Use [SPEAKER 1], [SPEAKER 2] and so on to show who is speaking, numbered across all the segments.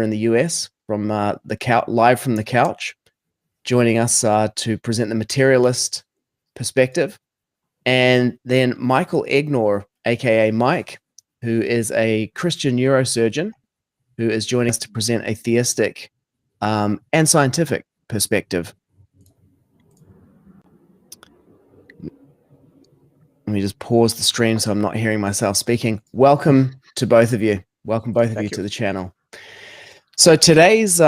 [SPEAKER 1] in the US from live from the couch, joining us to present the materialist perspective. And then Michael Egnor, aka Mike, who is a Christian neurosurgeon, who is joining us to present a theistic and scientific perspective. Let me just pause the stream so I'm not hearing myself speaking. Welcome to both of you. Welcome both of you to the channel. So today's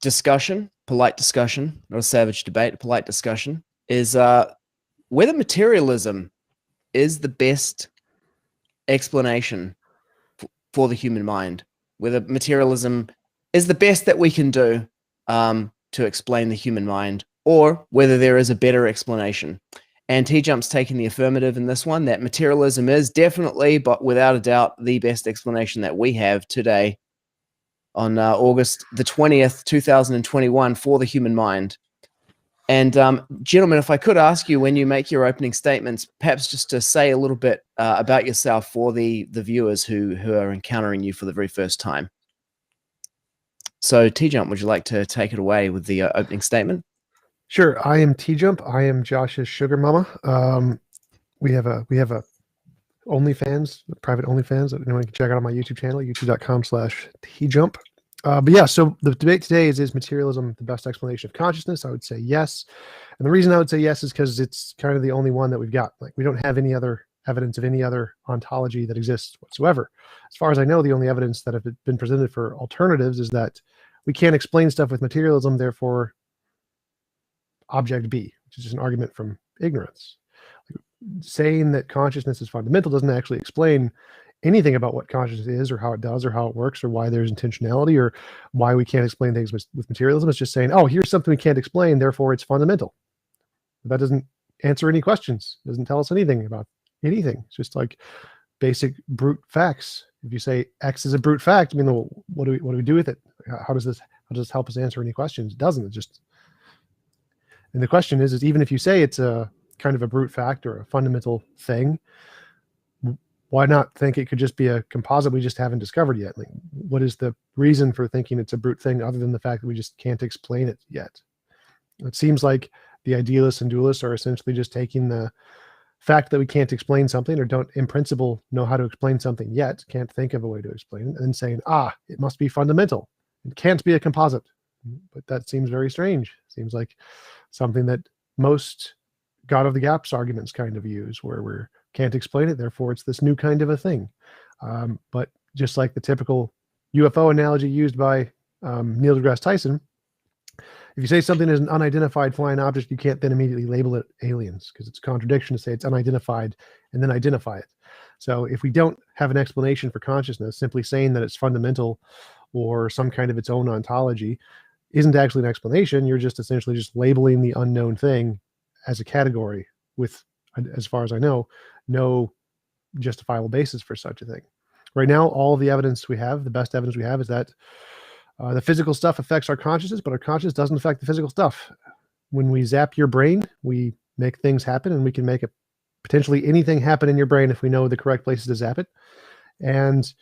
[SPEAKER 1] discussion, polite discussion, not a savage debate, a polite discussion, is whether materialism is the best explanation for the human mind, whether materialism is the best that we can do to explain the human mind, or whether there is a better explanation. And TJump's taking the affirmative in this one, that materialism is definitely, but without a doubt, the best explanation that we have today on August the 20th, 2021 for the human mind. And gentlemen, if I could ask you, when you make your opening statements, perhaps just to say a little bit about yourself for the viewers who are encountering you for the very first time. So TJump, would you like to take it away with the opening statement?
[SPEAKER 2] Sure. I am TJump. I am Josh's sugar mama. We have a OnlyFans, private OnlyFans that anyone can check out on my YouTube channel, youtube.com/TJump. But yeah, so the debate today is materialism the best explanation of consciousness? I would say yes. And the reason I would say yes is because it's kind of the only one that we've got. Like, we don't have any other evidence of any other ontology that exists whatsoever. As far as I know, the only evidence that have been presented for alternatives is that we can't explain stuff with materialism, therefore object B, which is just an argument from ignorance. Saying that consciousness is fundamental doesn't actually explain anything about what consciousness is, or how it does, or how it works, or why there's intentionality, or why we can't explain things with materialism. It's just saying, oh, here's something we can't explain, therefore it's fundamental. But that doesn't answer any questions. It doesn't tell us anything about anything. It's just like basic brute facts. If you say X is a brute fact, I mean, well, what do we do with it? How does this help us answer any questions? It doesn't. It just, and the question is even if you say it's a kind of a brute fact or a fundamental thing, why not think it could just be a composite we just haven't discovered yet? Like, what is the reason for thinking it's a brute thing other than the fact that we just can't explain it yet? It seems like the idealists and dualists are essentially just taking the fact that we can't explain something, or don't in principle know how to explain something yet, can't think of a way to explain it, and saying, it must be fundamental. It can't be a composite. But that seems very strange. Seems like something that most God of the gaps arguments kind of use, where we can't explain it, therefore it's this new kind of a thing. But just like the typical UFO analogy used by Neil deGrasse Tyson, if you say something is an unidentified flying object, you can't then immediately label it aliens, because it's a contradiction to say it's unidentified and then identify it. So if we don't have an explanation for consciousness, simply saying that it's fundamental or some kind of its own ontology isn't actually an explanation. You're just essentially just labeling the unknown thing as a category with, as far as I know, no justifiable basis for such a thing. Right now, all of the evidence we have, the best evidence we have, is that the physical stuff affects our consciousness, but our consciousness doesn't affect the physical stuff. When we zap your brain, we make things happen, and we can make potentially anything happen in your brain if we know the correct places to zap it. And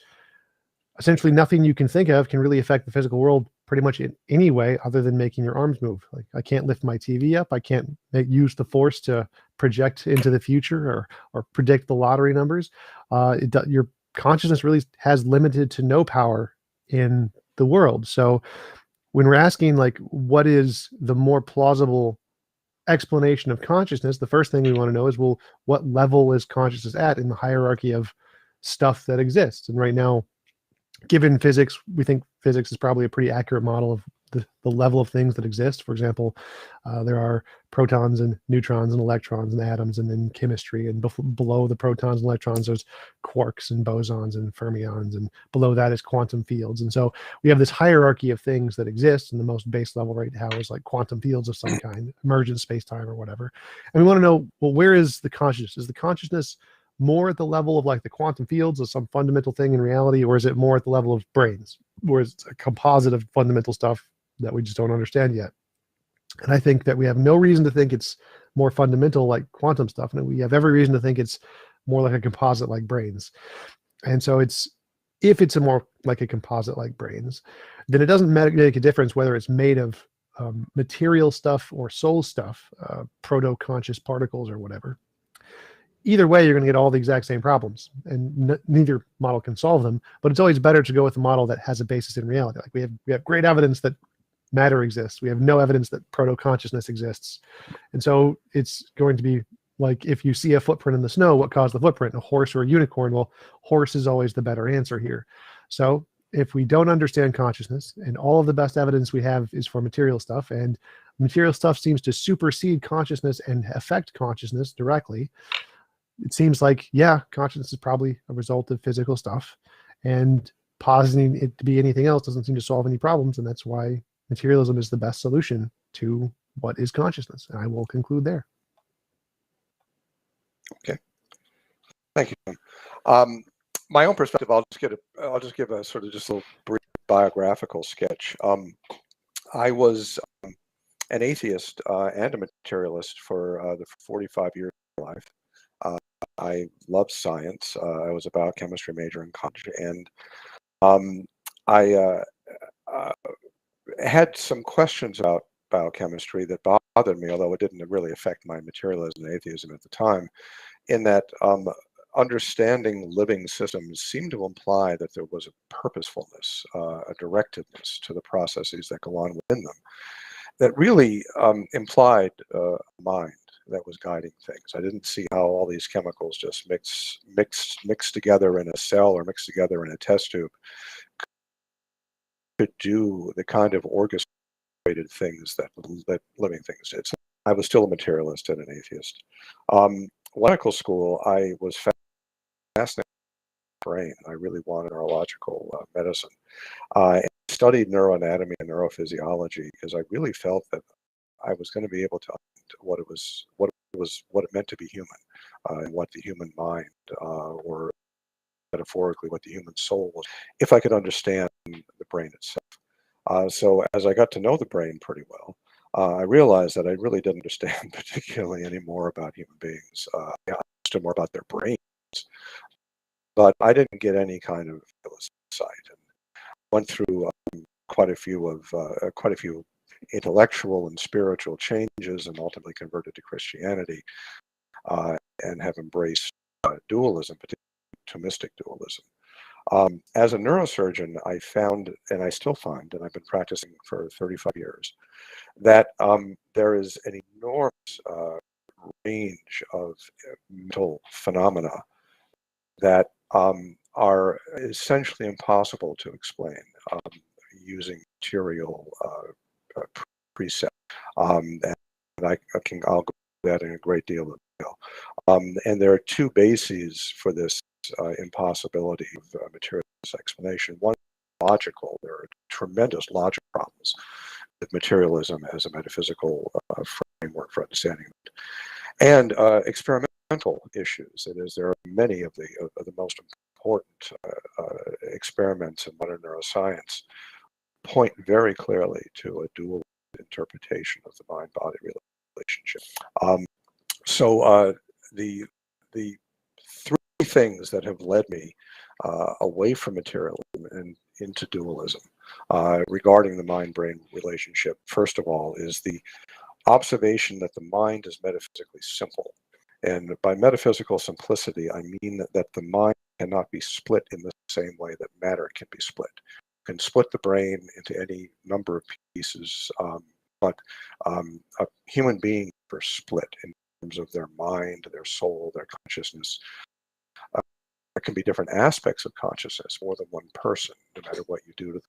[SPEAKER 2] essentially nothing you can think of can really affect the physical world pretty much in any way other than making your arms move. Like, I can't lift my TV up. I can't use the force to project into the future or predict the lottery numbers. Your consciousness really has limited to no power in the world. So when we're asking, like, what is the more plausible explanation of consciousness, the first thing we want to know is, well, what level is consciousness at in the hierarchy of stuff that exists? And right now, given physics, we think physics is probably a pretty accurate model of the level of things that exist. For example, there are protons and neutrons and electrons and atoms, and then chemistry, and below the protons and electrons there's quarks and bosons and fermions, and below that is quantum fields. And so we have this hierarchy of things that exist, and the most base level right now is like quantum fields of some kind, emergent space-time or whatever. And we want to know, well, where is the consciousness? Is the consciousness more at the level of like the quantum fields of some fundamental thing in reality, or is it more at the level of brains, where it's a composite of fundamental stuff that we just don't understand yet? And I think that we have no reason to think it's more fundamental like quantum stuff, and we have every reason to think it's more like a composite like brains. And so it's if it's a more like a composite like brains, then it doesn't make a difference whether it's made of material stuff or soul stuff, proto-conscious particles or whatever. Either way, you're going to get all the exact same problems, and neither model can solve them. But it's always better to go with a model that has a basis in reality. Like we have great evidence that matter exists. We have no evidence that proto-consciousness exists, and so it's going to be like if you see a footprint in the snow, what caused the footprint? A horse or a unicorn? Well, horse is always the better answer here. So if we don't understand consciousness, and all of the best evidence we have is for material stuff, and material stuff seems to supersede consciousness and affect consciousness directly, it seems like, yeah, consciousness is probably a result of physical stuff, and positing it to be anything else doesn't seem to solve any problems. And that's why materialism is the best solution to what is consciousness. And I will conclude there.
[SPEAKER 3] Okay. Thank you, Tim. My own perspective, I'll just give a sort of just a little brief biographical sketch. I was an atheist and a materialist for the 45 years of my life. I loved science. I was a biochemistry major in college, and I had some questions about biochemistry that bothered me, although it didn't really affect my materialism and atheism at the time, in that understanding living systems seemed to imply that there was a purposefulness, a directedness to the processes that go on within them that really implied a mind that was guiding things. I didn't see how all these chemicals just mix together in a cell or mix together in a test tube could do the kind of orchestrated things that living things did. So I was still a materialist and an atheist. Medical school, I was fascinated with the brain. I really wanted neurological medicine. I studied neuroanatomy and neurophysiology because I really felt that I was going to be able to understand what it meant to be human, and what the human mind, or metaphorically what the human soul was, if I could understand the brain itself. So as I got to know the brain pretty well, I realized that I really didn't understand particularly any more about human beings. I understood more about their brains, but I didn't get any kind of insight. And went through quite a few intellectual and spiritual changes, and ultimately converted to Christianity, and have embraced dualism, particularly Thomistic dualism. As a neurosurgeon, I found, and I still find, and I've been practicing for 35 years, that there is an enormous range of mental phenomena that are essentially impossible to explain using material precept. And I'll go into that in a great deal of detail. And there are two bases for this impossibility of materialist explanation. One, logical. There are tremendous logic problems with materialism as a metaphysical framework for understanding it, and experimental issues. That is, there are many of the most important experiments in modern neuroscience point very clearly to a dual interpretation of the mind-body relationship. So the three things that have led me away from materialism and into dualism regarding the mind-brain relationship, first of all, is the observation that the mind is metaphysically simple. And by metaphysical simplicity, I mean that the mind cannot be split in the same way that matter can be split. You can split the brain into any number of pieces, but a human being are split in terms of their mind, their soul, their consciousness. There can be different aspects of consciousness, more than one person, no matter what you do to the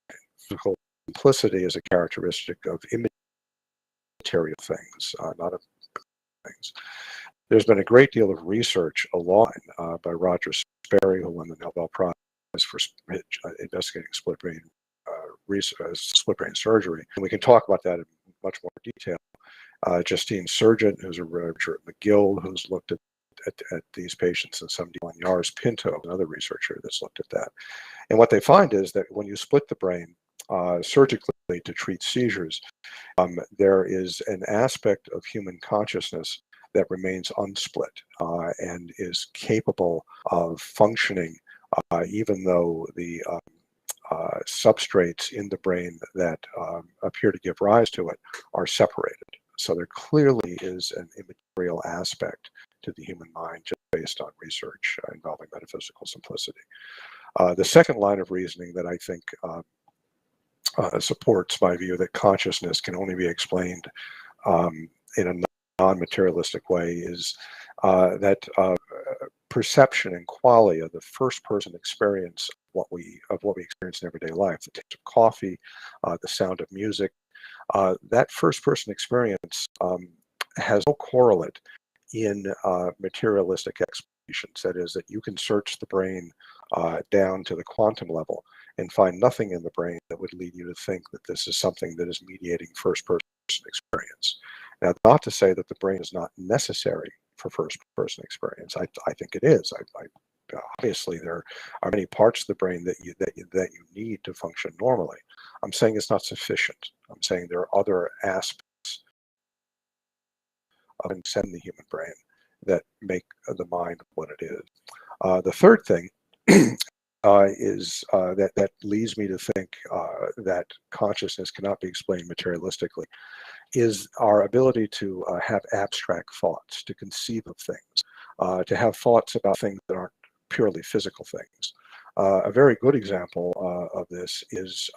[SPEAKER 3] brain. Physical simplicity is a characteristic of immaterial things, not of things. There's been a great deal of research along by Roger Sperry, who won the Nobel Prize for investigating split brain surgery. And we can talk about that in much more detail. Justine Surgeon, who's a researcher at McGill, who's looked at these patients, and 71 Yars Pinto, another researcher that's looked at that. And what they find is that when you split the brain surgically to treat seizures, there is an aspect of human consciousness that remains unsplit and is capable of functioning even though the substrates in the brain that appear to give rise to it are separated. So there clearly is an immaterial aspect to the human mind just based on research involving metaphysical simplicity. The second line of reasoning that I think supports my view that consciousness can only be explained in a non-materialistic way is that perception and qualia, the first-person experience of what we experience in everyday life, the taste of coffee, the sound of music, that first-person experience has no correlate in materialistic explanations. That is, that you can search the brain down to the quantum level and find nothing in the brain that would lead you to think that this is something that is mediating first-person experience. Now, not to say that the brain is not necessary for first-person experience. I think it is. Obviously, there are many parts of the brain that you need to function normally. I'm saying it's not sufficient. I'm saying there are other aspects of the human brain that make the mind what it is. The third thing is that leads me to think that consciousness cannot be explained materialistically, is our ability to have abstract thoughts, to conceive of things, to have thoughts about things that aren't purely physical things. A very good example of this is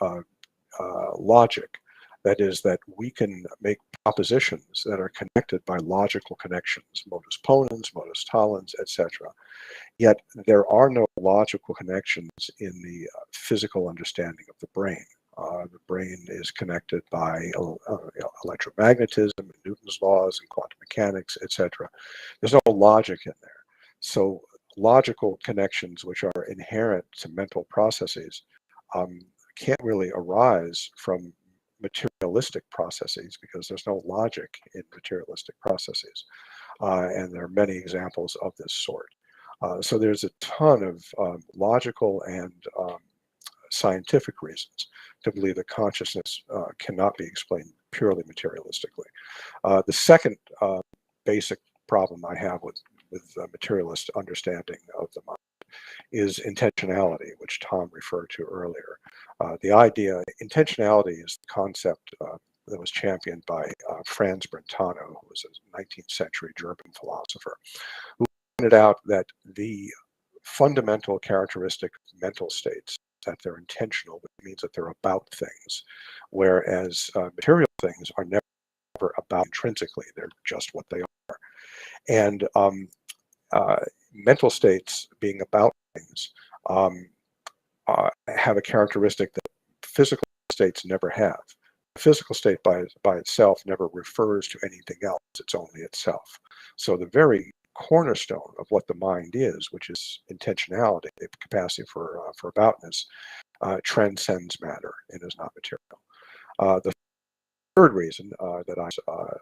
[SPEAKER 3] logic. That is, that we can make propositions that are connected by logical connections, modus ponens, modus tollens, etc. Yet there are no logical connections in the physical understanding of the brain. The brain is connected by electromagnetism, and Newton's laws, and quantum mechanics, etc. There's no logic in there. So logical connections, which are inherent to mental processes, can't really arise from materialistic processes because there's no logic in materialistic processes. And there are many examples of this sort. So there's a ton of logical and scientific reasons to believe that consciousness cannot be explained purely materialistically. The second basic problem I have with materialist understanding of the mind is intentionality, which Tom referred to earlier. The idea, intentionality is the concept that was championed by Franz Brentano, who was a 19th century German philosopher, who pointed out that the fundamental characteristic of mental states, that they're intentional, which means that they're about things, whereas material things are never about intrinsically, they're just what they are. And mental states, being about things, have a characteristic that physical states never have. The physical state by itself never refers to anything else, it's only itself. So the very cornerstone of what the mind is, which is intentionality, the capacity for aboutness, transcends matter and is not material. The third reason that I'm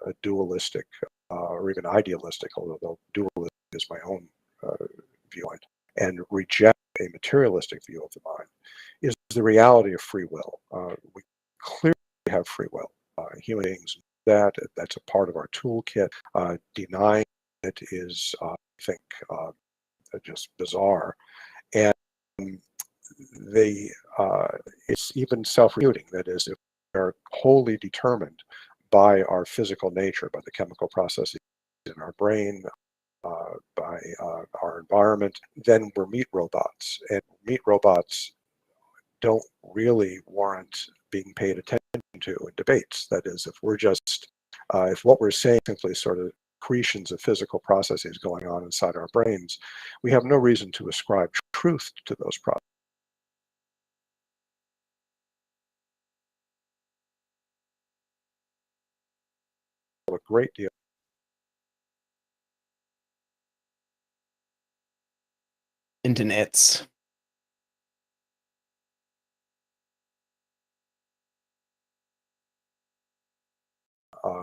[SPEAKER 3] a dualistic or even idealistic, although dualistic is my own viewpoint, and reject a materialistic view of the mind, is the reality of free will. We clearly have free will. Human beings know that's a part of our toolkit. Denying it is, I think, just bizarre. And it's even self-refuting. That is, if we are wholly determined by our physical nature, by the chemical processes in our brain, by our environment, then we're meat robots. And meat robots don't really warrant being paid attention to in debates. That is, if what we're saying simply sort of accretions of physical processes going on inside our brains, we have no reason to ascribe truth to those processes. A great deal.
[SPEAKER 1] Internets.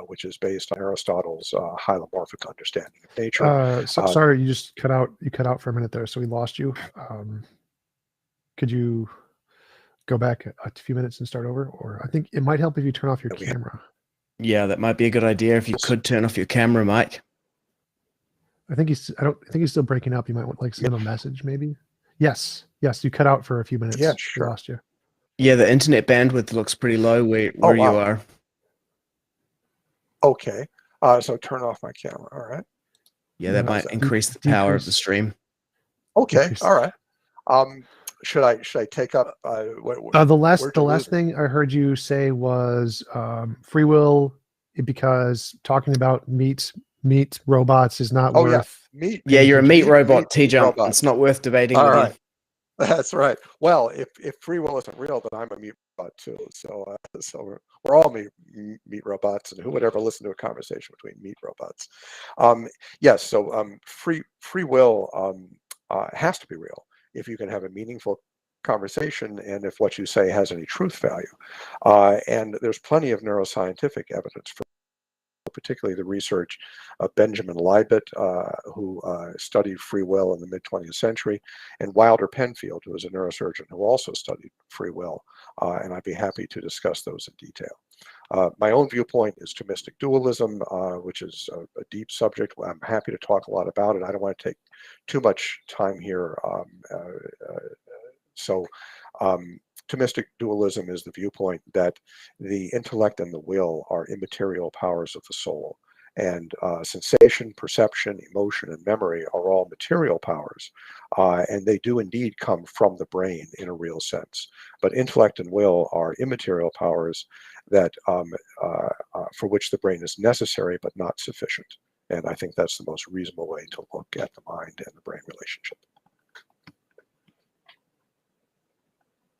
[SPEAKER 3] Which is based on Aristotle's hylomorphic understanding of nature.
[SPEAKER 2] Sorry, you just cut out. You cut out for a minute there, so we lost you. Could you go back a few minutes and start over? Or I think it might help if you turn off your camera.
[SPEAKER 1] Yeah, that might be a good idea if you could turn off your camera, Mike.
[SPEAKER 2] I think he's. I think he's still breaking up. You might want send him a message, maybe. Yes. Yes, you cut out for a few minutes.
[SPEAKER 3] Yeah,
[SPEAKER 2] We
[SPEAKER 3] sure.
[SPEAKER 2] lost you.
[SPEAKER 1] Yeah, the internet bandwidth looks pretty low where you
[SPEAKER 3] wow.
[SPEAKER 1] are.
[SPEAKER 3] Okay. So turn off my camera. All right.
[SPEAKER 1] Yeah, that might increase the power of the stream.
[SPEAKER 3] Okay.
[SPEAKER 2] Decrease.
[SPEAKER 3] All right. Should I take up
[SPEAKER 2] the last thing I heard you say was free will, because talking about meat robots is not worth.
[SPEAKER 3] Meat.
[SPEAKER 1] Yeah, you're a meat robot,
[SPEAKER 3] meat
[SPEAKER 1] TJump.
[SPEAKER 3] robots.
[SPEAKER 1] It's not worth debating
[SPEAKER 3] All
[SPEAKER 1] with
[SPEAKER 3] right.
[SPEAKER 1] you.
[SPEAKER 3] That's right. Well, if free will isn't real, then I'm a meat robot too. So we're all meat robots, and who would ever listen to a conversation between meat robots? Yes. So free will has to be real if you can have a meaningful conversation and if what you say has any truth value. And there's plenty of neuroscientific evidence for, particularly the research of Benjamin Libet, who studied free will in the mid-20th century, and Wilder Penfield, who was a neurosurgeon who also studied free will. And I'd be happy to discuss those in detail. My own viewpoint is Thomistic dualism, which is a deep subject. I'm happy to talk a lot about it. I don't want to take too much time here. Thomistic dualism is the viewpoint that the intellect and the will are immaterial powers of the soul, and sensation, perception, emotion, and memory are all material powers, and they do indeed come from the brain in a real sense. But intellect and will are immaterial powers that for which the brain is necessary but not sufficient. And I think that's the most reasonable way to look at the mind and the brain relationship.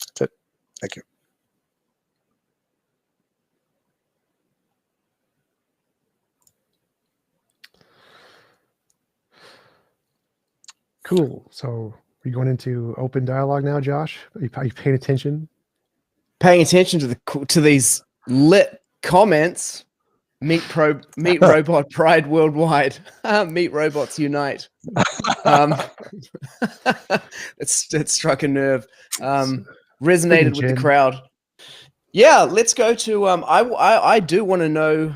[SPEAKER 3] That's it. Thank you.
[SPEAKER 2] Cool. So we're going into open dialogue now, Josh. Are you paying attention?
[SPEAKER 1] Paying attention to these lit comments. Meat robot pride worldwide. Meat robots unite. It struck a nerve. Resonated with the crowd. Yeah, let's go to. I do want to know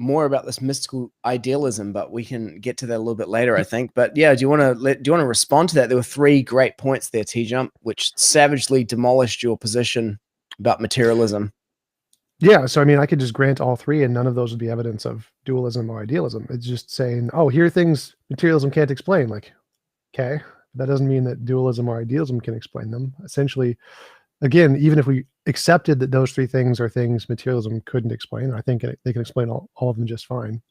[SPEAKER 1] more about this mystical idealism, but we can get to that a little bit later, I think. But yeah, do you want to respond to that? There were 3 great points there, TJump, which savagely demolished your position about materialism.
[SPEAKER 2] Yeah, so I mean, I could just grant all 3, and none of those would be evidence of dualism or idealism. It's just saying, oh, here are things materialism can't explain. Like, okay, that doesn't mean that dualism or idealism can explain them. Essentially, again, even if we accepted that those 3 things are things materialism couldn't explain, I think they can explain all of them just fine.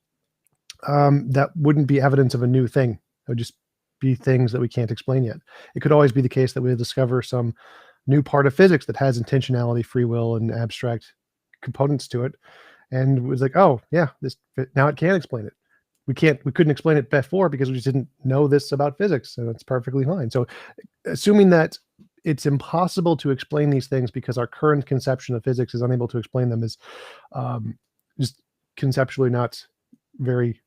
[SPEAKER 2] That wouldn't be evidence of a new thing. It would just be things that we can't explain yet. It could always be the case that we discover some new part of physics that has intentionality, free will, and abstract components to it, and it was like, oh yeah, this now it can explain it. We couldn't explain it before because we just didn't know this about physics, and that's perfectly fine. So assuming that it's impossible to explain these things because our current conception of physics is unable to explain them is just conceptually not very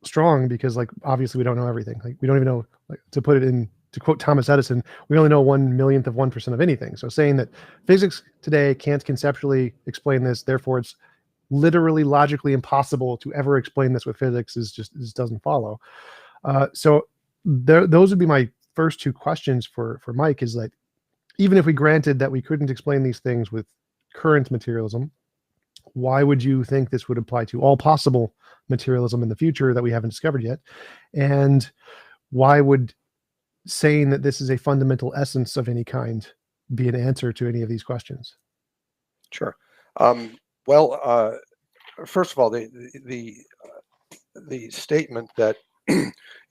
[SPEAKER 2] strong, because like obviously we don't know everything. Like we don't even know, like, to quote Thomas Edison, we only know 1/1,000,000 of 1% of anything. So saying that physics today can't conceptually explain this, therefore it's literally logically impossible to ever explain this with physics, just doesn't follow. So those would be my first 2 questions for Mike, is like, even if we granted that we couldn't explain these things with current materialism, why would you think this would apply to all possible materialism in the future that we haven't discovered yet? And why would saying that this is a fundamental essence of any kind be an answer to any of these questions?
[SPEAKER 3] Sure. Well, first of all, the statement that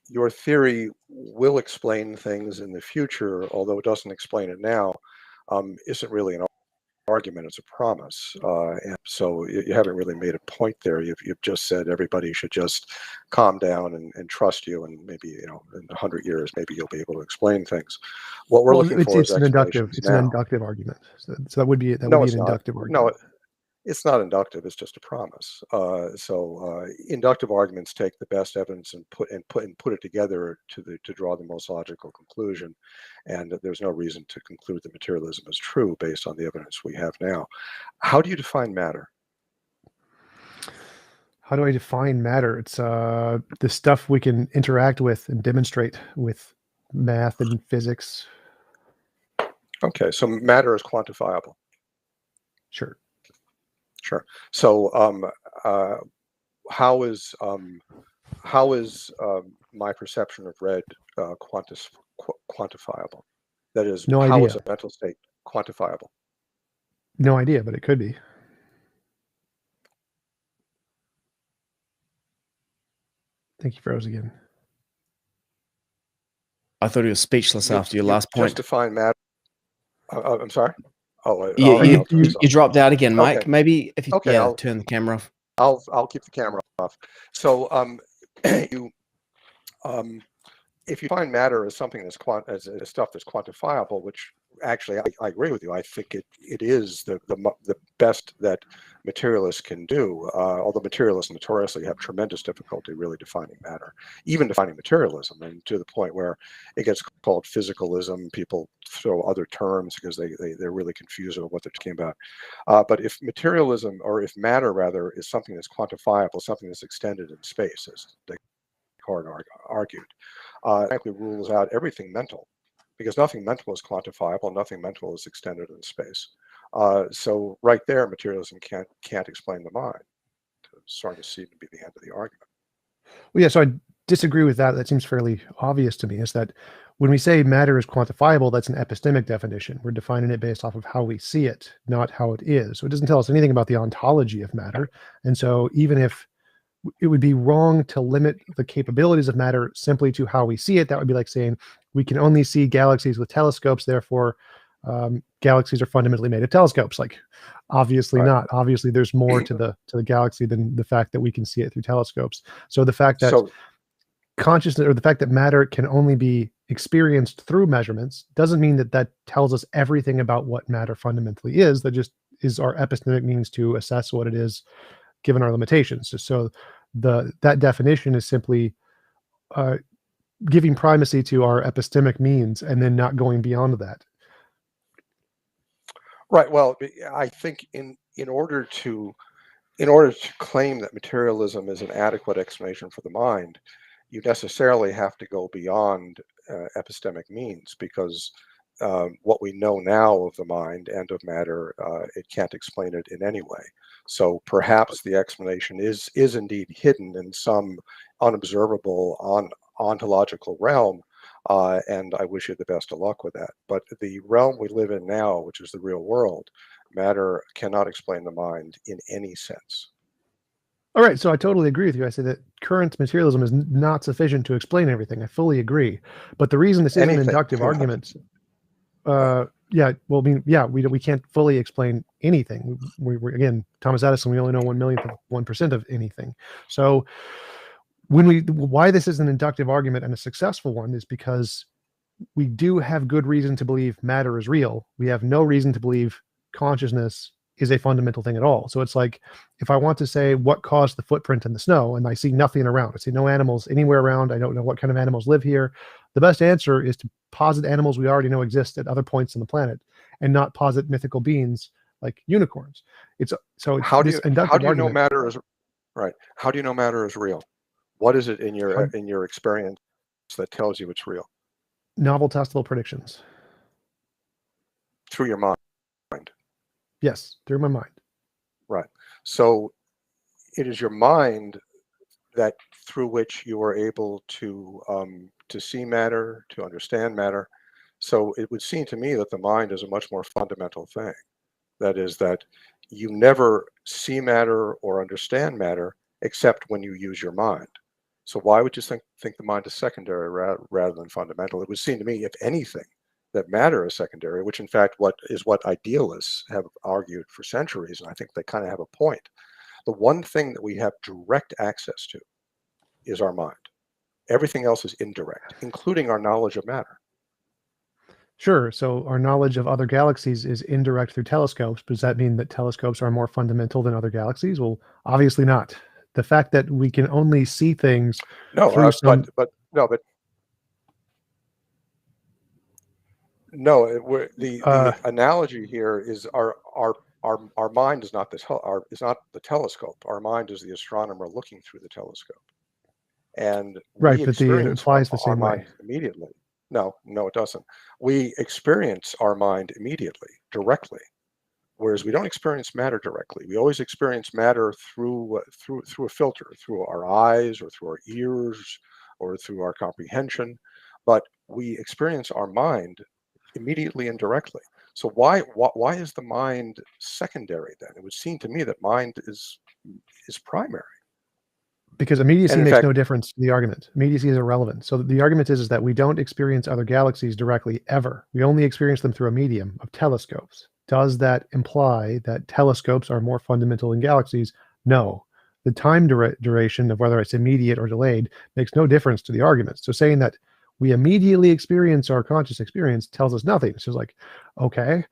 [SPEAKER 3] your theory will explain things in the future, although it doesn't explain it now, isn't really an argument, it's a promise. And so you haven't really made a point there. You've just said everybody should just calm down and trust you, and maybe, in 100 years, maybe you'll be able to explain things. What we're looking for is
[SPEAKER 2] an inductive argument. So that would be an inductive argument.
[SPEAKER 3] No, it's not inductive. It's just a promise. Inductive arguments take the best evidence and put it together to draw the most logical conclusion. And there's no reason to conclude that materialism is true based on the evidence we have now. How do you define matter?
[SPEAKER 2] How do I define matter? It's the stuff we can interact with and demonstrate with math and physics.
[SPEAKER 3] Okay, so matter is quantifiable.
[SPEAKER 2] Sure.
[SPEAKER 3] Sure. So how is my perception of red quantifiable? That is,
[SPEAKER 2] No
[SPEAKER 3] how is
[SPEAKER 2] idea.
[SPEAKER 3] a mental state quantifiable?
[SPEAKER 2] No idea, but it could be. I think he froze again.
[SPEAKER 1] I thought he was speechless after your last point.
[SPEAKER 3] Just define matter. I'm sorry. Oh,
[SPEAKER 1] you dropped out again, Mike.
[SPEAKER 3] Okay.
[SPEAKER 1] As if you
[SPEAKER 3] Okay,
[SPEAKER 1] turn the camera off.
[SPEAKER 3] I'll keep the camera off. So if you find matter as something that's as stuff that's quantifiable, which actually I agree with you. I think it is the best that materialists can do. Although materialists notoriously have tremendous difficulty really defining matter, even defining materialism, and to the point where it gets called physicalism. People throw other terms because they're really confused about what they're talking about. But if materialism, or if matter rather, is something that's quantifiable, something that's extended in space, as Descartes argued, frankly rules out everything mental, because nothing mental is quantifiable, nothing mental is extended in space. So right there, materialism can't explain the mind. It's starting to seem to be the end of the argument.
[SPEAKER 2] Well, yeah, so I disagree with that. That seems fairly obvious to me, is that when we say matter is quantifiable, that's an epistemic definition. We're defining it based off of how we see it, not how it is. So it doesn't tell us anything about the ontology of matter. And so even if it would be wrong to limit the capabilities of matter simply to how we see it, that would be like saying we can only see galaxies with telescopes, therefore galaxies are fundamentally made of telescopes. Like, obviously not. Obviously there's more to the galaxy than the fact that we can see it through telescopes. So the fact that consciousness, or the fact that matter can only be experienced through measurements, doesn't mean that that tells us everything about what matter fundamentally is. That just is our epistemic means to assess what it is given our limitations. So that definition is simply giving primacy to our epistemic means and then not going beyond that.
[SPEAKER 3] Right. Well, I think in order to claim that materialism is an adequate explanation for the mind, you necessarily have to go beyond epistemic means, because what we know now of the mind and of matter, it can't explain it in any way. So perhaps the explanation is indeed hidden in some unobservable ontological realm, and I wish you the best of luck with that. But the realm we live in now, which is the real world, matter cannot explain the mind in any sense.
[SPEAKER 2] All right, so I totally agree with you. I say that current materialism is not sufficient to explain everything. I fully agree. But the reason this is an inductive argument, yeah, well, I mean, yeah, we can't fully explain anything. We again, Thomas Edison, we only know 1/millionth of 1% of anything. So why this is an inductive argument and a successful one is because we do have good reason to believe matter is real. We have no reason to believe consciousness is a fundamental thing at all. So it's like, if I want to say what caused the footprint in the snow and I see nothing around, I see no animals anywhere around, I don't know what kind of animals live here, the best answer is to posit animals we already know exist at other points on the planet and not posit mythical beings like unicorns.
[SPEAKER 3] How do you know matter is right? How do you know matter is real? What is it in your experience that tells you it's real?
[SPEAKER 2] Novel testable predictions.
[SPEAKER 3] Through your mind.
[SPEAKER 2] Yes, through my mind.
[SPEAKER 3] Right. So it is your mind that through which you are able to see matter, to understand matter. So it would seem to me that the mind is a much more fundamental thing. That is, that you never see matter or understand matter except when you use your mind. So why would you think the mind is secondary rather than fundamental? It would seem to me, if anything, that matter is secondary, which in fact what idealists have argued for centuries, and I think they kind of have a point. The one thing that we have direct access to is our mind. Everything else is indirect, including our knowledge of matter.
[SPEAKER 2] Sure. So our knowledge of other galaxies is indirect through telescopes. Does that mean that telescopes are more fundamental than other galaxies? Well, obviously not. The fact that we can only see things through some...
[SPEAKER 3] the analogy here is our mind is not the telescope. Our mind is the astronomer looking through the telescope, and
[SPEAKER 2] right,
[SPEAKER 3] we
[SPEAKER 2] but the
[SPEAKER 3] experience
[SPEAKER 2] implies the same
[SPEAKER 3] our
[SPEAKER 2] way.
[SPEAKER 3] mind immediately. No, it doesn't. We experience our mind immediately, directly, whereas we don't experience matter directly. We always experience matter through a filter, through our eyes or through our ears or through our comprehension, but we experience our mind immediately and directly. So why is the mind secondary then? It would seem to me that mind is primary.
[SPEAKER 2] Because immediacy
[SPEAKER 3] And in
[SPEAKER 2] makes
[SPEAKER 3] fact,
[SPEAKER 2] no difference to the argument. Immediacy is irrelevant. So the argument is that we don't experience other galaxies directly ever. We only experience them through a medium of telescopes. Does that imply that telescopes are more fundamental than galaxies? No. The time duration of whether it's immediate or delayed makes no difference to the argument. So saying that we immediately experience our conscious experience tells us nothing. It's just like, okay.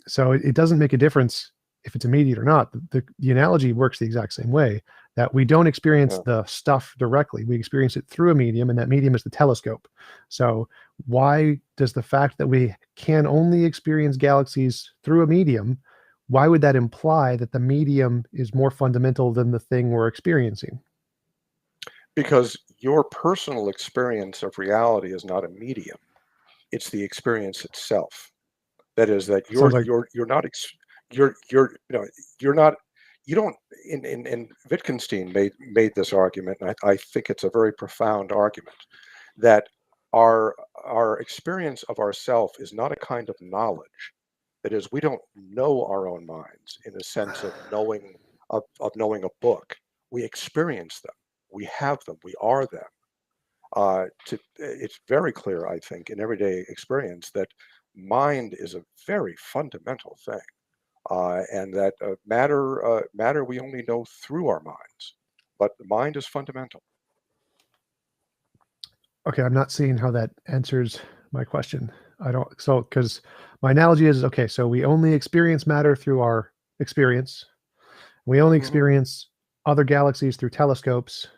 [SPEAKER 2] So it doesn't make a difference if it's immediate or not. The analogy works the exact same way, that we don't experience the stuff directly. We experience it through a medium, and that medium is the telescope. So why does the fact that we can only experience galaxies through a medium, why would that imply that the medium is more fundamental than the thing we're experiencing?
[SPEAKER 3] Because your personal experience of reality is not a medium. It's the experience itself. That is, that you're not you don't. In Wittgenstein made this argument, and I think it's a very profound argument, that our experience of ourself is not a kind of knowledge. That is, we don't know our own minds in the sense of knowing a book. We experience them. We have them. We are them. It's very clear, I think, in everyday experience that mind is a very fundamental thing, and that matter we only know through our minds, but the mind is fundamental.
[SPEAKER 2] Okay, I'm not seeing how that answers my question. I don't, so, because my analogy is, okay, so we only experience matter through our experience. We only experience other galaxies through telescopes.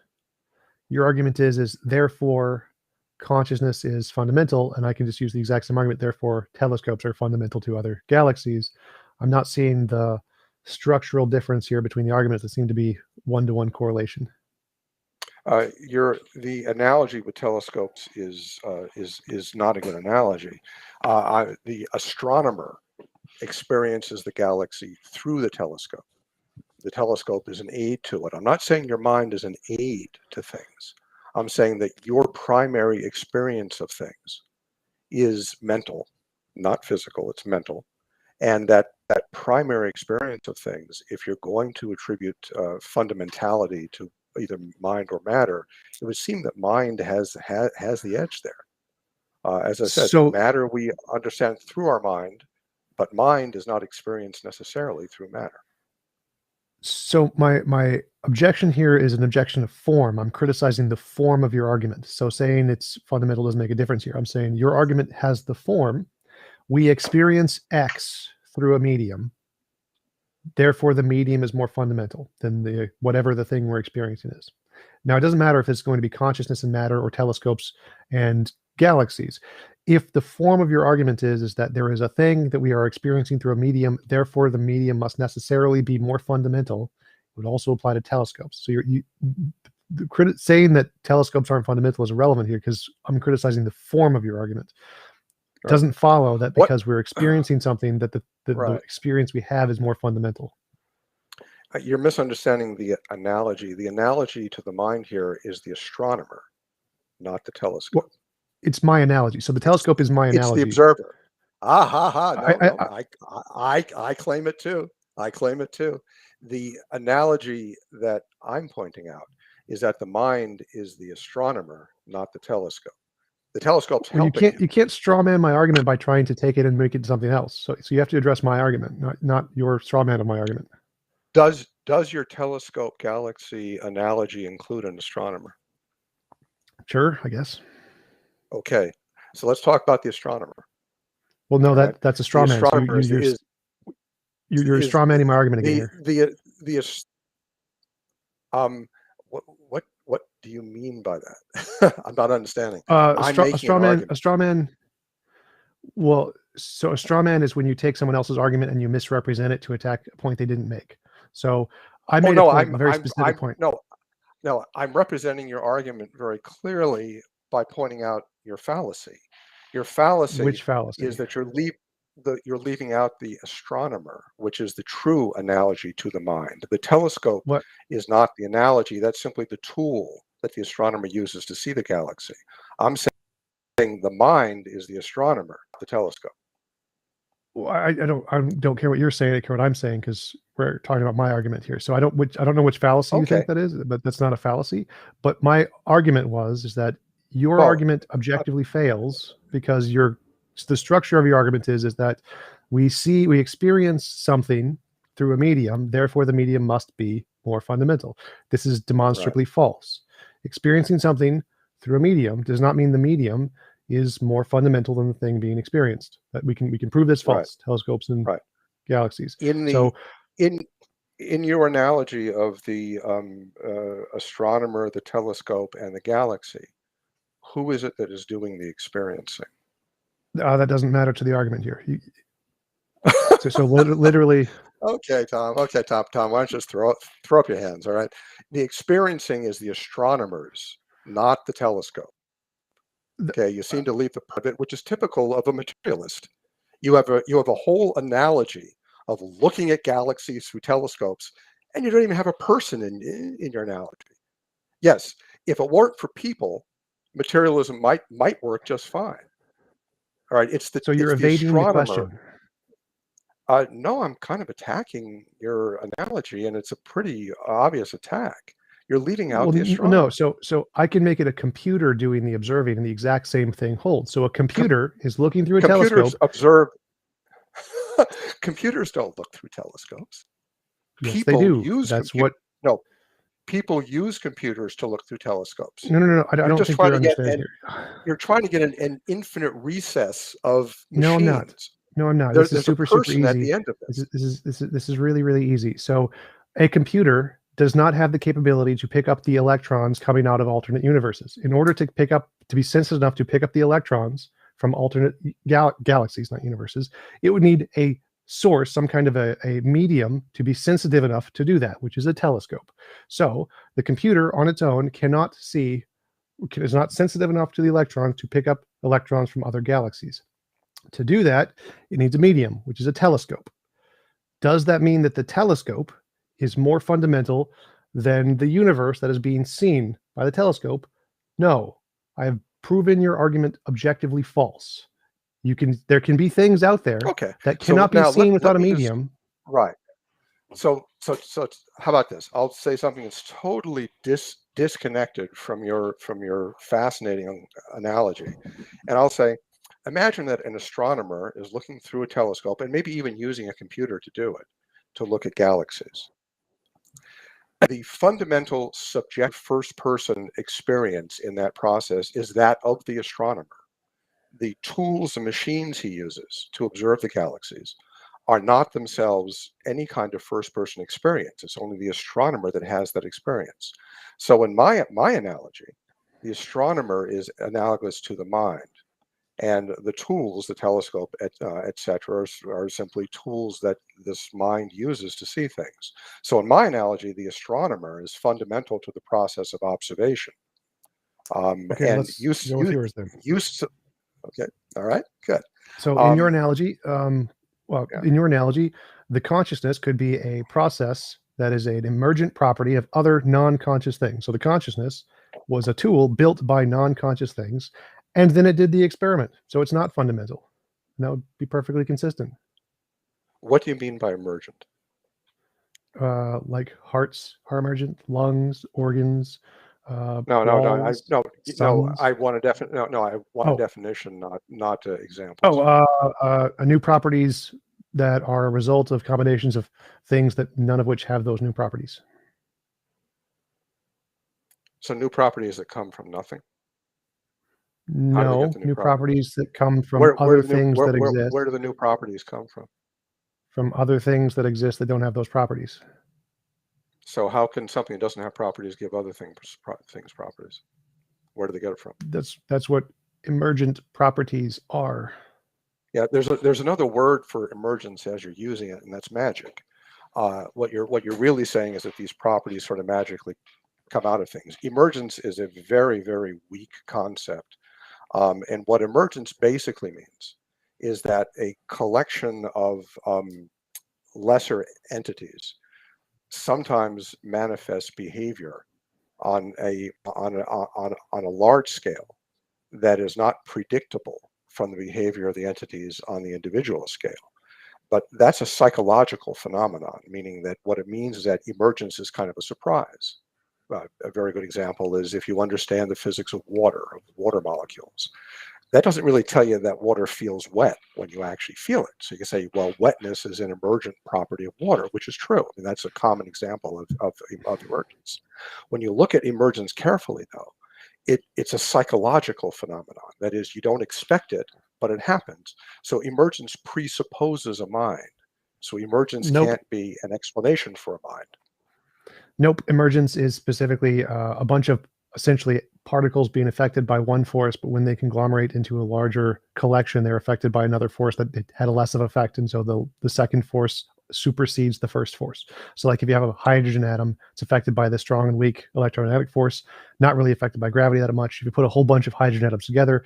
[SPEAKER 2] Your argument is therefore consciousness is fundamental, and I can just use the exact same argument, therefore telescopes are fundamental to other galaxies. I'm not seeing the structural difference here between the arguments that seem to be one-to-one correlation.
[SPEAKER 3] The analogy with telescopes is not a good analogy. The astronomer experiences the galaxy through the telescope. The telescope is an aid to it. I'm not saying your mind is an aid to things. I'm saying that your primary experience of things is mental, not physical, it's mental. And that primary experience of things, if you're going to attribute fundamentality to either mind or matter, it would seem that mind has the edge there. As I said,
[SPEAKER 2] So,
[SPEAKER 3] matter we understand through our mind, but mind is not experienced necessarily through matter.
[SPEAKER 2] So my objection here is an objection of form. I'm criticizing the form of your argument. So saying it's fundamental doesn't make a difference here. I'm saying your argument has the form. We experience X through a medium. Therefore, the medium is more fundamental than whatever the thing we're experiencing is. Now, it doesn't matter if it's going to be consciousness and matter or telescopes and galaxies. If the form of your argument is that there is a thing that we are experiencing through a medium, therefore the medium must necessarily be more fundamental, it would also apply to telescopes. So saying that telescopes aren't fundamental is irrelevant here, because I'm criticizing the form of your argument. It doesn't follow that because we're experiencing something that the experience we have is more fundamental.
[SPEAKER 3] You're misunderstanding the analogy. The analogy to the mind here is the astronomer, not the telescope.
[SPEAKER 2] Well, it's my analogy. So the telescope is my analogy.
[SPEAKER 3] It's the observer. I claim it too. I claim it too. The analogy that I'm pointing out is that the mind is the astronomer, not the telescope. The telescope's helping.
[SPEAKER 2] You can't straw man my argument by trying to take it and make it something else. So you have to address my argument, not your straw man of my argument.
[SPEAKER 3] Does your telescope galaxy analogy include an astronomer?
[SPEAKER 2] Sure, I guess.
[SPEAKER 3] Okay, so let's talk about the astronomer.
[SPEAKER 2] Well, no, that's a straw man. So you're straw manning my argument again here.
[SPEAKER 3] What do you mean by that? I'm not understanding.
[SPEAKER 2] A straw man. Well, so a straw man is when you take someone else's argument and you misrepresent it to attack a point they didn't make. So I made a very specific point.
[SPEAKER 3] No, I'm representing your argument very clearly by pointing out your fallacy. Your fallacy
[SPEAKER 2] Which fallacy?
[SPEAKER 3] is that you're leaving out the astronomer, which is the true analogy to the mind. The telescope
[SPEAKER 2] What?
[SPEAKER 3] is not the analogy. That's simply the tool that the astronomer uses to see the galaxy. I'm saying the mind is the astronomer, the telescope.
[SPEAKER 2] Well, I don't care what you're saying. I care what I'm saying, because we're talking about my argument here. So I don't know which fallacy you
[SPEAKER 3] Okay.
[SPEAKER 2] think that is, but that's not a fallacy. But my argument is that your
[SPEAKER 3] Well,
[SPEAKER 2] argument objectively fails because the structure of your argument is that we experience something through a medium, therefore the medium must be more fundamental. This is demonstrably false. Experiencing something through a medium does not mean the medium is more fundamental than the thing being experienced. That we can prove this false. Telescopes and galaxies.
[SPEAKER 3] In your analogy of the astronomer, the telescope, and the galaxy, who is it that is doing the experiencing?
[SPEAKER 2] That doesn't matter to the argument here. So literally.
[SPEAKER 3] Okay, Tom. Okay, Tom. Why don't you just throw up your hands? All right. The experiencing is the astronomers, not the telescope. Okay, you seem to leave the part of it, which is typical of a materialist. You have a whole analogy of looking at galaxies through telescopes, and you don't even have a person in your analogy. Yes, if it weren't for people, materialism might work just fine. All right,
[SPEAKER 2] so you're evading the question.
[SPEAKER 3] No, I'm kind of attacking your analogy, and it's a pretty obvious attack. You're leaving out the astronomer.
[SPEAKER 2] No, so I can make it a computer doing the observing, and the exact same thing holds. So a computer is looking through a telescope.
[SPEAKER 3] Computers don't look through telescopes.
[SPEAKER 2] Yes,
[SPEAKER 3] People
[SPEAKER 2] they do.
[SPEAKER 3] use people use computers to look through telescopes.
[SPEAKER 2] No. I don't think you're understanding here.
[SPEAKER 3] You're trying to get an infinite recess of machines.
[SPEAKER 2] No, I'm not. No, I'm not. This is super easy.
[SPEAKER 3] At the end of
[SPEAKER 2] this is really easy. So a computer does not have the capability to pick up the electrons coming out of alternate universes. In order to be sensitive enough to pick up the electrons from alternate galaxies, not universes, it would need a source, some kind of a medium to be sensitive enough to do that, which is a telescope. So the computer on its own is not sensitive enough to the electrons to pick up electrons from other galaxies. To do that, it needs a medium, which is a telescope. Does that mean that the telescope is more fundamental than the universe that is being seen by the telescope? No. I have proven your argument objectively false. There can be things out there that cannot be seen without a medium.
[SPEAKER 3] Right. So how about this? I'll say something that's totally disconnected from your fascinating analogy. And I'll say, imagine that an astronomer is looking through a telescope and maybe even using a computer to do it, to look at galaxies. The fundamental subject first-person experience in that process is that of the astronomer. The tools and machines he uses to observe the galaxies are not themselves any kind of first-person experience. It's only the astronomer that has that experience. So in my analogy, the astronomer is analogous to the mind. And the tools, the telescope, etc., are simply tools that this mind uses to see things. So in my analogy, the astronomer is fundamental to the process of observation.
[SPEAKER 2] Okay, let's go with yours then.
[SPEAKER 3] Okay, all right, good.
[SPEAKER 2] So in your analogy, in your analogy, the consciousness could be a process that is an emergent property of other non-conscious things. So the consciousness was a tool built by non-conscious things, and then it did the experiment. So it's not fundamental. And that would be perfectly consistent.
[SPEAKER 3] What do you mean by emergent?
[SPEAKER 2] Like hearts are emergent, lungs, organs.
[SPEAKER 3] I want a definition, not examples.
[SPEAKER 2] New properties that are a result of combinations of things that none of which have those new properties.
[SPEAKER 3] So new properties that come from nothing?
[SPEAKER 2] No, new properties that come from other things that exist.
[SPEAKER 3] Where do the new properties come from?
[SPEAKER 2] From other things that exist that don't have those properties.
[SPEAKER 3] So how can something that doesn't have properties give other things properties? Where do they get it from?
[SPEAKER 2] That's what emergent properties are.
[SPEAKER 3] Yeah, there's another word for emergence as you're using it, and that's magic. What you're really saying is that these properties sort of magically come out of things. Emergence is a very, very weak concept. And what emergence basically means is that a collection of lesser entities sometimes manifests behavior on a large scale that is not predictable from the behavior of the entities on the individual scale. But that's a psychological phenomenon, meaning that what it means is that emergence is kind of a surprise. A very good example is if you understand the physics of water molecules. That doesn't really tell you that water feels wet when you actually feel it. So you can say, well, wetness is an emergent property of water, which is true. I mean, that's a common example of emergence. When you look at emergence carefully, though, it's a psychological phenomenon. That is, you don't expect it, but it happens. So emergence presupposes a mind. So emergence
[SPEAKER 2] Nope.
[SPEAKER 3] can't be an explanation for a mind.
[SPEAKER 2] Nope. Emergence is specifically a bunch of essentially particles being affected by one force, but when they conglomerate into a larger collection, they're affected by another force that it had a less of effect. And so the second force supersedes the first force. So like if you have a hydrogen atom, it's affected by the strong and weak electromagnetic force, not really affected by gravity that much. If you put a whole bunch of hydrogen atoms together,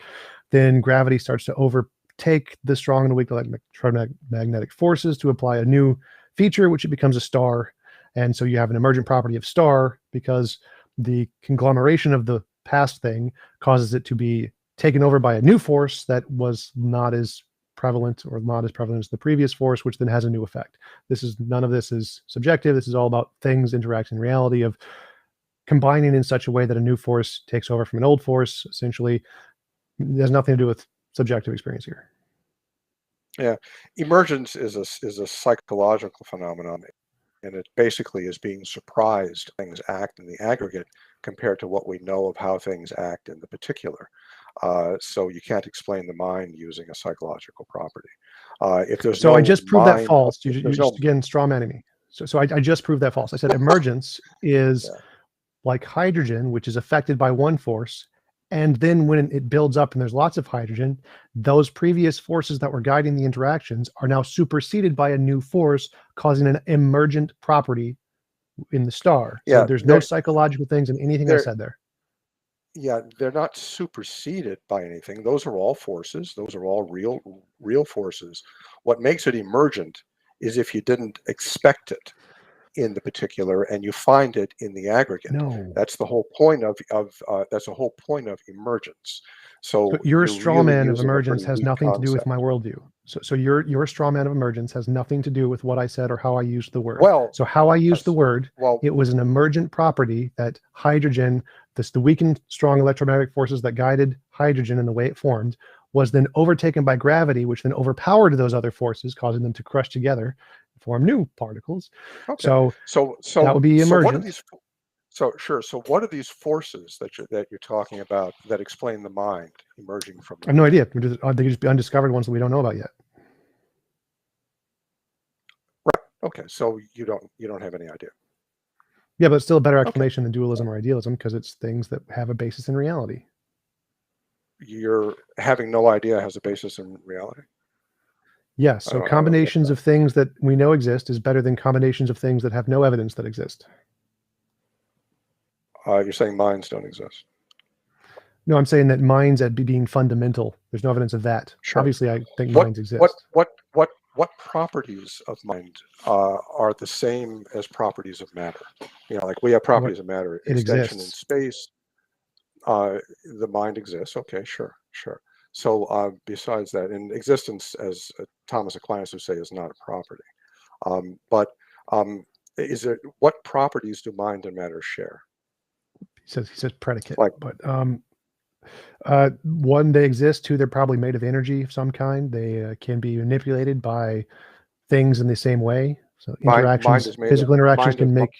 [SPEAKER 2] then gravity starts to overtake the strong and weak electromagnetic forces to apply a new feature, which it becomes a star. And so you have an emergent property of star because the conglomeration of the past thing causes it to be taken over by a new force that was not as prevalent or not as prevalent as the previous force, which then has a new effect. None of this is subjective. This is all about things interacting in reality of combining in such a way that a new force takes over from an old force. Essentially, it has nothing to do with subjective experience here.
[SPEAKER 3] Yeah, emergence is a psychological phenomenon, and it basically is being surprised things act in the aggregate compared to what we know of how things act in the particular. So you can't explain the mind using a psychological property. If there's
[SPEAKER 2] so
[SPEAKER 3] no
[SPEAKER 2] I just proved that
[SPEAKER 3] mind,
[SPEAKER 2] false. You're
[SPEAKER 3] there's
[SPEAKER 2] just
[SPEAKER 3] no,
[SPEAKER 2] again straw manning me. So I just proved that false. I said emergence is
[SPEAKER 3] yeah.
[SPEAKER 2] like hydrogen, which is affected by one force. And then when it builds up and there's lots of hydrogen, those previous forces that were guiding the interactions are now superseded by a new force, causing an emergent property in the star. So
[SPEAKER 3] Yeah,
[SPEAKER 2] there's no psychological things in anything I said there.
[SPEAKER 3] Yeah, they're not superseded by anything. Those are all forces. Those are all real forces. What makes it emergent is if you didn't expect it in the particular and you find it in the aggregate.
[SPEAKER 2] No.
[SPEAKER 3] That's the whole point of that's the whole point of emergence. So
[SPEAKER 2] Your
[SPEAKER 3] you're
[SPEAKER 2] straw
[SPEAKER 3] really
[SPEAKER 2] man of
[SPEAKER 3] using a
[SPEAKER 2] emergence
[SPEAKER 3] pretty
[SPEAKER 2] has
[SPEAKER 3] weak
[SPEAKER 2] nothing to do with
[SPEAKER 3] concept.
[SPEAKER 2] my worldview. So your straw man of emergence has nothing to do with what I said or how I used the word.
[SPEAKER 3] Well,
[SPEAKER 2] So how I used
[SPEAKER 3] yes.
[SPEAKER 2] the word,
[SPEAKER 3] Well,
[SPEAKER 2] it was an emergent property that hydrogen, the weakened strong electromagnetic forces that guided hydrogen in the way it formed, was then overtaken by gravity, which then overpowered those other forces, causing them to crush together and form new particles.
[SPEAKER 3] okay.
[SPEAKER 2] So that would be emergent.
[SPEAKER 3] What are these? So sure. So what are these forces that you're talking about that explain the mind emerging from
[SPEAKER 2] I have no idea. They could just be undiscovered ones that we don't know about yet.
[SPEAKER 3] Right. Okay. So you don't have any idea.
[SPEAKER 2] Yeah, but it's still a better explanation than dualism or idealism because it's things that have a basis in reality.
[SPEAKER 3] You're having no idea has a basis in reality.
[SPEAKER 2] Yeah, so combinations of things that we know exist is better than combinations of things that have no evidence that exist.
[SPEAKER 3] You're saying minds don't exist.
[SPEAKER 2] No, I'm saying that minds at being fundamental. There's no evidence of that.
[SPEAKER 3] Sure.
[SPEAKER 2] Obviously, I think minds exist.
[SPEAKER 3] What properties of mind are the same as properties of matter? You know, like we have properties of matter, extension in space. The mind exists. Okay, sure. So besides that, in existence, as Thomas Aquinas would say, is not a property. But is there, what properties do mind and matter share?
[SPEAKER 2] He says predicate.
[SPEAKER 3] Like,
[SPEAKER 2] but one, they exist. Two, they're probably made of energy of some kind. They can be manipulated by things in the same way. So interactions, physical interactions can make.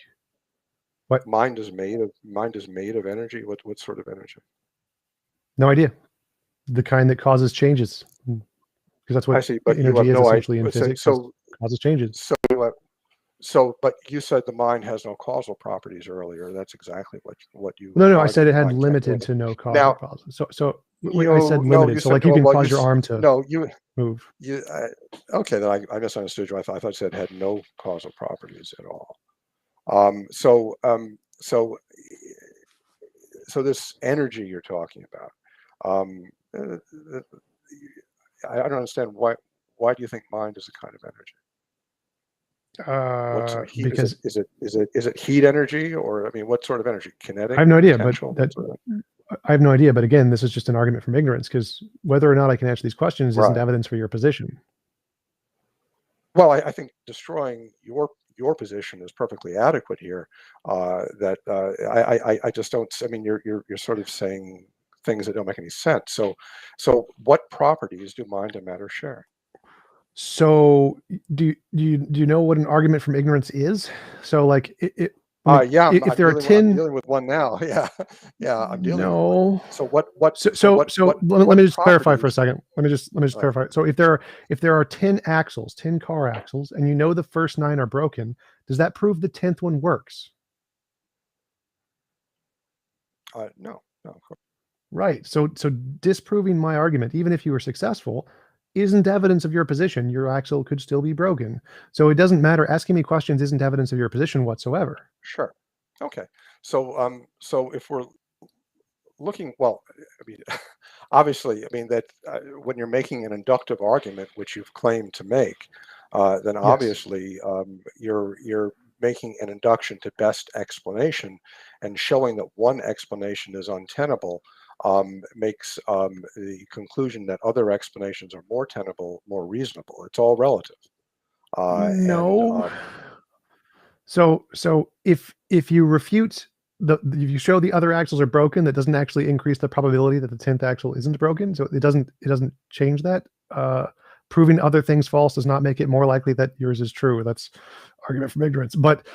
[SPEAKER 2] What?
[SPEAKER 3] Mind is made of energy. What sort of energy?
[SPEAKER 2] No idea. The kind that causes changes, because that's what
[SPEAKER 3] I see. But
[SPEAKER 2] energy is essentially in physics.
[SPEAKER 3] So
[SPEAKER 2] causes changes.
[SPEAKER 3] But you said the mind has no causal properties earlier. That's exactly what you.
[SPEAKER 2] No, I said it had limited to no causal properties. So when I said limited, so like you can cause your arm to move.
[SPEAKER 3] Okay, then I misunderstood you. I thought you said it had no causal properties at all. So this energy you're talking about, I don't understand why. Why do you think mind is a kind of energy? What sort of heat
[SPEAKER 2] Because
[SPEAKER 3] is it heat energy, or I mean, what sort of energy? Kinetic,
[SPEAKER 2] I have no idea, but
[SPEAKER 3] potential?
[SPEAKER 2] I have no idea. But again, this is just an argument from ignorance, because whether or not I can answer these questions isn't
[SPEAKER 3] Right.
[SPEAKER 2] evidence for your position.
[SPEAKER 3] Well, I think destroying your position is perfectly adequate here. I just don't. I mean, you're sort of saying things that don't make any sense. So what properties do mind and matter share?
[SPEAKER 2] So do you know what an argument from ignorance is? So like
[SPEAKER 3] Yeah,
[SPEAKER 2] if there are
[SPEAKER 3] I'm
[SPEAKER 2] 10,
[SPEAKER 3] dealing with one now. Yeah, yeah, I'm dealing with one.
[SPEAKER 2] no.
[SPEAKER 3] So
[SPEAKER 2] Let me just clarify for a
[SPEAKER 3] properties?
[SPEAKER 2] second. Let me just clarify. So if there are 10 axles, 10 car axles, and you know the first 9 are broken, does that prove the 10th one works?
[SPEAKER 3] No, no.
[SPEAKER 2] Right. So disproving my argument, even if you were successful, isn't evidence of your position. Your axle could still be broken. So it doesn't matter. Asking me questions isn't evidence of your position whatsoever.
[SPEAKER 3] Sure. Okay. So if we're looking, well, I mean, obviously, I mean that when you're making an inductive argument, which you've claimed to make, then
[SPEAKER 2] Yes.
[SPEAKER 3] obviously you're making an induction to best explanation, and showing that one explanation is untenable makes the conclusion that other explanations are more tenable, more reasonable. It's all relative.
[SPEAKER 2] No. So if you refute if you show the other axles are broken, that doesn't actually increase the probability that the 10th axle isn't broken. So it doesn't change that. Proving other things false does not make it more likely that yours is true. That's argument from ignorance. But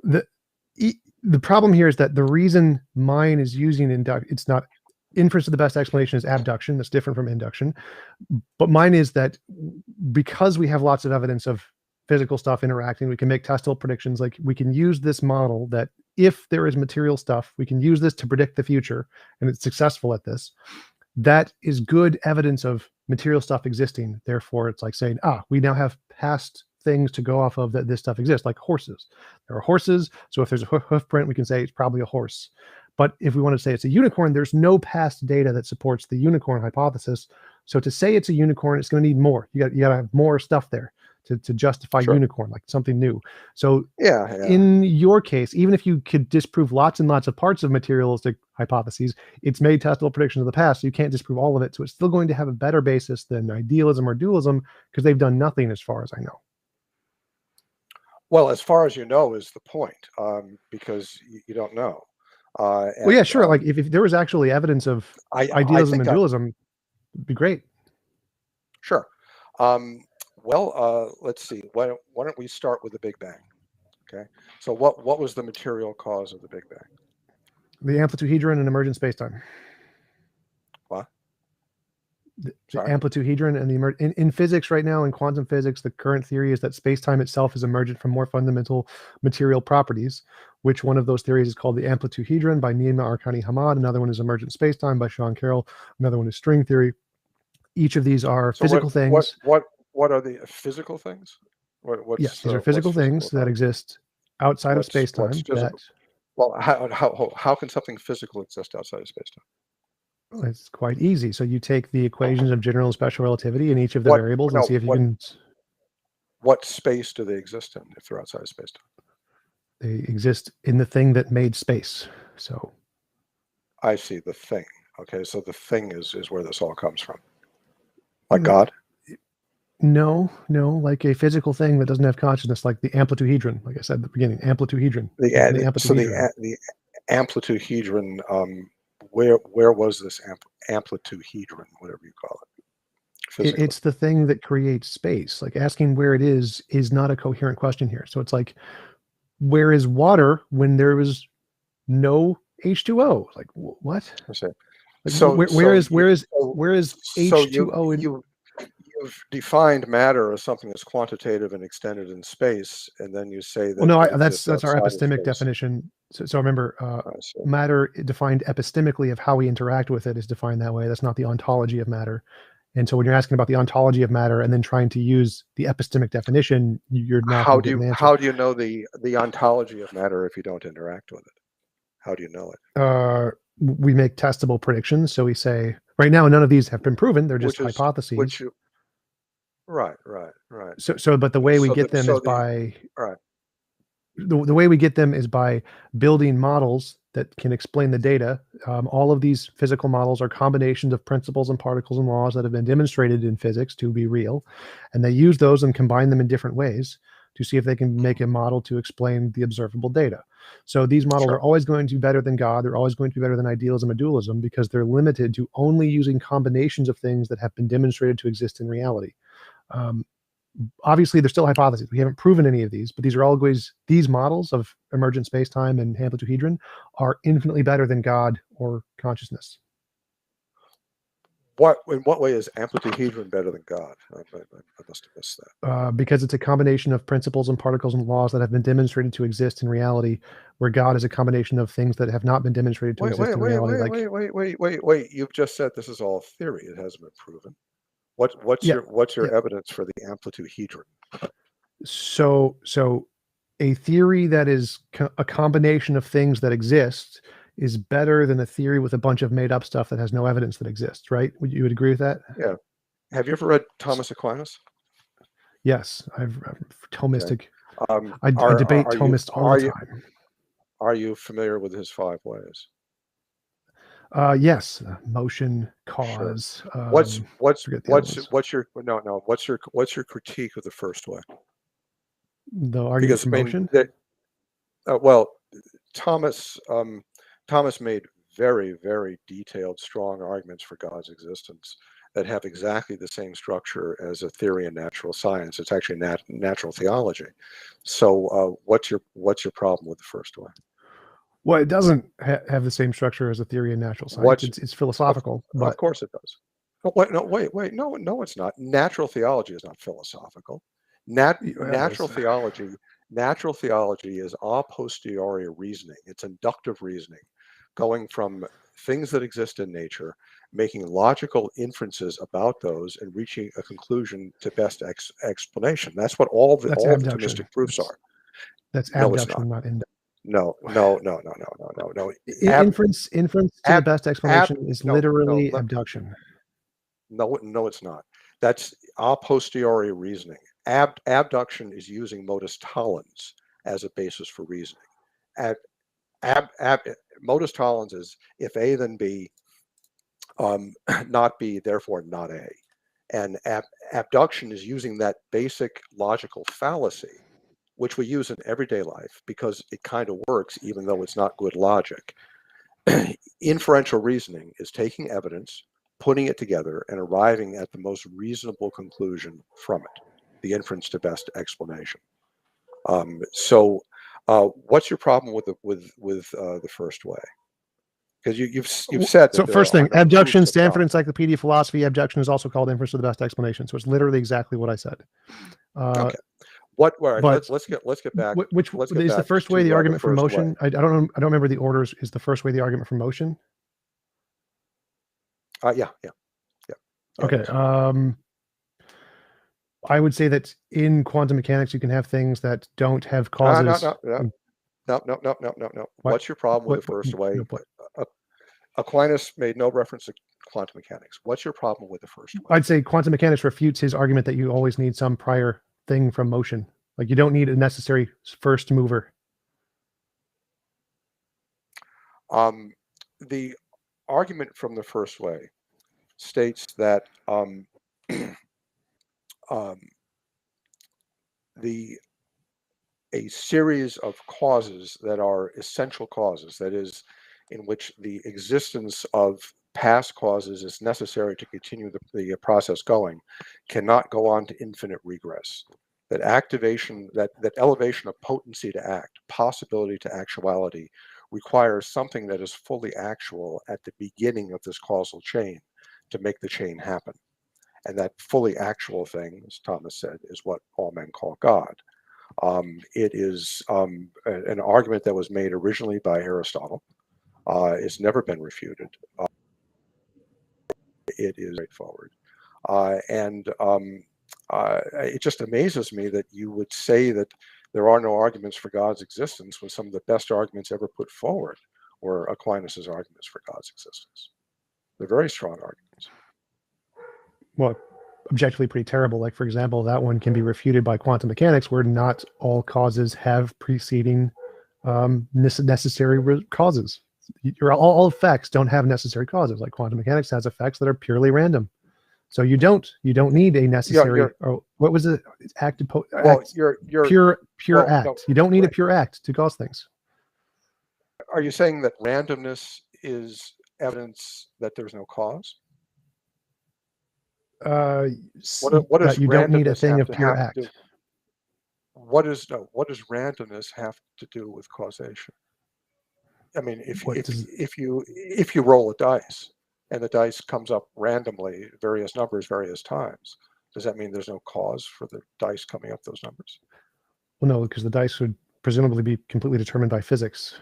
[SPEAKER 2] the problem here is that the reason mine is using it's not inference of the best explanation is abduction. That's different from induction. But mine is that because we have lots of evidence of physical stuff interacting, we can make testable predictions. Like we can use this model that if there is material stuff, we can use this to predict the future, and it's successful at this. That is good evidence of material stuff existing. Therefore, it's like saying, we now have past things to go off of that this stuff exists, like horses. There are horses, so if there's a hoof print, we can say it's probably a horse. But if we want to say it's a unicorn, there's no past data that supports the unicorn hypothesis. So to say it's a unicorn, it's going to need more. You got to have more stuff there to justify unicorn, like something new. So in your case, even if you could disprove lots and lots of parts of materialistic hypotheses, it's made testable predictions of the past. So you can't disprove all of it. So it's still going to have a better basis than idealism or dualism, because they've done nothing as far as I know.
[SPEAKER 3] Well, as far as you know is the point, because you don't know.
[SPEAKER 2] Well, yeah, sure. Like if there was actually evidence of idealism and dualism, it'd be great.
[SPEAKER 3] Sure. Let's see. Why don't we start with the Big Bang? Okay. So what was the material cause of the Big Bang?
[SPEAKER 2] The amplituhedron and emergent spacetime.
[SPEAKER 3] What?
[SPEAKER 2] The amplituhedron and the in physics right now, in quantum physics, the current theory is that spacetime itself is emergent from more fundamental material properties. Which one of those theories is called the amplituhedron by Nima Arkani Hamad? Another one is emergent spacetime by Sean Carroll. Another one is string theory. Each of these are physical things.
[SPEAKER 3] What are the physical things?
[SPEAKER 2] Yes, these are physical things that exist outside of spacetime.
[SPEAKER 3] Well, how can something physical exist outside of spacetime?
[SPEAKER 2] It's quite easy. So you take the equations of general and special relativity in each of the variables and see if you can.
[SPEAKER 3] What space do they exist in if they're outside of spacetime?
[SPEAKER 2] They exist in the thing that made space. So
[SPEAKER 3] I see, the thing. Okay, so the thing is where this all comes from. Like God?
[SPEAKER 2] No, like a physical thing that doesn't have consciousness, like the amplituhedron. Like I said at the beginning, amplituhedron.
[SPEAKER 3] The amplituhedron. Where was this amplituhedron? Whatever you call it.
[SPEAKER 2] It's the thing that creates space. Like asking where it is not a coherent question here. So it's like, where is water when there was no H2O? Like what?
[SPEAKER 3] Like,
[SPEAKER 2] so where is H2O?
[SPEAKER 3] You've defined matter as something that's quantitative and extended in space, and then you say that.
[SPEAKER 2] Well, no, that's our epistemic definition. So remember, matter defined epistemically of how we interact with it is defined that way. That's not the ontology of matter. And so when you're asking about the ontology of matter and then trying to use the epistemic definition, you're not.
[SPEAKER 3] How do you know the ontology of matter if you don't interact with it? How do you know it?
[SPEAKER 2] We make testable predictions. So we say, Right now, none of these have been proven. They're just
[SPEAKER 3] which is
[SPEAKER 2] hypotheses.
[SPEAKER 3] which you right.
[SPEAKER 2] But the way we get them is by the way we get them is by building models that can explain the data. All of these physical models are combinations of principles and particles and laws that have been demonstrated in physics to be real, and they use those and combine them in different ways to see if they can make a model to explain the observable data. So these models are always going to be better than God. They're always going to be better than idealism and dualism because they're limited to only using combinations of things that have been demonstrated to exist in reality. Obviously, they're still hypotheses. We haven't proven any of these, but these models of emergent space-time and amplitude-hedron are infinitely better than God or consciousness.
[SPEAKER 3] In what way is amplitude-hedron better than God? I must have missed that.
[SPEAKER 2] Because it's a combination of principles and particles and laws that have been demonstrated to exist in reality, where God is a combination of things that have not been demonstrated to exist in reality.
[SPEAKER 3] Wait! You've just said this is all theory. It hasn't been proven. What's your evidence for the amplitude-hedron?
[SPEAKER 2] So a theory that is a combination of things that exist is better than a theory with a bunch of made up stuff that has no evidence that exists, right? You would agree with that?
[SPEAKER 3] Yeah. Have you ever read Thomas Aquinas?
[SPEAKER 2] Yes, I've Thomistic.
[SPEAKER 3] Okay.
[SPEAKER 2] I debate Thomists all the time.
[SPEAKER 3] Are you familiar with his 5 ways?
[SPEAKER 2] Yes, motion, cause.
[SPEAKER 3] Sure. What's your critique of the first way?
[SPEAKER 2] The argument for motion.
[SPEAKER 3] Thomas made very, very detailed, strong arguments for God's existence that have exactly the same structure as a theory in natural science. It's actually natural theology. So, what's your problem with the first way?
[SPEAKER 2] Well, it doesn't have the same structure as a theory in natural science. It's philosophical.
[SPEAKER 3] Of course it does. Wait. No, it's not. Natural theology is not philosophical. Natural theology is a posteriori reasoning. It's inductive reasoning, going from things that exist in nature, making logical inferences about those, and reaching a conclusion to best explanation. That's what all the Thomistic proofs are.
[SPEAKER 2] That's abduction, not induction.
[SPEAKER 3] No.
[SPEAKER 2] Inference to the best explanation is literally abduction.
[SPEAKER 3] No, it's not. That's a posteriori reasoning. Abduction is using modus tollens as a basis for reasoning. Modus tollens is if A then B, not B, therefore not A. And abduction is using that basic logical fallacy, which we use in everyday life because it kind of works, even though it's not good logic. Inferential reasoning is taking evidence, putting it together, and arriving at the most reasonable conclusion from it, the inference to best explanation. What's your problem with the first way? Because you've said that.
[SPEAKER 2] So first thing, abduction, Stanford Encyclopedia of Philosophy, abduction is also called inference to the best explanation. So it's literally exactly what I said.
[SPEAKER 3] Okay. Let's get back.
[SPEAKER 2] Which is the first way the argument for motion? I don't remember the orders. Is the first way the argument for motion?
[SPEAKER 3] Yeah.
[SPEAKER 2] Okay. I would say that in quantum mechanics, you can have things that don't have causes.
[SPEAKER 3] No. What's your problem with the first way? Aquinas made no reference to quantum mechanics. What's your problem with the first way?
[SPEAKER 2] I'd say quantum mechanics refutes his argument that you always need some prior thing from motion. Like you don't need a necessary first mover.
[SPEAKER 3] The argument from the first way states that a series of causes that are essential causes, that is, in which the existence of past causes is necessary to continue the process going, cannot go on to infinite regress. That activation, that elevation of potency to act, possibility to actuality, requires something that is fully actual at the beginning of this causal chain to make the chain happen. And that fully actual thing, as Thomas said, is what all men call God. It is an argument that was made originally by Aristotle. It's never been refuted. It is straightforward. It just amazes me that you would say that there are no arguments for God's existence when some of the best arguments ever put forward were Aquinas' arguments for God's existence. They're very strong arguments.
[SPEAKER 2] Well, objectively pretty terrible. Like, for example, that one can be refuted by quantum mechanics, where not all causes have preceding necessary causes. All effects don't have necessary causes. Like quantum mechanics has effects that are purely random. So you don't need a necessary, or what was it? Active,
[SPEAKER 3] well,
[SPEAKER 2] act,
[SPEAKER 3] you're
[SPEAKER 2] pure
[SPEAKER 3] well,
[SPEAKER 2] act.
[SPEAKER 3] no,
[SPEAKER 2] You don't need a pure act to cause things.
[SPEAKER 3] are you saying that randomness is evidence that there's no cause?
[SPEAKER 2] What
[SPEAKER 3] does
[SPEAKER 2] you don't need a
[SPEAKER 3] randomness
[SPEAKER 2] thing
[SPEAKER 3] have
[SPEAKER 2] of pure act.
[SPEAKER 3] What does randomness have to do with causation? I mean, if you roll a dice and the dice comes up randomly, various numbers, various times, does that mean there's no cause for the dice coming up those numbers?
[SPEAKER 2] Well, no, because the dice would presumably be completely determined by physics.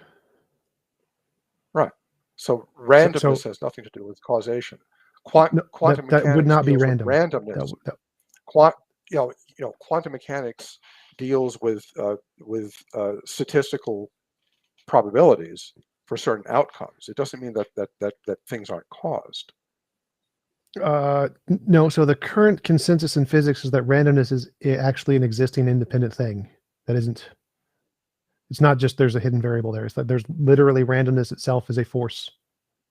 [SPEAKER 3] Right. So randomness has nothing to do with causation. Quantum mechanics
[SPEAKER 2] that would not be
[SPEAKER 3] deals
[SPEAKER 2] random.
[SPEAKER 3] with randomness. Quantum mechanics deals with statistical probabilities for certain outcomes. It doesn't mean that things aren't caused.
[SPEAKER 2] No. So the current consensus in physics is that randomness is actually an existing independent thing. That isn't. It's not just there's a hidden variable there. It's that there's literally randomness itself is a force.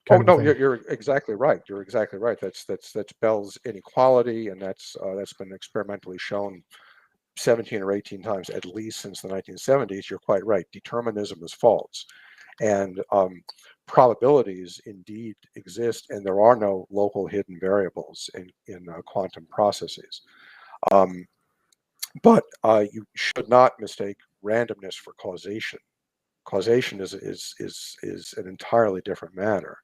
[SPEAKER 3] Oh no, you're exactly right. You're exactly right. That's Bell's inequality, and that's been experimentally shown 17 or 18 times at least since the 1970s. You're quite right. Determinism is false, and probabilities indeed exist, and there are no local hidden variables in quantum processes. But you should not mistake randomness for causation. Causation is an entirely different matter.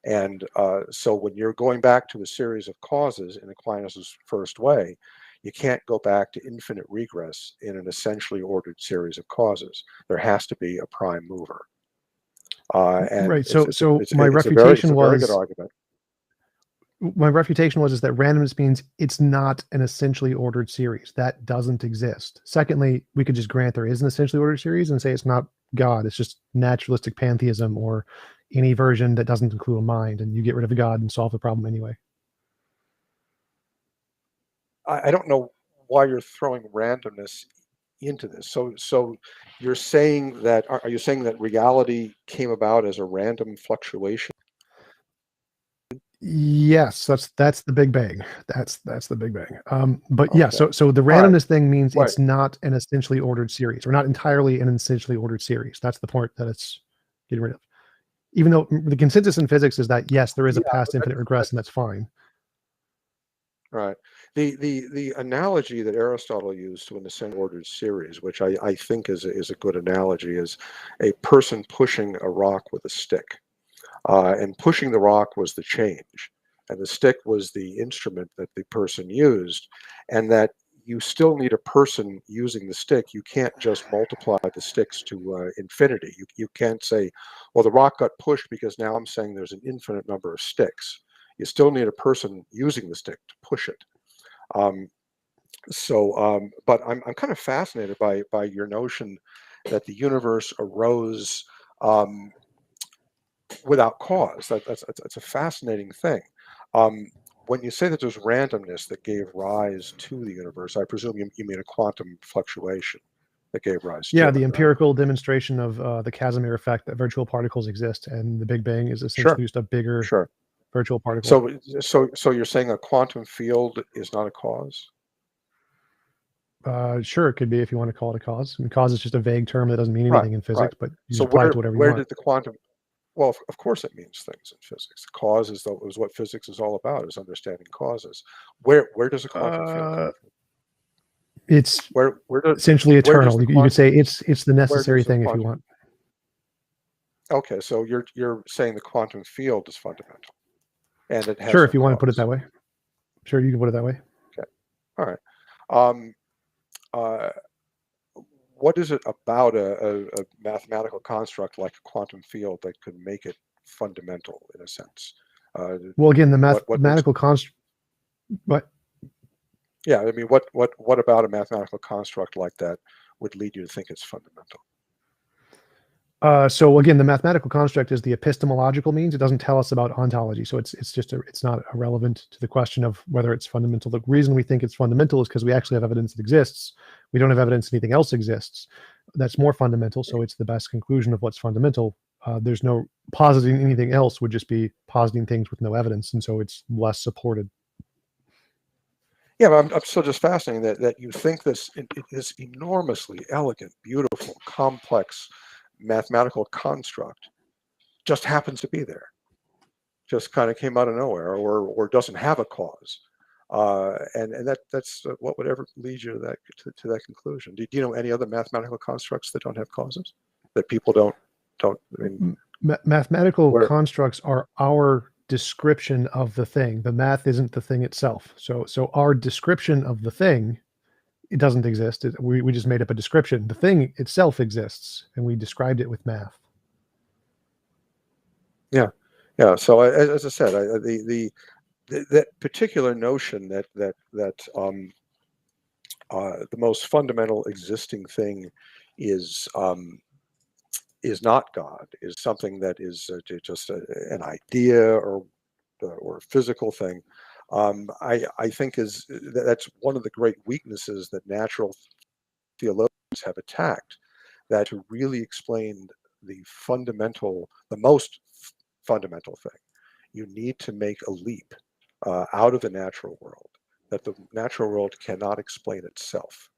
[SPEAKER 3] And so when you're going back to a series of causes in Aquinas' first way, you can't go back to infinite regress in an essentially ordered series of causes. There has to be a prime mover. And
[SPEAKER 2] right. So my refutation was
[SPEAKER 3] a very good argument.
[SPEAKER 2] My refutation was that randomness means it's not an essentially ordered series. That doesn't exist. Secondly, we could just grant there is an essentially ordered series and say it's not God. It's just naturalistic pantheism or any version that doesn't include a mind, and you get rid of the God and solve the problem anyway.
[SPEAKER 3] I don't know why you're throwing randomness into this. So you're saying that, are you saying that reality came about as a random fluctuation?
[SPEAKER 2] Yes, that's the Big Bang. That's the Big Bang. But
[SPEAKER 3] Okay.
[SPEAKER 2] yeah, so the randomness thing means
[SPEAKER 3] Right.
[SPEAKER 2] it's not an essentially ordered series, or not entirely an essentially ordered series. That's the point that it's getting rid of. Even though the consensus in physics is that yes, there is a past infinite regress, and that's fine.
[SPEAKER 3] Right. The analogy that Aristotle used to an essentially ordered series, which I think is a good analogy, is a person pushing a rock with a stick. And pushing the rock was the change, and the stick was the instrument that the person used, and that you still need a person using the stick. You can't just multiply the sticks to infinity. You can't say, well, the rock got pushed because now I'm saying there's an infinite number of sticks. You still need a person using the stick to push it. But I'm kind of fascinated by your notion that the universe arose without cause. That's a fascinating thing. When you say that there's randomness that gave rise to the universe, I presume you mean a quantum fluctuation that gave rise to it.
[SPEAKER 2] Yeah, the empirical demonstration of the Casimir effect that virtual particles exist, and the Big Bang is essentially just a bigger virtual particle.
[SPEAKER 3] So you're saying a quantum field is not a cause?
[SPEAKER 2] Sure, it could be if you want to call it a cause. I mean, cause is just a vague term that doesn't mean anything in physics, but you can apply it to whatever you want.
[SPEAKER 3] Where did the quantum? Well, of course it means things in physics. Cause is what physics is all about, is understanding causes. Where does a quantum field come from?
[SPEAKER 2] It's
[SPEAKER 3] where
[SPEAKER 2] essentially eternal. You could say it's the necessary thing if you want.
[SPEAKER 3] Okay, so you're saying the quantum field is fundamental, and it has
[SPEAKER 2] sure, if you want to put it that way. Sure, you can put it that way.
[SPEAKER 3] Okay, all right. What is it about a mathematical construct like a quantum field that could make it fundamental in a sense?
[SPEAKER 2] Well, again, the mathematical construct. What?
[SPEAKER 3] Yeah, I mean, what about a mathematical construct like that would lead you to think it's fundamental?
[SPEAKER 2] So again, the mathematical construct is the epistemological means. It doesn't tell us about ontology, so it's not irrelevant to the question of whether it's fundamental. The reason we think it's fundamental is because we actually have evidence it exists. We don't have evidence anything else exists. That's more fundamental, so it's the best conclusion of what's fundamental. There's no positing anything else would just be positing things with no evidence, and so it's less supported.
[SPEAKER 3] Yeah, but I'm still just fascinating that you think this enormously elegant, beautiful, complex mathematical construct just happens to be there, just kind of came out of nowhere, or doesn't have a cause, and that's what would ever lead you to that conclusion. Do you know any other mathematical constructs that don't have causes, that people don't? I mean,
[SPEAKER 2] Mathematical
[SPEAKER 3] where
[SPEAKER 2] constructs are our description of the thing. The math isn't the thing itself. So our description of the thing, it doesn't exist. We just made up a description. The thing itself exists, and we described it with math.
[SPEAKER 3] yeah, yeah. So as I said, that particular notion that the most fundamental existing thing is not God, is something that is just an idea or a physical thing. I think that's one of the great weaknesses that natural theologians have attacked. That to really explain the most fundamental thing, you need to make a leap out of the natural world. That the natural world cannot explain itself.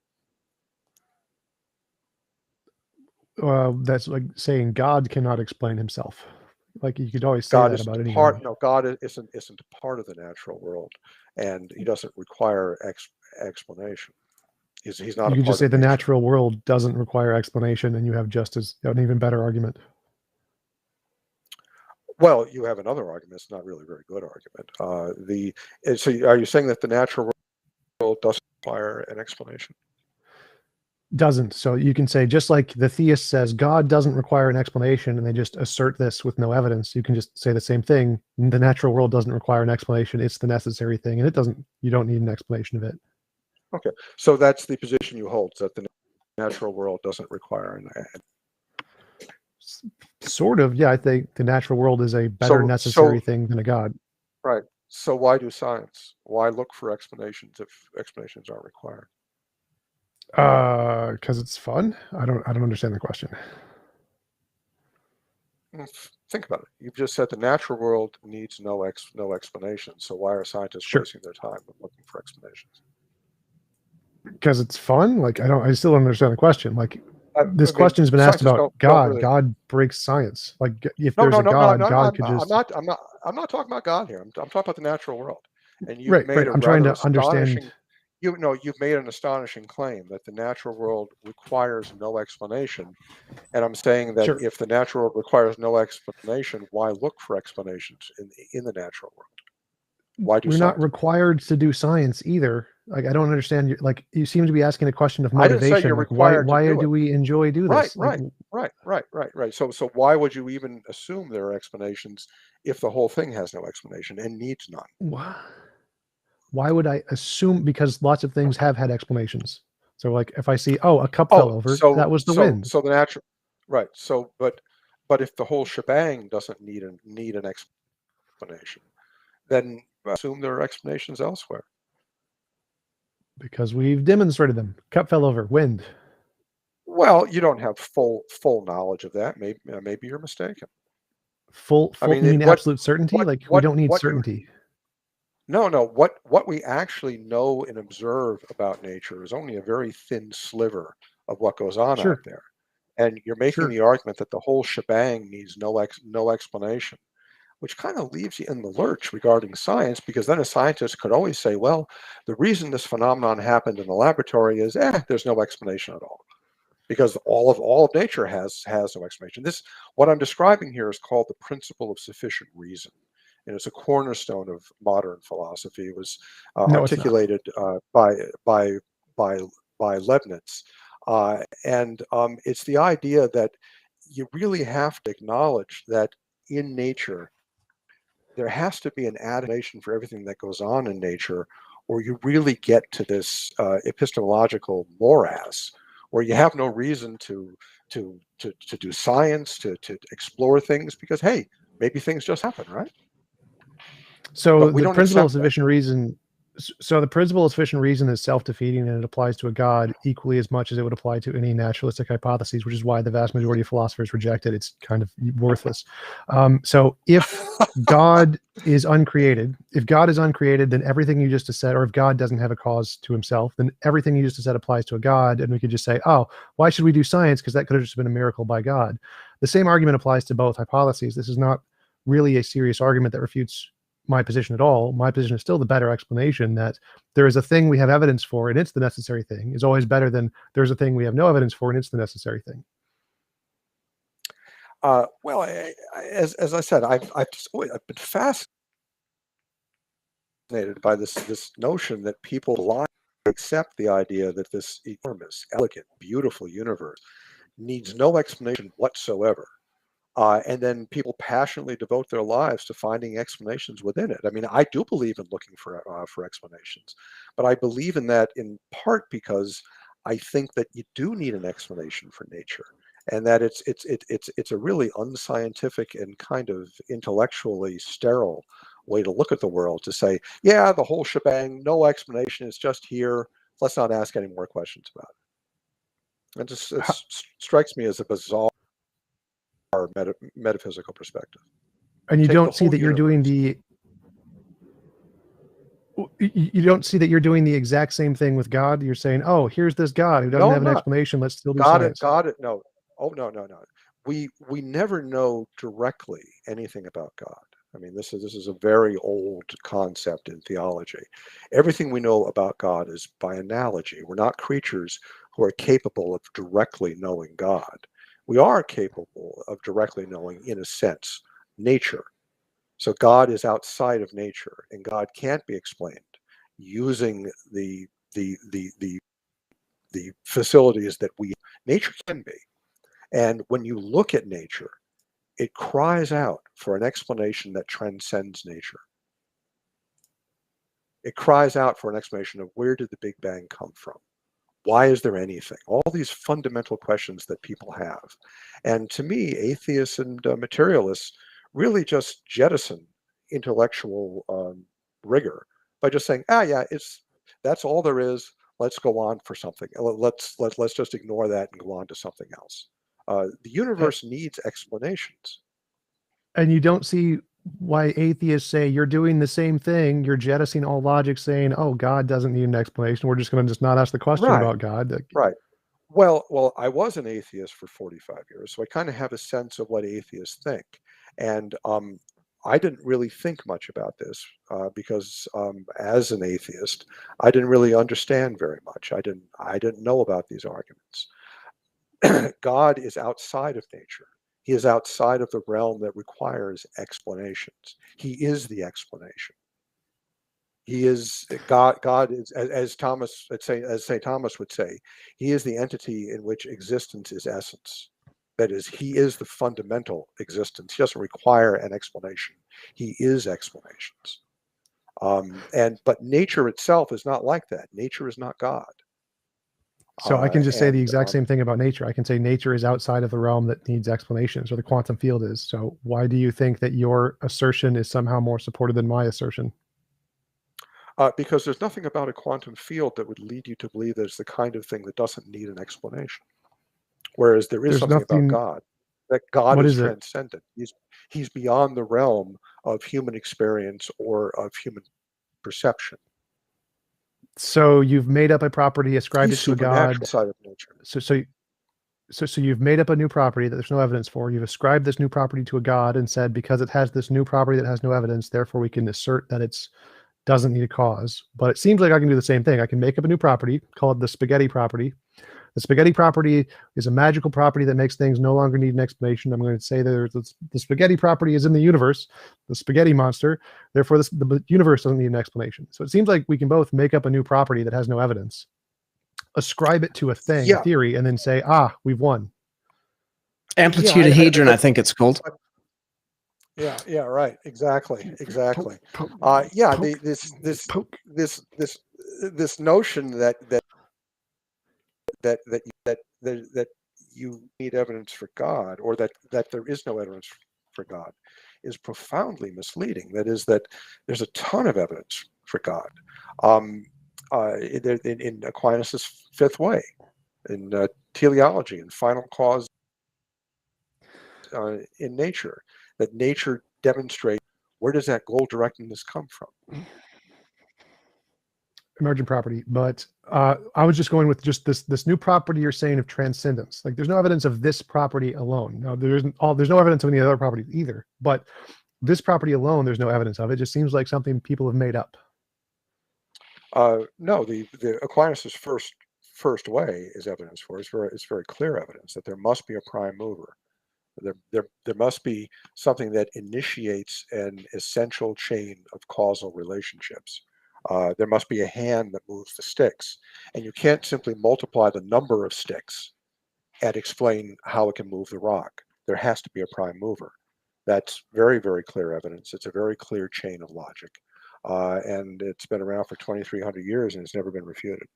[SPEAKER 2] That's like saying God cannot explain himself. Like you could always say
[SPEAKER 3] God
[SPEAKER 2] that
[SPEAKER 3] isn't
[SPEAKER 2] about
[SPEAKER 3] a
[SPEAKER 2] anything.
[SPEAKER 3] part. No, God isn't a part of the natural world, and he doesn't require explanation. He's not
[SPEAKER 2] You
[SPEAKER 3] a
[SPEAKER 2] could just
[SPEAKER 3] part
[SPEAKER 2] say
[SPEAKER 3] of
[SPEAKER 2] the
[SPEAKER 3] nature.
[SPEAKER 2] natural world doesn't require explanation, and you have just as an even better argument.
[SPEAKER 3] Well, you have another argument. It's not really a very good argument. So are you saying that the natural world doesn't require an explanation?
[SPEAKER 2] Doesn't. So you can say, just like the theist says God doesn't require an explanation, and they just assert this with no evidence, you can just say the same thing. The natural world doesn't require an explanation. It's the necessary thing, and you don't need an explanation of it.
[SPEAKER 3] Okay, so that's the position you hold, that the natural world doesn't require an.
[SPEAKER 2] Sort of, yeah. I think the natural world is a better necessary thing than a God.
[SPEAKER 3] Right. So why do science? Why look for explanations if explanations aren't required?
[SPEAKER 2] Because it's fun. I don't understand the question.
[SPEAKER 3] Think about it. You've just said the natural world needs no explanation. So why are scientists
[SPEAKER 2] Sure.
[SPEAKER 3] wasting their time looking for explanations?
[SPEAKER 2] Because it's fun. Like I still don't understand the question. Like this question has been asked
[SPEAKER 3] scientists
[SPEAKER 2] about
[SPEAKER 3] don't
[SPEAKER 2] God.
[SPEAKER 3] really.
[SPEAKER 2] God breaks science. Like if
[SPEAKER 3] No,
[SPEAKER 2] there's
[SPEAKER 3] no,
[SPEAKER 2] a
[SPEAKER 3] no, no,
[SPEAKER 2] God,
[SPEAKER 3] no,
[SPEAKER 2] God could just.
[SPEAKER 3] I'm not talking about God here. I'm talking about the natural world. And you've
[SPEAKER 2] Right.
[SPEAKER 3] made a
[SPEAKER 2] I'm trying
[SPEAKER 3] rather
[SPEAKER 2] to understand.
[SPEAKER 3] astonishing. You've made an astonishing claim that the natural world requires no explanation. And I'm saying that
[SPEAKER 2] Sure.
[SPEAKER 3] if the natural world requires no explanation, why look for explanations in the natural world? Why do
[SPEAKER 2] We're not
[SPEAKER 3] science?
[SPEAKER 2] required to do science either. Like I don't understand. Like you seem to be asking a question of
[SPEAKER 3] I didn't say
[SPEAKER 2] motivation.
[SPEAKER 3] you're
[SPEAKER 2] Like
[SPEAKER 3] required to
[SPEAKER 2] why
[SPEAKER 3] do it.
[SPEAKER 2] do we enjoy do
[SPEAKER 3] Right,
[SPEAKER 2] this? Like
[SPEAKER 3] right. So why would you even assume there are explanations if the whole thing has no explanation and needs none?
[SPEAKER 2] why would I assume? Because lots of things have had explanations. So like if I see, oh, a cup fell
[SPEAKER 3] Oh,
[SPEAKER 2] over,
[SPEAKER 3] so
[SPEAKER 2] that was the
[SPEAKER 3] so
[SPEAKER 2] wind.
[SPEAKER 3] so the natural, right? So but if the whole shebang doesn't need an explanation, then assume there are explanations elsewhere.
[SPEAKER 2] Because we've demonstrated them. Cup fell over, wind.
[SPEAKER 3] Well, you don't have full knowledge of that. Maybe you're mistaken.
[SPEAKER 2] Full
[SPEAKER 3] I mean,
[SPEAKER 2] you mean
[SPEAKER 3] what
[SPEAKER 2] absolute certainty?
[SPEAKER 3] what
[SPEAKER 2] Like we
[SPEAKER 3] what
[SPEAKER 2] don't need
[SPEAKER 3] what you
[SPEAKER 2] certainty.
[SPEAKER 3] no, what we actually know and observe about nature is only a very thin sliver of what goes on out
[SPEAKER 2] Sure.
[SPEAKER 3] there. And you're making
[SPEAKER 2] Sure.
[SPEAKER 3] the argument that the whole shebang needs no explanation, which kind of leaves you in the lurch regarding science, because then a scientist could always say, well, the reason this phenomenon happened in the laboratory is, there's no explanation at all, because all of nature has no explanation. What I'm describing here is called the principle of sufficient reason, and it's a cornerstone of modern philosophy. It was
[SPEAKER 2] No, it's not.
[SPEAKER 3] articulated by Leibniz, and it's the idea that you really have to acknowledge that in nature there has to be an adaptation for everything that goes on in nature, or you really get to this epistemological morass where you have no reason to do science, to explore things, because hey, maybe things just happen, right?
[SPEAKER 2] So
[SPEAKER 3] But we
[SPEAKER 2] the
[SPEAKER 3] don't
[SPEAKER 2] principle of
[SPEAKER 3] accept that.
[SPEAKER 2] sufficient reason. So the principle of sufficient reason is self-defeating, and it applies to a God equally as much as it would apply to any naturalistic hypotheses, which is why the vast majority of philosophers reject it. It's kind of worthless. So if God is uncreated, then everything you just said, or if God doesn't have a cause to himself, then everything you just said applies to a God, and we could just say, oh, why should we do science? Because that could have just been a miracle by God. The same argument applies to both hypotheses. This is not really a serious argument that refutes my position at all. My position is still the better explanation, that there is a thing we have evidence for and it's the necessary thing, is always better than there's a thing we have no evidence for and it's the necessary thing.
[SPEAKER 3] Well, as I said, I've been fascinated by this notion that people blindly accept the idea that this enormous, elegant, beautiful universe needs no explanation whatsoever. And then people passionately devote their lives to finding explanations within it. I mean, I do believe in looking for explanations, but I believe in that in part because I think that you do need an explanation for nature, and that it's a really unscientific and kind of intellectually sterile way to look at the world, to say, yeah, the whole shebang, no explanation, it's just here. Let's not ask any more questions about it. It strikes me as a bizarre metaphysical perspective.
[SPEAKER 2] And you
[SPEAKER 3] Take
[SPEAKER 2] don't see that you're doing you don't see that you're doing the exact same thing with God. You're saying, oh, here's this God who doesn't have an explanation, let's still do science.
[SPEAKER 3] No. Oh, no. We never know directly anything about God. I mean, this is a very old concept in theology. Everything we know about God is by analogy. We're not creatures who are capable of directly knowing God. We are capable of directly knowing, in a sense, nature. So God is outside of nature, and God can't be explained using the facilities that nature can be. And when you look at nature, it cries out for an explanation that transcends nature. It cries out for an explanation of, where did the Big Bang come from? Why is there anything? All these fundamental questions that people have. And to me, atheists and materialists really just jettison intellectual rigor by just saying, yeah, that's all there is. Let's go on for something. Let's just ignore that and go on to something else. The universe needs explanations.
[SPEAKER 2] And you don't see why atheists say you're doing the same thing. You're jettisoning all logic, saying, oh, God doesn't need an explanation. We're just going to just not ask the question about God.
[SPEAKER 3] Right. Well, I was an atheist for 45 years, so I kind of have a sense of what atheists think. And I didn't really think much about this because as an atheist, I didn't really understand very much. I didn't know about these arguments. God is outside of nature. He is outside of the realm that requires explanations. He is the explanation. He is God. God is, as St. Thomas would say, he is the entity in which existence is essence. That is, he is the fundamental existence. He doesn't require an explanation. He is explanations. But nature itself is not like that. Nature is not God.
[SPEAKER 2] So I can just say the exact same thing about nature. I can say nature is outside of the realm that needs explanations, or the quantum field is. So why do you think that your assertion is somehow more supported than my assertion?
[SPEAKER 3] Because there's nothing about a quantum field that would lead you to believe that it's the kind of thing that doesn't need an explanation. Whereas there's something about God, that God is transcendent. He's beyond the realm of human experience or of human perception.
[SPEAKER 2] So you've made up a property, ascribed it to a God.
[SPEAKER 3] Side of nature.
[SPEAKER 2] So you've made up a new property that there's no evidence for. You've ascribed this new property to a God and said, because it has this new property that has no evidence, therefore we can assert that it's doesn't need a cause. But it seems like I can do the same thing. I can make up a new property, call it the spaghetti property. The spaghetti property is a magical property that makes things no longer need an explanation. I'm going to say that the spaghetti property is in the universe, the spaghetti monster. Therefore, the universe doesn't need an explanation. So it seems like we can both make up a new property that has no evidence, ascribe it to a thing, a theory, and then say, we've won.
[SPEAKER 1] Amplitudehedron, I think it's called.
[SPEAKER 3] Yeah, right. Exactly. This notion that that you need evidence for God, or that there is no evidence for God, is profoundly misleading. That is, that there's a ton of evidence for God. In Aquinas' fifth way, in teleology and final cause in nature, that nature demonstrates. Where does that goal directedness come from?
[SPEAKER 2] Emergent property. But I was just going with just this new property you're saying of transcendence. Like there's no evidence of this property alone. No, there's no evidence of any other properties either. But this property alone, there's no evidence of. It just seems like something people have made up.
[SPEAKER 3] No, the Aquinas' first way is evidence for it. It's very clear evidence that there must be a prime mover. There must be something that initiates an essential chain of causal relationships. There must be a hand that moves the sticks, and you can't simply multiply the number of sticks and explain how it can move the rock. There has to be a prime mover. That's very, very clear evidence. It's a very clear chain of logic, and it's been around for 2,300 years, and it's never been refuted.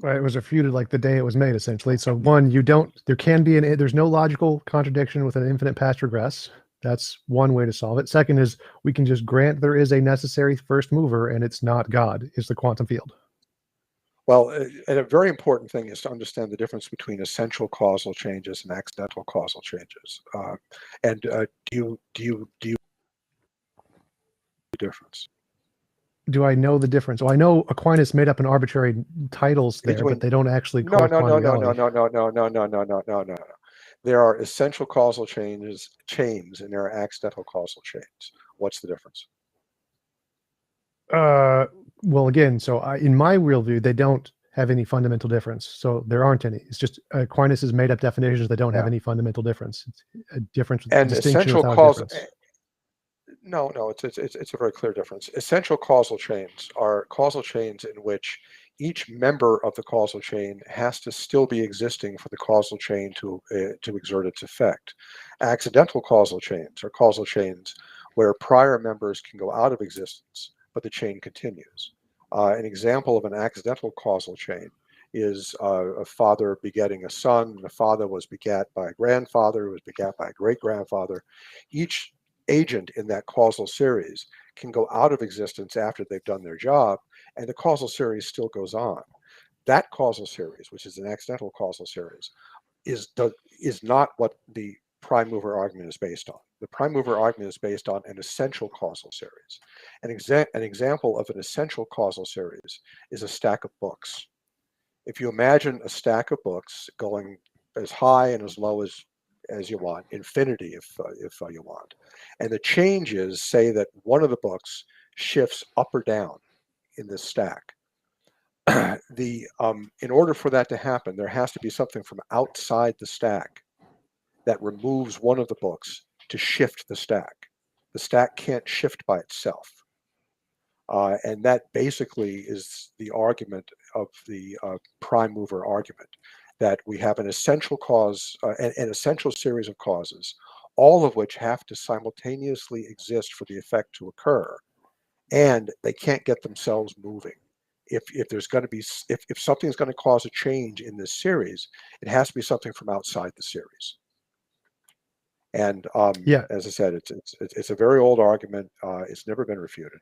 [SPEAKER 2] Right, it was refuted like the day it was made, essentially. So one, there's no logical contradiction with an infinite past regress. That's one way to solve it. Second is we can just grant there is a necessary first mover, and it's not God, it's the quantum field.
[SPEAKER 3] Well, and a very important thing is to understand the difference between essential causal changes and accidental causal changes. Do you difference?
[SPEAKER 2] Do I know the difference? Well, I know Aquinas made up an arbitrary titles there, but they don't actually correspond to reality.
[SPEAKER 3] No. There are essential causal chains, and there are accidental causal chains. What's the difference?
[SPEAKER 2] Well, again, so in my real view, they don't have any fundamental difference. So there aren't any. It's just Aquinas has made up definitions that don't have any fundamental diffence. It's a difference,
[SPEAKER 3] And
[SPEAKER 2] distinction
[SPEAKER 3] essential
[SPEAKER 2] without
[SPEAKER 3] causal.
[SPEAKER 2] difference.
[SPEAKER 3] No, it's a very clear difference. Essential causal chains are causal chains in which each member of the causal chain has to still be existing for the causal chain to exert its effect. Accidental causal chains are causal chains where prior members can go out of existence, but the chain continues. An example of an accidental causal chain is a father begetting a son. The father was begat by a grandfather, who was begat by a great-grandfather. Each agent in that causal series can go out of existence after they've done their job, and the causal series still goes on. That causal series, which is an accidental causal series, is not what the prime mover argument is based on. The prime mover argument is based on an essential causal series. An example of an essential causal series is a stack of books. If you imagine a stack of books going as high and as low as you want, infinity if you want, and the changes say that one of the books shifts up or down in this stack. In order for that to happen, there has to be something from outside the stack that removes one of the books to shift the stack. The stack can't shift by itself. And that basically is the argument of the prime mover argument, that we have an essential cause, an essential series of causes, all of which have to simultaneously exist for the effect to occur, and they can't get themselves moving. If there's going to be, if something's going to cause a change in this series, it has to be something from outside the series. And as I said, it's a very old argument. It's never been refuted.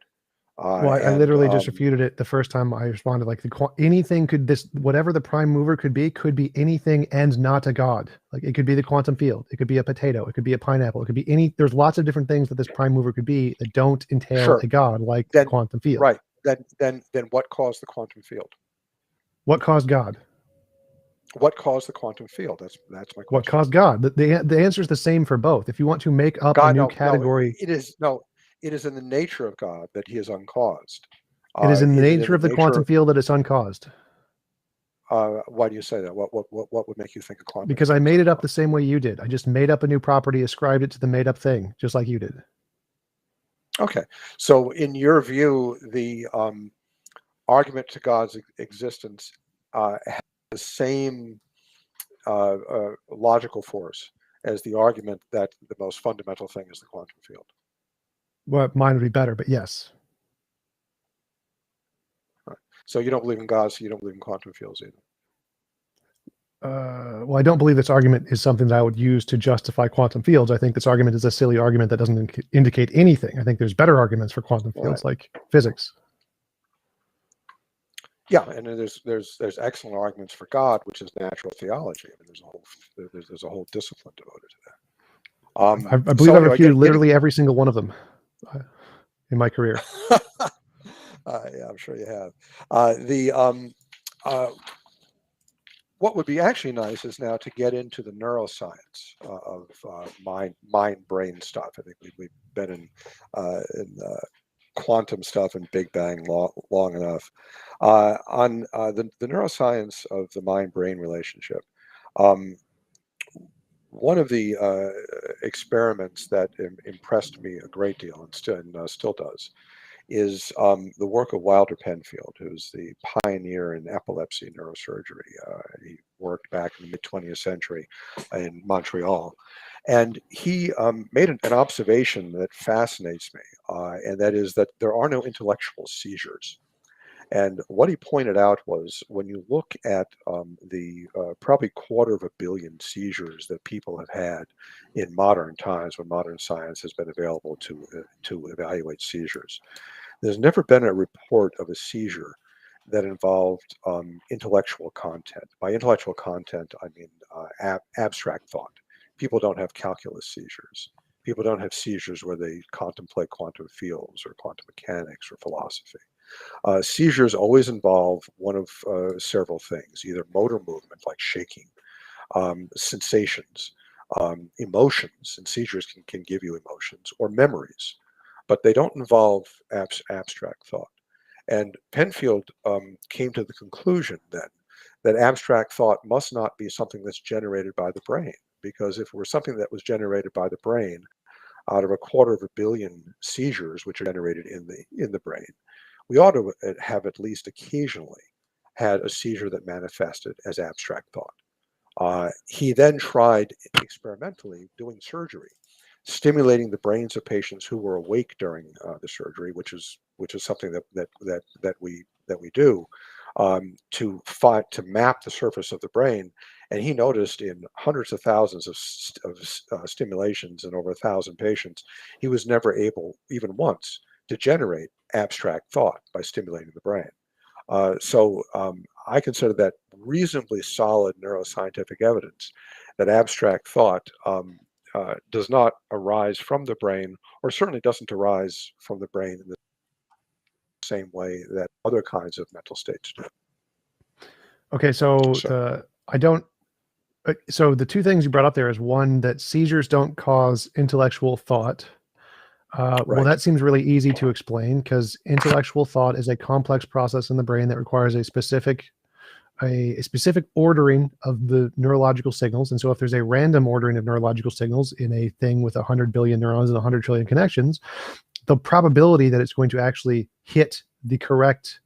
[SPEAKER 2] Well, I literally just refuted it the first time I responded. Like anything whatever the prime mover could be anything and not a god. Like it could be the quantum field. It could be a potato. It could be a pineapple. It could be any. There's lots of different things that this prime mover could be that don't entail a god, like the quantum field.
[SPEAKER 3] Right. Then what caused the quantum field?
[SPEAKER 2] What caused God?
[SPEAKER 3] What caused the quantum field? That's my question.
[SPEAKER 2] What caused God? The answer is the same for both. If you want to make up a new category,
[SPEAKER 3] it is in the nature of God that he is uncaused.
[SPEAKER 2] It is in the nature of the quantum field that it's uncaused.
[SPEAKER 3] Why do you say that? What would make you think a quantum?
[SPEAKER 2] Because I made it up the same way you did. I just made up a new property, ascribed it to the made up thing, just like you did.
[SPEAKER 3] Okay. So in your view, the argument to God's existence has the same logical force as the argument that the most fundamental thing is the quantum field.
[SPEAKER 2] Well, mine would be better, but yes.
[SPEAKER 3] Right. So you don't believe in God, so you don't believe in quantum fields either.
[SPEAKER 2] Well, I don't believe this argument is something that I would use to justify quantum fields. I think this argument is a silly argument that doesn't indicate anything. I think there's better arguments for quantum fields, like physics.
[SPEAKER 3] Yeah, and there's excellent arguments for God, which is natural theology. I mean, there's a whole discipline devoted to that.
[SPEAKER 2] I believe I've refuted literally every single one of them in my career.
[SPEAKER 3] Yeah, I'm sure you have. What would be actually nice is now to get into the neuroscience of mind-brain stuff. I think we've been in quantum stuff and Big Bang long enough. On the neuroscience of the mind-brain relationship, one of the experiments that impressed me a great deal and still does is the work of Wilder Penfield, who's the pioneer in epilepsy neurosurgery. He worked back in the mid-20th century in Montreal. And he made an observation that fascinates me, and that is that there are no intellectual seizures. And what he pointed out was when you look at the probably 250 million seizures that people have had in modern times, when modern science has been available to evaluate seizures, there's never been a report of a seizure that involved intellectual content. By intellectual content, I mean abstract thought. People don't have calculus seizures. People don't have seizures where they contemplate quantum fields or quantum mechanics or philosophy. Seizures always involve one of several things, either motor movement like shaking, sensations, emotions, and seizures can give you emotions, or memories, but they don't involve abstract thought. And Penfield came to the conclusion then that abstract thought must not be something that's generated by the brain, because if it were something that was generated by the brain, out of 250 million seizures which are generated in the brain, we ought to have at least occasionally had a seizure that manifested as abstract thought. He then tried experimentally doing surgery, stimulating the brains of patients who were awake during the surgery, which is something that we do to map the surface of the brain. And he noticed in hundreds of thousands of stimulations in over 1,000 patients, he was never able, even once, to generate abstract thought by stimulating the brain. So I consider that reasonably solid neuroscientific evidence that abstract thought does not arise from the brain, or certainly doesn't arise from the brain in the same way that other kinds of mental states do.
[SPEAKER 2] Okay, so the two things you brought up there is, one, that seizures don't cause intellectual thought. Well,
[SPEAKER 3] Right.
[SPEAKER 2] that seems really easy to explain, because intellectual thought is a complex process in the brain that requires a specific ordering of the neurological signals. And so if there's a random ordering of neurological signals in a thing with 100 billion neurons and 100 trillion connections, the probability that it's going to actually hit the correct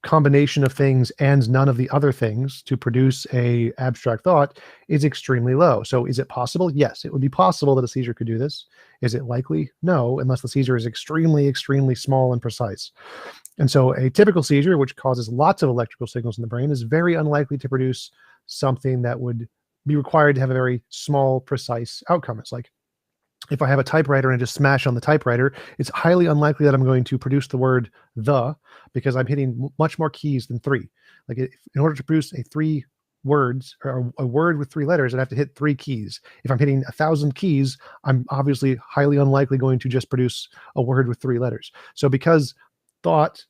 [SPEAKER 2] combination of things and none of the other things to produce a abstract thought is extremely low. So is it possible? Yes, it would be possible that a seizure could do this. Is it likely? No, unless the seizure is extremely, extremely small and precise. And so a typical seizure, which causes lots of electrical signals in the brain, is very unlikely to produce something that would be required to have a very small, precise outcome. It's like, if I have a typewriter and I just smash on the typewriter, it's highly unlikely that I'm going to produce the word "the," because I'm hitting much more keys than 3. Like, in order to produce a 3 words or a word with 3 letters, I'd have to hit 3 keys. If I'm hitting 1,000 keys, I'm obviously highly unlikely going to just produce a word with 3 letters. So because thought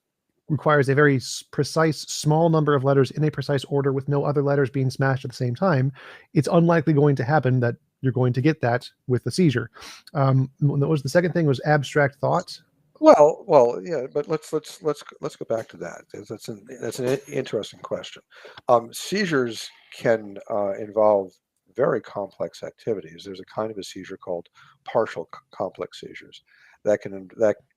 [SPEAKER 2] requires a very precise, small number of letters in a precise order with no other letters being smashed at the same time, it's unlikely going to happen that you're going to get that with the seizure. What was the second thing? Was abstract thought.
[SPEAKER 3] Well, yeah, but let's go back to that. That's an interesting question. Seizures can involve very complex activities. There's a kind of a seizure called partial complex seizures that can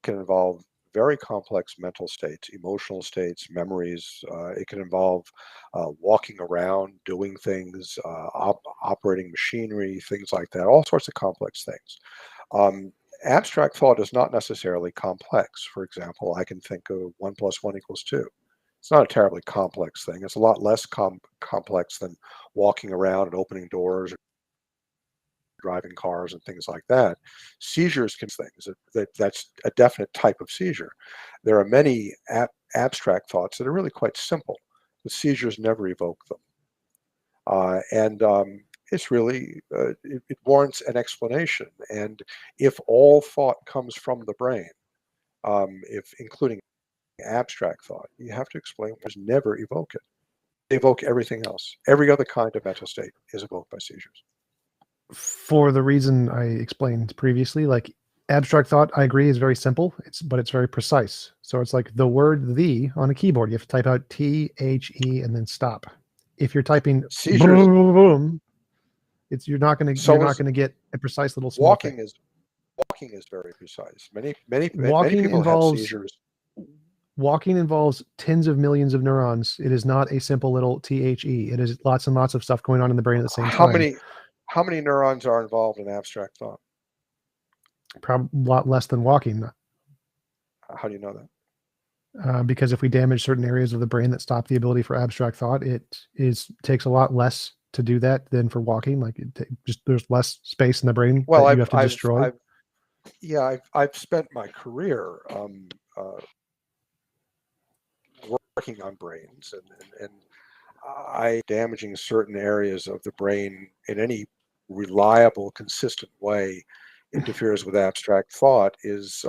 [SPEAKER 3] involve very complex mental states, emotional states, memories. It can involve walking around, doing things, operating machinery, things like that, all sorts of complex things. Abstract thought is not necessarily complex. For example, I can think of 1 + 1 = 2. It's not a terribly complex thing. It's a lot less complex than walking around and opening doors, or driving cars and things like that. Seizures can be things that's a definite type of seizure. There are many abstract thoughts that are really quite simple, but seizures never evoke them. And it's really, it warrants an explanation. And if all thought comes from the brain, if including abstract thought, you have to explain why never evoke it. They evoke everything else. Every other kind of mental state is evoked by seizures.
[SPEAKER 2] For the reason I explained previously, like abstract thought, I agree, is very simple. But it's very precise. So it's like the word "the" on a keyboard. You have to type out T-H-E and then stop. If you're typing
[SPEAKER 3] Seizures,
[SPEAKER 2] boom, boom, boom, you're not going to get a precise little small
[SPEAKER 3] walking
[SPEAKER 2] thing.
[SPEAKER 3] walking is very precise. Many
[SPEAKER 2] Walking
[SPEAKER 3] people have seizures.
[SPEAKER 2] Walking involves tens of millions of neurons. It is not a simple little THE. It is lots and lots of stuff going on in the brain at the same time.
[SPEAKER 3] How many neurons are involved in abstract thought?
[SPEAKER 2] Probably a lot less than walking.
[SPEAKER 3] How do you know that?
[SPEAKER 2] Because if we damage certain areas of the brain that stop the ability for abstract thought, takes a lot less to do that than for walking. Like there's less space in the brain that you have to destroy.
[SPEAKER 3] I've spent my career working on brains, and I damaging certain areas of the brain in any reliable, consistent way interferes with abstract thought is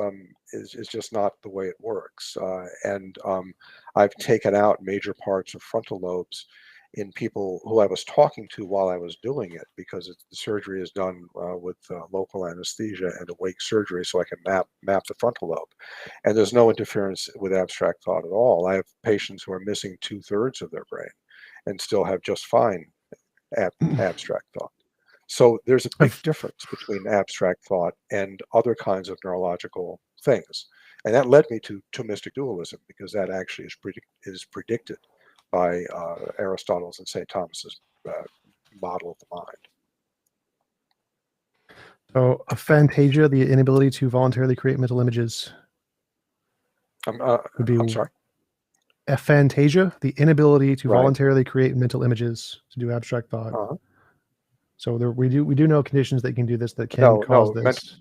[SPEAKER 3] just not the way it works. I've taken out major parts of frontal lobes in people who I was talking to while I was doing it, because the surgery is done with local anesthesia and awake surgery, so I can map the frontal lobe. And there's no interference with abstract thought at all. I have patients who are missing 2/3 of their brain and still have just fine abstract thought. So there's a big difference between abstract thought and other kinds of neurological things. And that led me to Thomistic dualism, because that actually is predicted by Aristotle's and St. Thomas's model of the mind.
[SPEAKER 2] So aphantasia, the inability to voluntarily create mental images.
[SPEAKER 3] I'm sorry?
[SPEAKER 2] Aphantasia, the inability to voluntarily create mental images to do abstract thought. So we do know conditions that can do this, that can cause this.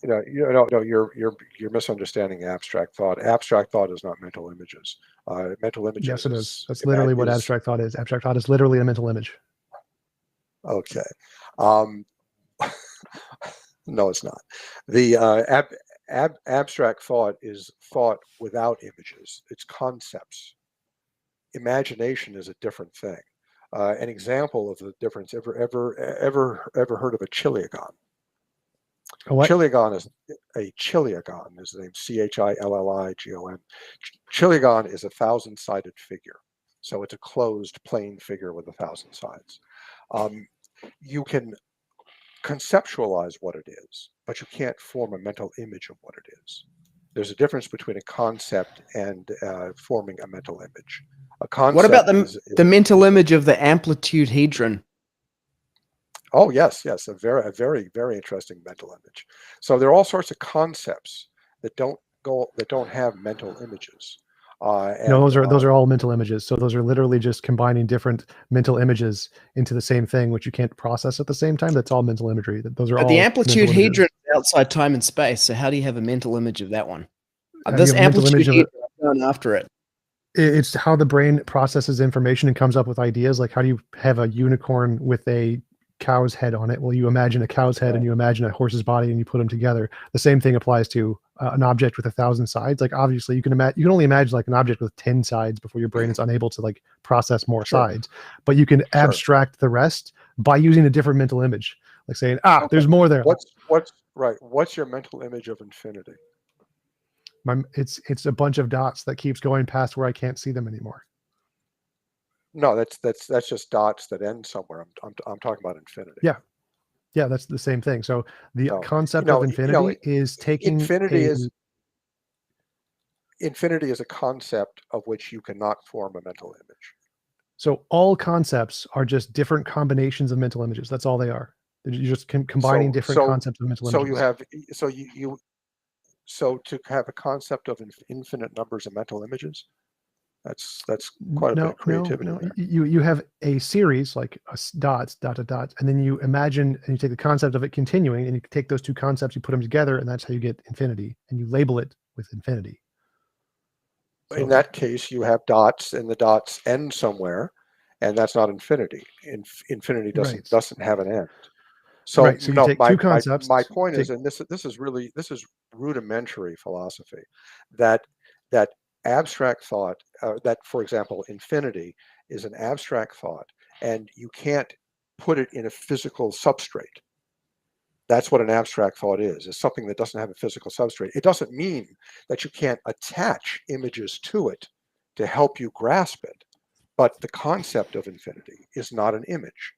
[SPEAKER 3] You're misunderstanding abstract thought. Abstract thought is not mental images. Mental images.
[SPEAKER 2] Yes, it is. That's literally what abstract thought is. Abstract thought is literally a mental image.
[SPEAKER 3] Okay. No, it's not. The abstract thought is thought without images. It's concepts. Imagination is a different thing. An example of the difference. Ever heard of a chiliagon? Chiliagon is the name, Chilligligon. Chiliagon is a 1,000-sided figure, so it's a closed plane figure with 1,000 sides. You can conceptualize what it is, but you can't form a mental image of what it is. There's a difference between a concept and forming a mental image. A concept.
[SPEAKER 1] What about the mental image of the amplitude-hedron?
[SPEAKER 3] Oh yes, a very, very interesting mental image. So there are all sorts of concepts that don't have mental images.
[SPEAKER 2] No, those are all mental images. So those are literally just combining different mental images into the same thing, which you can't process at the same time. That's all mental imagery. Those are all
[SPEAKER 1] the amplitude-hedron is outside time and space. So how do you have a mental image of that one? This amplitude-hedron going after it.
[SPEAKER 2] It's how the brain processes information and comes up with ideas. Like, how do you have a unicorn with a cow's head on it? Well, you imagine a cow's head and you imagine a horse's body and you put them together. The same thing applies to an object with 1,000 sides. Like, obviously you can only imagine like an object with 10 sides before your brain is unable to like process more sides, but you can abstract the rest by using a different mental image, like saying, there's more there.
[SPEAKER 3] What's your mental image of infinity?
[SPEAKER 2] It's a bunch of dots that keeps going past where I can't see them anymore.
[SPEAKER 3] No, that's just dots that end somewhere. I'm talking about infinity.
[SPEAKER 2] Yeah, that's the same thing. So the concept of infinity is taking
[SPEAKER 3] infinity is a concept of which you cannot form a mental image.
[SPEAKER 2] So all concepts are just different combinations of mental images. That's all they are. You're just combining different concepts of mental images.
[SPEAKER 3] So to have a concept of infinite numbers of mental images, That's quite a bit of creativity
[SPEAKER 2] no.
[SPEAKER 3] there.
[SPEAKER 2] You have a series like dots, dot, dot, dot, and then you imagine and you take the concept of it continuing, and you take those two concepts, you put them together, and that's how you get infinity, and you label it with infinity. So,
[SPEAKER 3] in that case, you have dots, and the dots end somewhere, and that's not infinity. Infinity
[SPEAKER 2] right,
[SPEAKER 3] doesn't have an end. So
[SPEAKER 2] right. So you
[SPEAKER 3] no,
[SPEAKER 2] take two concepts.
[SPEAKER 3] my point is, and this is really rudimentary philosophy, that that abstract thought, that for example, infinity is an abstract thought, and you can't put it in a physical substrate. That's what an abstract thought is something that doesn't have a physical substrate. It doesn't mean that you can't attach images to it to help you grasp it, but the concept of infinity is not an image.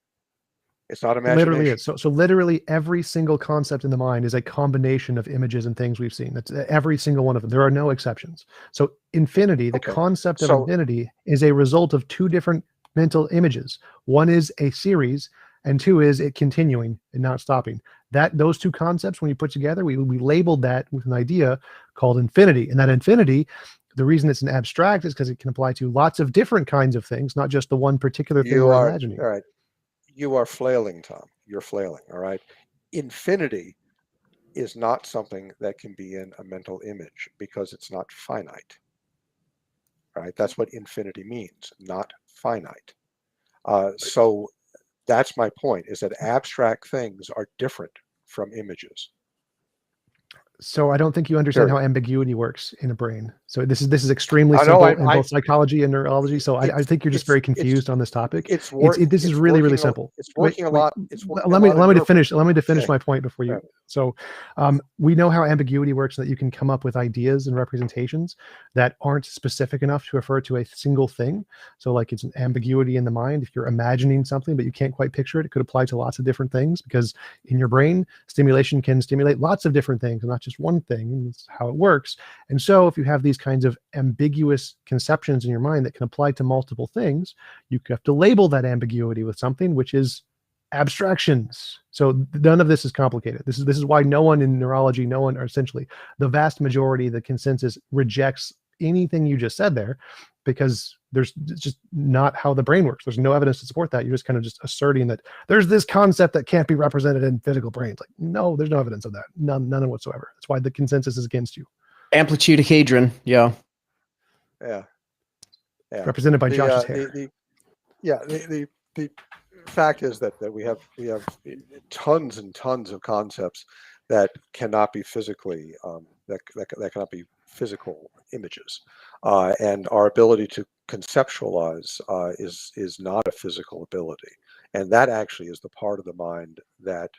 [SPEAKER 3] It's not
[SPEAKER 2] Literally
[SPEAKER 3] imagination.
[SPEAKER 2] is. So literally every single concept in the mind is a combination of images and things we've seen. That's every single one of them. There are no exceptions. So infinity, the
[SPEAKER 3] Okay.
[SPEAKER 2] concept of
[SPEAKER 3] So
[SPEAKER 2] infinity is a result of two different mental images. One is a series, and two is it continuing and not stopping. Those two concepts, when you put together, we labeled that with an idea called infinity. And that infinity, the reason it's an abstract is because it can apply to lots of different kinds of things, not just the one particular thing
[SPEAKER 3] you
[SPEAKER 2] we're
[SPEAKER 3] are
[SPEAKER 2] imagining.
[SPEAKER 3] all right. You are flailing, Tom. You're flailing. All right. Infinity is not something that can be in a mental image because it's not finite. Right. That's what infinity means, not finite. So that's my point, is that abstract things are different from images.
[SPEAKER 2] So I don't think you understand how
[SPEAKER 3] Period.
[SPEAKER 2] ambiguity works in a brain. So this is extremely
[SPEAKER 3] I know.
[SPEAKER 2] simple in both psychology and neurology. So I think you're just very
[SPEAKER 3] It's
[SPEAKER 2] confused on this topic.
[SPEAKER 3] it's work.
[SPEAKER 2] This is
[SPEAKER 3] It's
[SPEAKER 2] really, really
[SPEAKER 3] working.
[SPEAKER 2] simple.
[SPEAKER 3] It's
[SPEAKER 2] Wait,
[SPEAKER 3] working a
[SPEAKER 2] wait.
[SPEAKER 3] lot. It's working a
[SPEAKER 2] Let me
[SPEAKER 3] lot in your brain.
[SPEAKER 2] let me to finish
[SPEAKER 3] Okay.
[SPEAKER 2] my point before you.
[SPEAKER 3] Yeah.
[SPEAKER 2] So we know how ambiguity works, and that you can come up with ideas and representations that aren't specific enough to refer to a single thing. So like it's an ambiguity in the mind. If you're imagining something but you can't quite picture it, it could apply to lots of different things, because in your brain, stimulation can stimulate lots of different things and not just one thing. And that's how it works. And so if you have these kinds of ambiguous conceptions in your mind that can apply to multiple things, you have to label that ambiguity with something, which is abstractions. So none of this is complicated. This is why no one in neurology, or essentially the vast majority, the consensus rejects anything you just said there, because it's just not how the brain works. There's no evidence to support that. You're just kind of just asserting that there's this concept that can't be represented in physical brains. Like, no, there's no evidence of that. None whatsoever. That's why the consensus is against you.
[SPEAKER 1] Amplitudihedron, yeah.
[SPEAKER 3] Yeah. Yeah.
[SPEAKER 2] Represented by Josh's hair.
[SPEAKER 3] The fact is that we have tons and tons of concepts that cannot be physically that cannot be physical images, and our ability to conceptualize is not a physical ability, and that actually is the part of the mind that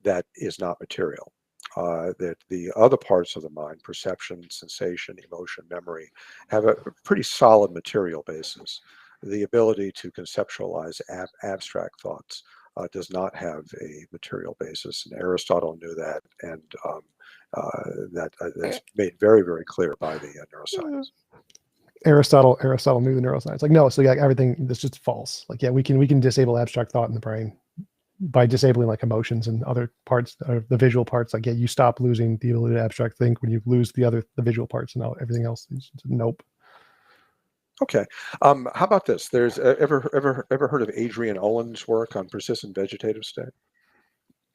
[SPEAKER 3] that is not material. That the other parts of the mind, perception, sensation, emotion, memory, have a pretty solid material basis. The ability to conceptualize abstract thoughts does not have a material basis, and Aristotle knew that, and that's made very, very clear by the neuroscience.
[SPEAKER 2] Aristotle knew the neuroscience. Like, no, so yeah, everything that's just false. Like, yeah, we can disable abstract thought in the brain by disabling like emotions and other parts, the visual parts. Like, yeah, you stop losing the ability to abstract think when you lose the visual parts, and everything else is nope.
[SPEAKER 3] Okay, how about this? There's ever heard of Adrian Owen's work on persistent vegetative state?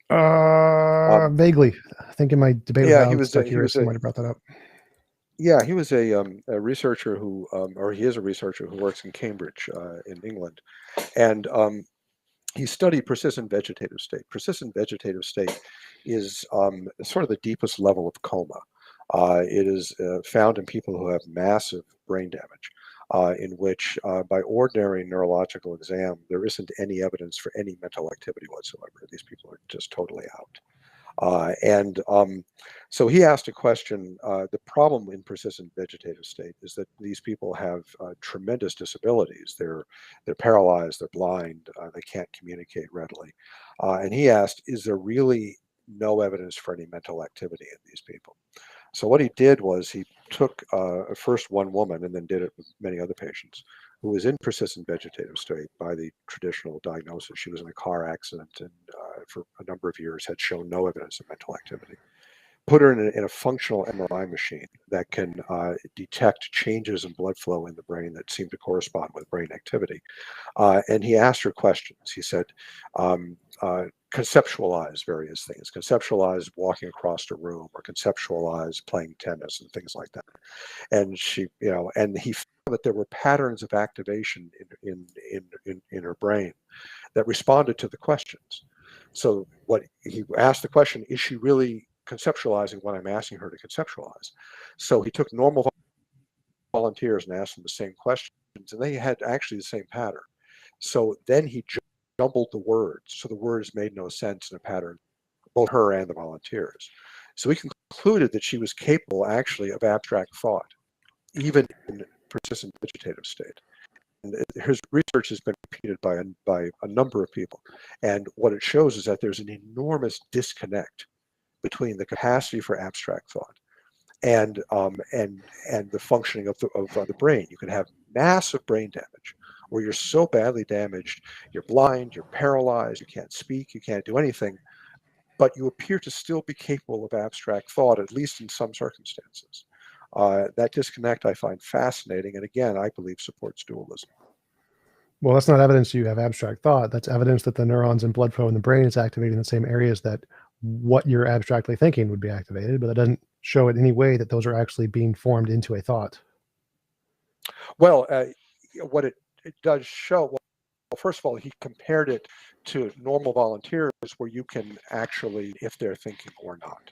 [SPEAKER 2] Vaguely. I think in my debate with
[SPEAKER 3] Yeah,
[SPEAKER 2] Alex Stachurus, I might have brought that up.
[SPEAKER 3] Yeah, he was a researcher who, or he is a researcher who works in Cambridge, in England, and he studied persistent vegetative state. Persistent vegetative state is sort of the deepest level of coma. It is found in people who have massive brain damage, in which, by ordinary neurological exam, there isn't any evidence for any mental activity whatsoever. These people are just totally out. So he asked a question. The problem in persistent vegetative state is that these people have tremendous disabilities. They're paralyzed, they're blind, they can't communicate readily. And he asked, is there really no evidence for any mental activity in these people? So what he did was he took first one woman and then did it with many other patients who was in persistent vegetative state by the traditional diagnosis. She was in a car accident and for a number of years had shown no evidence of mental activity. put her in a functional MRI machine that can detect changes in blood flow in the brain that seem to correspond with brain activity. And he asked her questions. He said, conceptualize various things, conceptualize walking across a room, or conceptualize playing tennis and things like that. And she, and he found that there were patterns of activation in her brain that responded to the questions. So what he asked the question, is she really conceptualizing what I'm asking her to conceptualize? So he took normal volunteers and asked them the same questions, and they had actually the same pattern. So then he jumbled the words, so the words made no sense in a pattern, both her and the volunteers. So he concluded that she was capable actually of abstract thought, even in persistent vegetative state. And his research has been repeated by a number of people. And what it shows is that there's an enormous disconnect between the capacity for abstract thought and the functioning of the brain. You can have massive brain damage where you're so badly damaged, you're blind, you're paralyzed, you can't speak, you can't do anything, but you appear to still be capable of abstract thought, at least in some circumstances. That disconnect I find fascinating, and again, I believe supports dualism.
[SPEAKER 2] Well, that's not evidence you have abstract thought. That's evidence that the neurons and blood flow in the brain is activating the same areas that what you're abstractly thinking would be activated, but that doesn't show in any way that those are actually being formed into a thought.
[SPEAKER 3] Well, what it does show, well, first of all, he compared it to normal volunteers where you can actually, if they're thinking or not.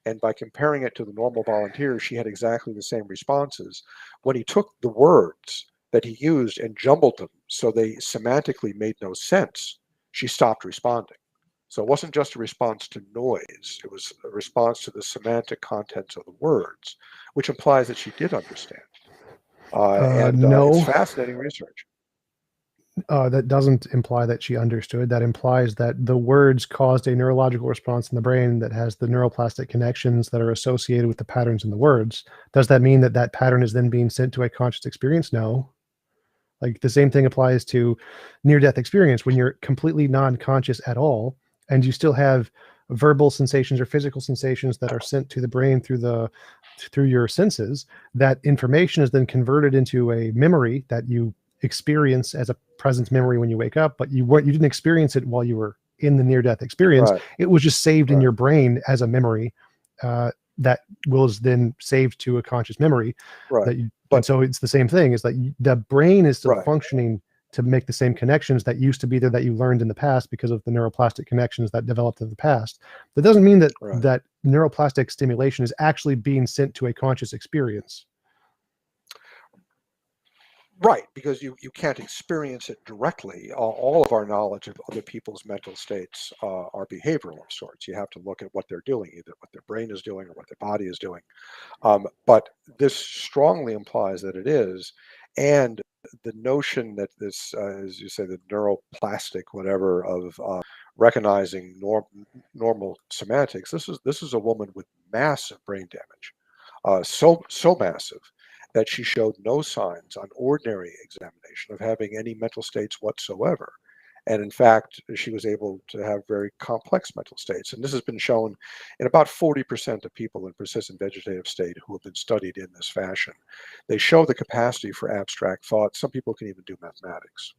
[SPEAKER 3] And by comparing it to the normal volunteers, she had exactly the same responses. When he took the words that he used and jumbled them so they semantically made no sense, she stopped responding. So it wasn't just a response to noise, it was a response to the semantic contents of the words, which implies that she did understand.
[SPEAKER 2] No.
[SPEAKER 3] It's fascinating research.
[SPEAKER 2] That doesn't imply that she understood. That implies that the words caused a neurological response in the brain that has the neuroplastic connections that are associated with the patterns in the words. Does that mean that that pattern is then being sent to a conscious experience? No. Like the same thing applies to near-death experience when you're completely non-conscious at all, and you still have verbal sensations or physical sensations that are sent to the brain through your senses. That information is then converted into a memory that you experience as a present memory when you wake up, but you didn't experience it while you were in the near-death experience.
[SPEAKER 3] Right.
[SPEAKER 2] It was just saved in your brain as a memory that was then saved to a conscious memory.
[SPEAKER 3] Right.
[SPEAKER 2] And so it's the same thing, is that the brain is still
[SPEAKER 3] Right.
[SPEAKER 2] functioning to make the same connections that used to be there that you learned in the past because of the neuroplastic connections that developed in the past. That doesn't mean that
[SPEAKER 3] Right.
[SPEAKER 2] that neuroplastic stimulation is actually being sent to a conscious experience.
[SPEAKER 3] Right, because you can't experience it directly. All of our knowledge of other people's mental states are behavioral of sorts. You have to look at what they're doing, either what their brain is doing or what their body is doing. But this strongly implies that it is, and the notion that this, as you say, the neuroplastic whatever of recognizing normal semantics. This is a woman with massive brain damage, so massive that she showed no signs on ordinary examination of having any mental states whatsoever. And in fact, she was able to have very complex mental states. And this has been shown in about 40% of people in persistent vegetative state who have been studied in this fashion. They show the capacity for abstract thought. Some people can even do mathematics.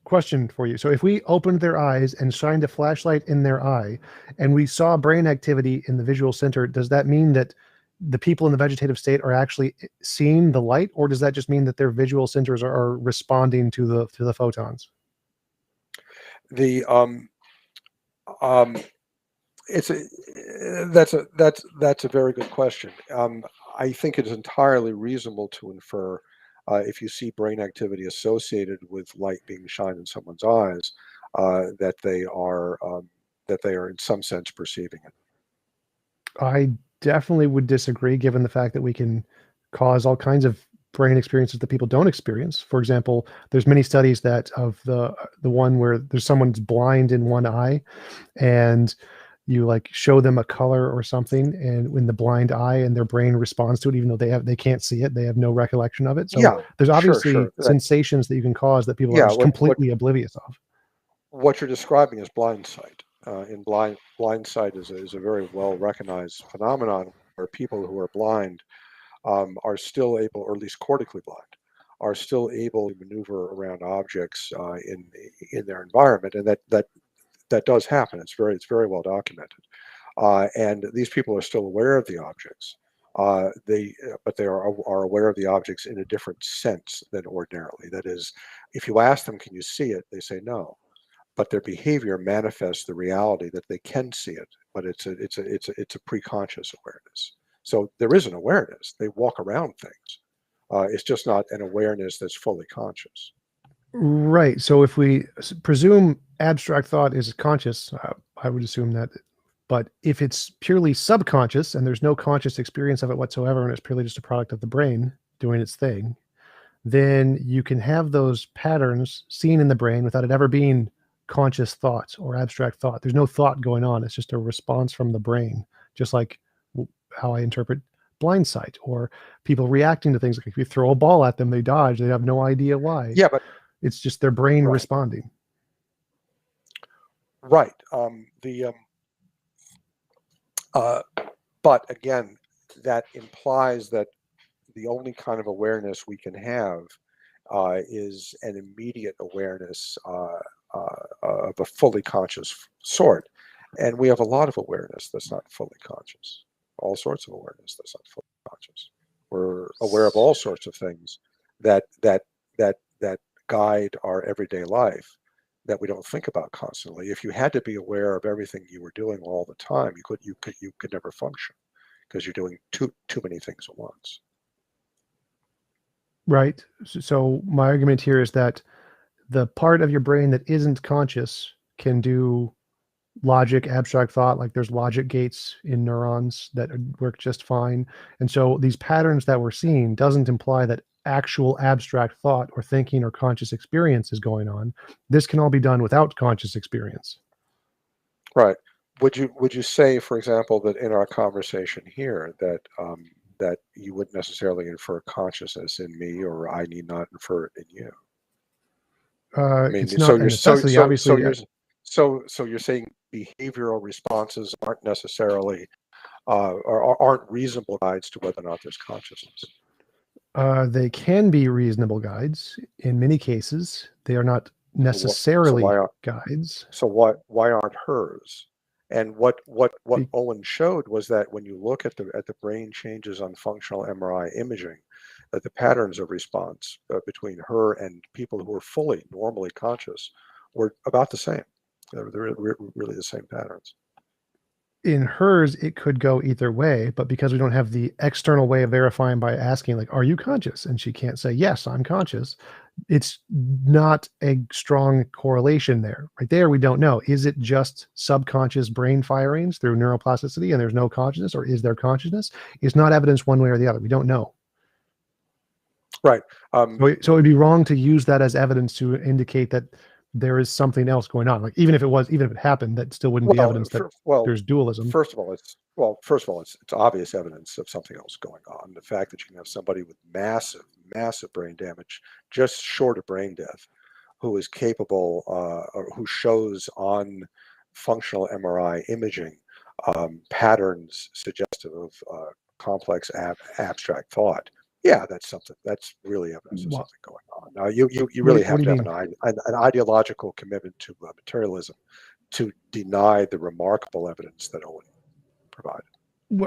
[SPEAKER 2] Question for you. So if we opened their eyes and shined a flashlight in their eye and we saw brain activity in the visual center, does that mean that the people in the vegetative state are actually seeing the light, or does that just mean that their visual centers are responding to the photons?
[SPEAKER 3] That's a very good question. I think it is entirely reasonable to infer if you see brain activity associated with light being shined in someone's eyes, that they are in some sense perceiving it.
[SPEAKER 2] I definitely would disagree, given the fact that we can cause all kinds of brain experiences that people don't experience. For example, there's many studies that of the one where there's someone's blind in one eye, and you like show them a color or something, and in the blind eye, and their brain responds to it, even though they can't see it, they have no recollection of it. So
[SPEAKER 3] Yeah,
[SPEAKER 2] there's obviously
[SPEAKER 3] sure.
[SPEAKER 2] sensations that you can cause that people are just completely oblivious of.
[SPEAKER 3] What you're describing is blind sight. in blind sight is a very well recognized phenomenon where people who are blind are still able, or at least cortically blind, are still able to maneuver around objects in their environment, and that does happen. It's very well documented, and these people are still aware of the objects. But they are aware of the objects in a different sense than ordinarily. That is, if you ask them, "Can you see it?" they say no, but their behavior manifests the reality that they can see it. But it's a preconscious awareness. So there is an awareness. They walk around things. It's just not an awareness that's fully conscious.
[SPEAKER 2] Right. So if we presume abstract thought is conscious, I would assume that. But if it's purely subconscious and there's no conscious experience of it whatsoever, and it's purely just a product of the brain doing its thing, then you can have those patterns seen in the brain without it ever being conscious thought or abstract thought. There's no thought going on. It's just a response from the brain, just like how I interpret blind sight or people reacting to things. Like if you throw a ball at them, they dodge. They have no idea why.
[SPEAKER 3] Yeah, but
[SPEAKER 2] It's just their brain
[SPEAKER 3] right,
[SPEAKER 2] responding.
[SPEAKER 3] right. But again, that implies that the only kind of awareness we can have is an immediate awareness of a fully conscious sort. And we have a lot of awareness that's not fully conscious, all sorts of awareness that's not fully conscious. We're aware of all sorts of things that guide our everyday life that we don't think about constantly. If you had to be aware of everything you were doing all the time, you could never function because you're doing too many things at once.
[SPEAKER 2] Right. So my argument here is that the part of your brain that isn't conscious can do logic, abstract thought, like there's logic gates in neurons that work just fine. And so these patterns that we're seeing doesn't imply that actual abstract thought or thinking or conscious experience is going on. This can all be done without conscious experience.
[SPEAKER 3] Right. Would you say, for example, that in our conversation here that that you wouldn't necessarily infer consciousness in me, or I need not infer it in you? I mean,
[SPEAKER 2] It's not a necessity, obviously.
[SPEAKER 3] so you're saying behavioral responses aren't necessarily or aren't reasonable guides to whether or not there's consciousness.
[SPEAKER 2] They can be reasonable guides. In many cases, they are not necessarily guides.
[SPEAKER 3] So why aren't hers? And what Owen showed was that when you look at the brain changes on functional MRI imaging, that the patterns of response between her and people who were normally conscious were about the same. They're really the same patterns.
[SPEAKER 2] In hers, it could go either way, but because we don't have the external way of verifying by asking, like, are you conscious? And she can't say, yes, I'm conscious. It's not a strong correlation there. Right there, we don't know. Is it just subconscious brain firings through neuroplasticity and there's no consciousness, or is there consciousness? It's not evidence one way or the other. We don't know.
[SPEAKER 3] Right.
[SPEAKER 2] So it would be wrong to use that as evidence to indicate that there is something else going on. Like even if it happened, that still wouldn't be evidence that there's dualism.
[SPEAKER 3] First of all, it's obvious evidence of something else going on. The fact that you can have somebody with massive brain damage, just short of brain death, who is capable or who shows on functional MRI imaging patterns suggestive of complex abstract thought. Yeah, that's really evidence of something going on. Now, you really have to have an ideological commitment to materialism to deny the remarkable evidence that Owen provided.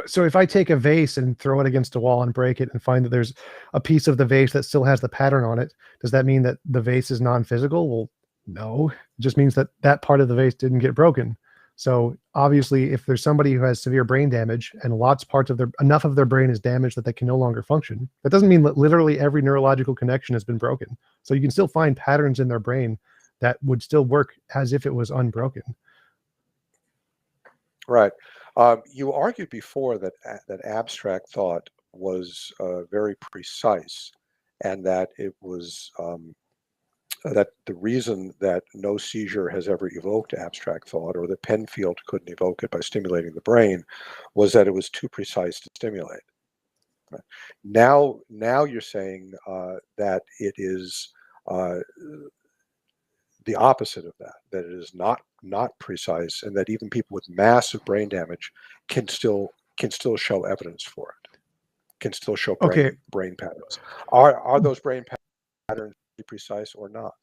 [SPEAKER 2] So if I take a vase and throw it against a wall and break it and find that there's a piece of the vase that still has the pattern on it, does that mean that the vase is non-physical? Well, no. It just means that that part of the vase didn't get broken. So obviously, if there's somebody who has severe brain damage and enough of their brain is damaged that they can no longer function, that doesn't mean that literally every neurological connection has been broken. So you can still find patterns in their brain that would still work as if it was unbroken.
[SPEAKER 3] Right. You argued before that abstract thought was very precise, and that it was that the reason that no seizure has ever evoked abstract thought, or that Penfield couldn't evoke it by stimulating the brain, was that it was too precise to stimulate. Right. Now you're saying that it is the opposite of that, that it is not precise, and that even people with massive brain damage can still show evidence for it, can still show brain patterns. Are those brain patterns precise or not?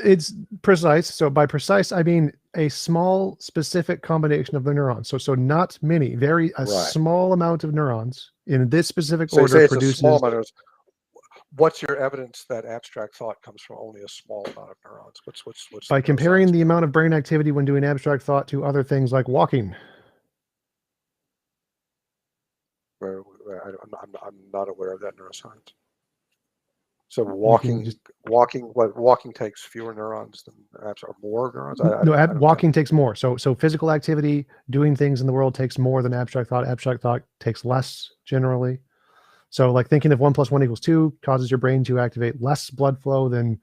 [SPEAKER 2] It's precise. So by precise, I mean a small specific combination of the neurons. So not many, a small amount of neurons in this specific order
[SPEAKER 3] say it's
[SPEAKER 2] produces.
[SPEAKER 3] A small amount of, what's your evidence that abstract thought comes from only a small amount of neurons? What's
[SPEAKER 2] by comparing the amount of brain activity when doing abstract thought to other things like walking.
[SPEAKER 3] I'm not aware of that neuroscience. So walking takes fewer neurons than or more neurons.
[SPEAKER 2] Walking takes more. So physical activity, doing things in the world takes more than abstract thought. Abstract thought takes less generally. So like thinking of 1 + 1 = 2 causes your brain to activate less blood flow than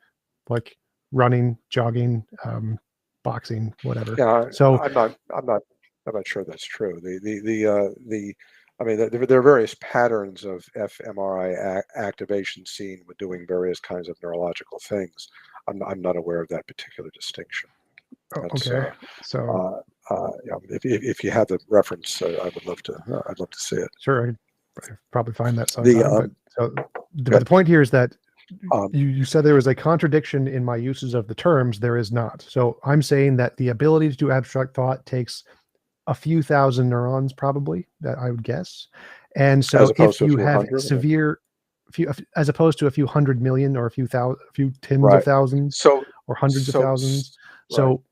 [SPEAKER 2] like running, jogging, boxing, whatever.
[SPEAKER 3] Yeah,
[SPEAKER 2] so
[SPEAKER 3] I'm not sure that's true. I mean, there are various patterns of fMRI activation seen with doing various kinds of neurological things. I'm not aware of that particular distinction.
[SPEAKER 2] Okay.
[SPEAKER 3] If you have the reference, I'd love to see it.
[SPEAKER 2] Sure, I'd probably find that sometime. But the point here is that you said there was a contradiction in my uses of the terms. There is not. So I'm saying that the ability to do abstract thought takes a few thousand neurons, probably, that I would guess. And so if you have severe, as opposed to a few 100 million or a few tens of thousands, or hundreds of thousands. So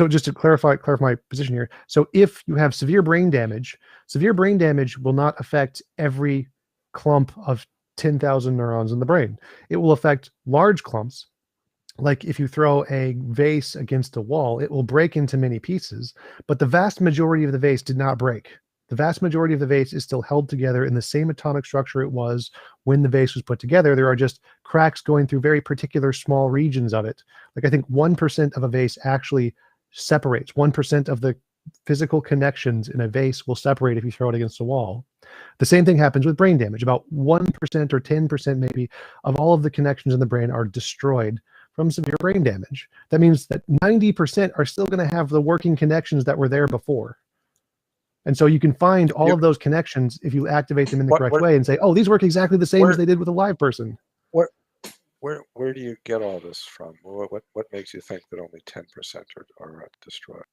[SPEAKER 2] just to clarify my position here. So if you have severe brain damage will not affect every clump of 10,000 neurons in the brain. It will affect large clumps. Like if you throw a vase against a wall, it will break into many pieces, but the vast majority of the vase did not break. The vast majority of the vase is still held together in the same atomic structure it was when the vase was put together. There are just cracks going through very particular small regions of it. Like I think 1% of a vase actually separates. 1% of the physical connections in a vase will separate if you throw it against a wall. The same thing happens with brain damage. About 1% or 10% maybe of all of the connections in the brain are destroyed from severe brain damage. That means that 90% are still going to have the working connections that were there before. And so you can find all of those connections if you activate them in the correct way and say, oh, these work exactly the same as they did with a live person.
[SPEAKER 3] Where do you get all this from? What makes you think that only 10% are destroyed?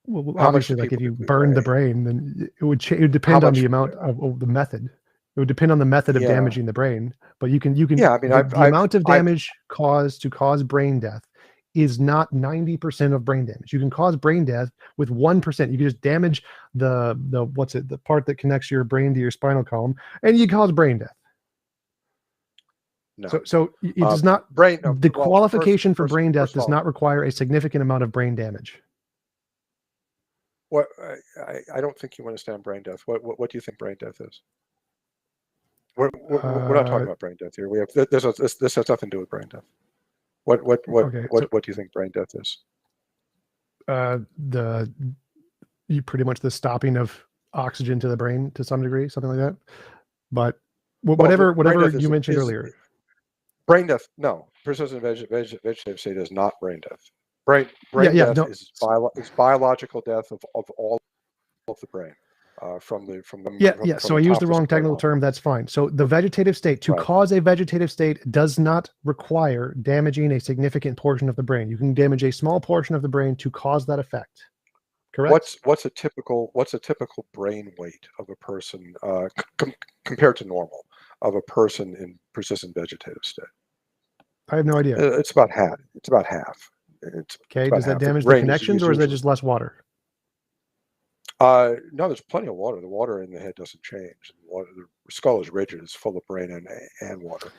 [SPEAKER 2] Well, obviously, like if you burn the brain, then it would depend on the amount of the method. It would depend on the method of damaging the brain, but you can. Yeah, I mean, the amount of damage to cause brain death is not 90% of brain damage. You can cause brain death with 1%. You can just damage the part that connects your brain to your spinal column, and you cause brain death.
[SPEAKER 3] No.
[SPEAKER 2] So it does not. The qualification for brain death does not require a significant amount of brain damage.
[SPEAKER 3] I don't think you understand brain death. What do you think brain death is? We're not talking about brain death here. This has nothing to do with brain death. What do you think brain death is?
[SPEAKER 2] Pretty much the stopping of oxygen to the brain to some degree, something like that. But whatever you mentioned earlier.
[SPEAKER 3] Brain death, no. Persistent vegetative state is not brain death. Brain death is biological death of all of the brain.
[SPEAKER 2] So I used the wrong technical term. That's fine. So the vegetative state, to cause a vegetative state, does not require damaging a significant portion of the brain. You can damage a small portion of the brain to cause that effect. Correct.
[SPEAKER 3] What's a typical brain weight of a person compared to normal of a person in persistent vegetative state?
[SPEAKER 2] I have no idea.
[SPEAKER 3] It's about half.
[SPEAKER 2] Okay. Does that damage the connections, or is that just less water?
[SPEAKER 3] No, there's plenty of water. The water in the head doesn't change. The skull is rigid. It's full of brain and water.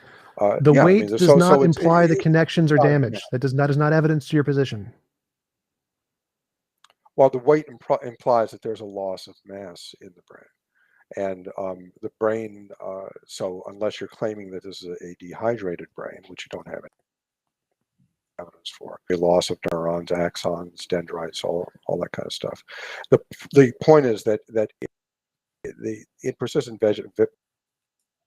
[SPEAKER 2] The weight does not imply the connections are damaged. That is not evidence to your position.
[SPEAKER 3] Well, the weight implies that there's a loss of mass in the brain. And the brain, so unless you're claiming that this is a dehydrated brain, which you don't have evidence for, a loss of neurons, axons, dendrites, all that kind of stuff. The point is that in persistent vegetative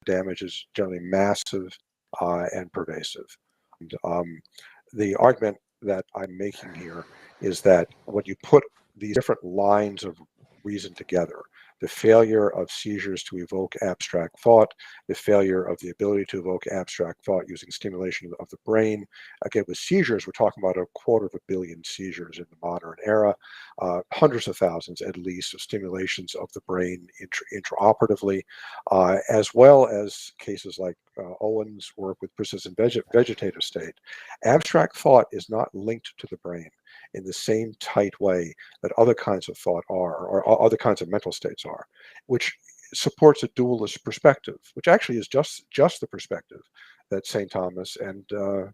[SPEAKER 3] damage is generally massive and pervasive. And, the argument that I'm making here is that when you put these different lines of reason together, the failure of seizures to evoke abstract thought, the failure of the ability to evoke abstract thought using stimulation of the brain. Again, with seizures, we're talking about 250 million seizures in the modern era, hundreds of thousands at least of stimulations of the brain intraoperatively, as well as cases like Owen's work with persistent vegetative state. Abstract thought is not linked to the brain in the same tight way that other kinds of thought are, or other kinds of mental states are, which supports a dualist perspective, which actually is just the perspective that St. Thomas and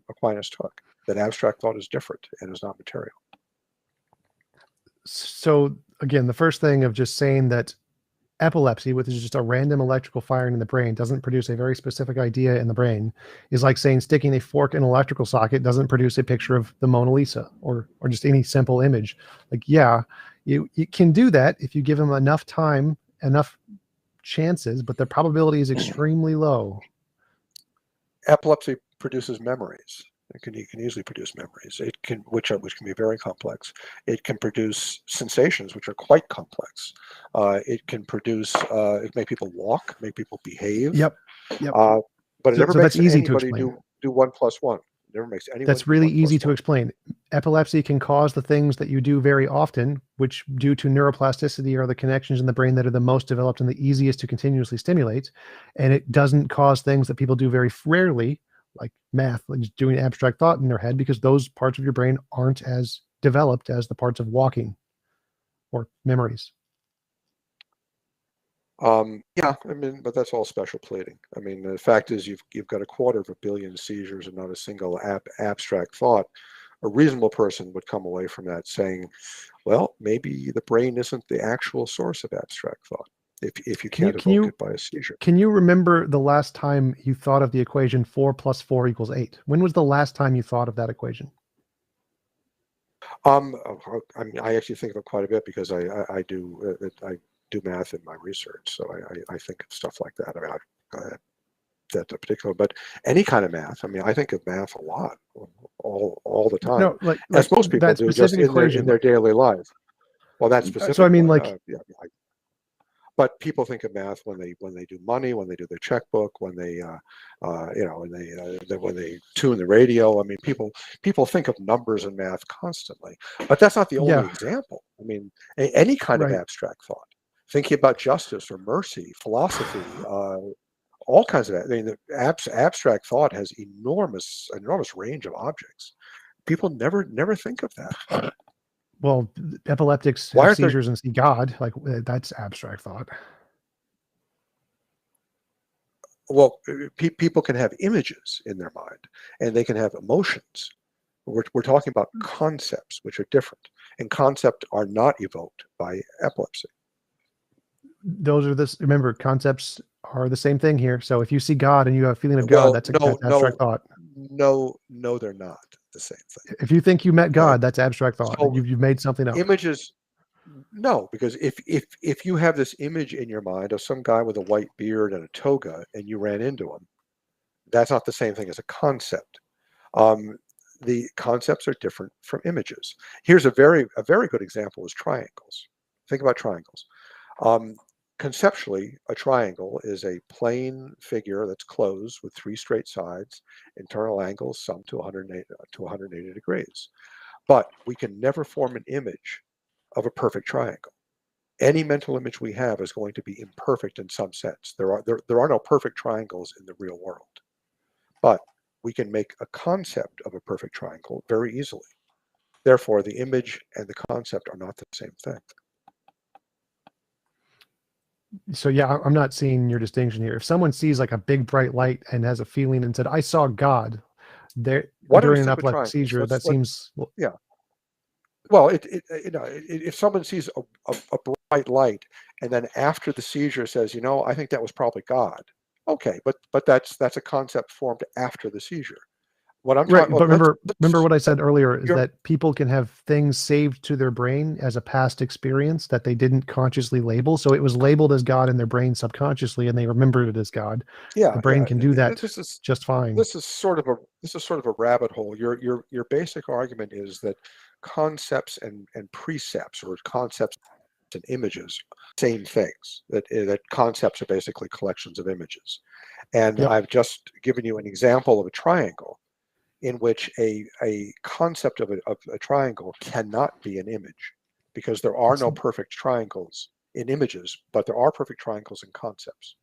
[SPEAKER 3] Aquinas took, that abstract thought is different and is not material.
[SPEAKER 2] So again, the first thing of just saying that epilepsy, which is just a random electrical firing in the brain, doesn't produce a very specific idea in the brain, is like saying sticking a fork in an electrical socket doesn't produce a picture of the Mona Lisa or just any simple image. Like, yeah, you can do that if you give them enough time, enough chances, but the probability is extremely low.
[SPEAKER 3] Epilepsy produces memories. You can easily produce memories. It can, which can be very complex. It can produce sensations, which are quite complex. It can produce, it make people walk, make people behave.
[SPEAKER 2] Yep.
[SPEAKER 3] But it never
[SPEAKER 2] so
[SPEAKER 3] makes
[SPEAKER 2] that's easy to
[SPEAKER 3] anybody
[SPEAKER 2] explain.
[SPEAKER 3] do 1 + 1. It never makes anyone.
[SPEAKER 2] That's
[SPEAKER 3] do
[SPEAKER 2] really
[SPEAKER 3] 1 +
[SPEAKER 2] easy to
[SPEAKER 3] 1.
[SPEAKER 2] explain. Epilepsy can cause the things that you do very often, which due to neuroplasticity are the connections in the brain that are the most developed and the easiest to continuously stimulate. And it doesn't cause things that people do very rarely, like math, like just doing abstract thought in their head, because those parts of your brain aren't as developed as the parts of walking or memories.
[SPEAKER 3] Yeah, I mean, but that's all special pleading. I mean, the fact is you've got 250 million seizures and not a single abstract thought. A reasonable person would come away from that saying, well, maybe the brain isn't the actual source of abstract thought if you can't evoke it by a seizure.
[SPEAKER 2] Can you remember the last time you thought of the equation 4 + 4 = 8? When was the last time you thought of that equation?
[SPEAKER 3] I mean, I actually think of it quite a bit because I do math in my research, so I think of stuff like that. I mean, that particular, but any kind of math. I mean, I think of math a lot, all the time,
[SPEAKER 2] No, like
[SPEAKER 3] as most people do, just in their daily life. Well, that's specific.
[SPEAKER 2] So I mean,
[SPEAKER 3] like, yeah, but people think of math when they do money, when they do their checkbook, when they when they tune the radio. I mean, people think of numbers and math constantly, but that's not the only example. I mean, any kind of abstract thought, thinking about justice or mercy, philosophy, all kinds of that. I mean, the abstract thought has enormous range of objects. People never think of that.
[SPEAKER 2] Well, epileptics have seizures and see God. Like, that's abstract thought.
[SPEAKER 3] Well, people can have images in their mind, and they can have emotions. We're talking about concepts, which are different, and concepts are not evoked by epilepsy.
[SPEAKER 2] Those are this. Remember, concepts are the same thing here. So if you see God and you have a feeling of God, that's abstract thought.
[SPEAKER 3] No, they're not the same thing.
[SPEAKER 2] If you think you met God, that's abstract thought. So you've made something up.
[SPEAKER 3] Images, no, because if you have this image in your mind of some guy with a white beard and a toga, and you ran into him, that's not the same thing as a concept. The concepts are different from images. Here's a very good example: is triangles. Think about triangles. Conceptually, a triangle is a plane figure that's closed with 3 straight sides, internal angles summed to 180 degrees. But we can never form an image of a perfect triangle. Any mental image we have is going to be imperfect in some sense. There are no perfect triangles in the real world. But we can make a concept of a perfect triangle very easily. Therefore, the image and the concept are not the same thing.
[SPEAKER 2] So yeah, I'm not seeing your distinction here. If someone sees like a big bright light and has a feeling and said, "I saw God," there during an epileptic seizure, that seems
[SPEAKER 3] yeah. Well, if someone sees a bright light and then after the seizure says, I think that was probably God. Okay, but that's a concept formed after the seizure. What I'm
[SPEAKER 2] Right,
[SPEAKER 3] talking
[SPEAKER 2] but
[SPEAKER 3] about,
[SPEAKER 2] remember what I said earlier is
[SPEAKER 3] you're-
[SPEAKER 2] that people can have things saved to their brain as a past experience that they didn't consciously label. So it was labeled as God in their brain subconsciously, and they remembered it as God.
[SPEAKER 3] yeah,
[SPEAKER 2] The brain
[SPEAKER 3] yeah.
[SPEAKER 2] can do that
[SPEAKER 3] This is
[SPEAKER 2] just fine.
[SPEAKER 3] this is sort of a rabbit hole. Your basic argument is that concepts and precepts, or concepts and images, same things. That concepts are basically collections of images. And
[SPEAKER 2] Yep.
[SPEAKER 3] I've just given you an example of a triangle in which a concept of a triangle cannot be an image, because there are no perfect triangles in images, but there are perfect triangles in concepts.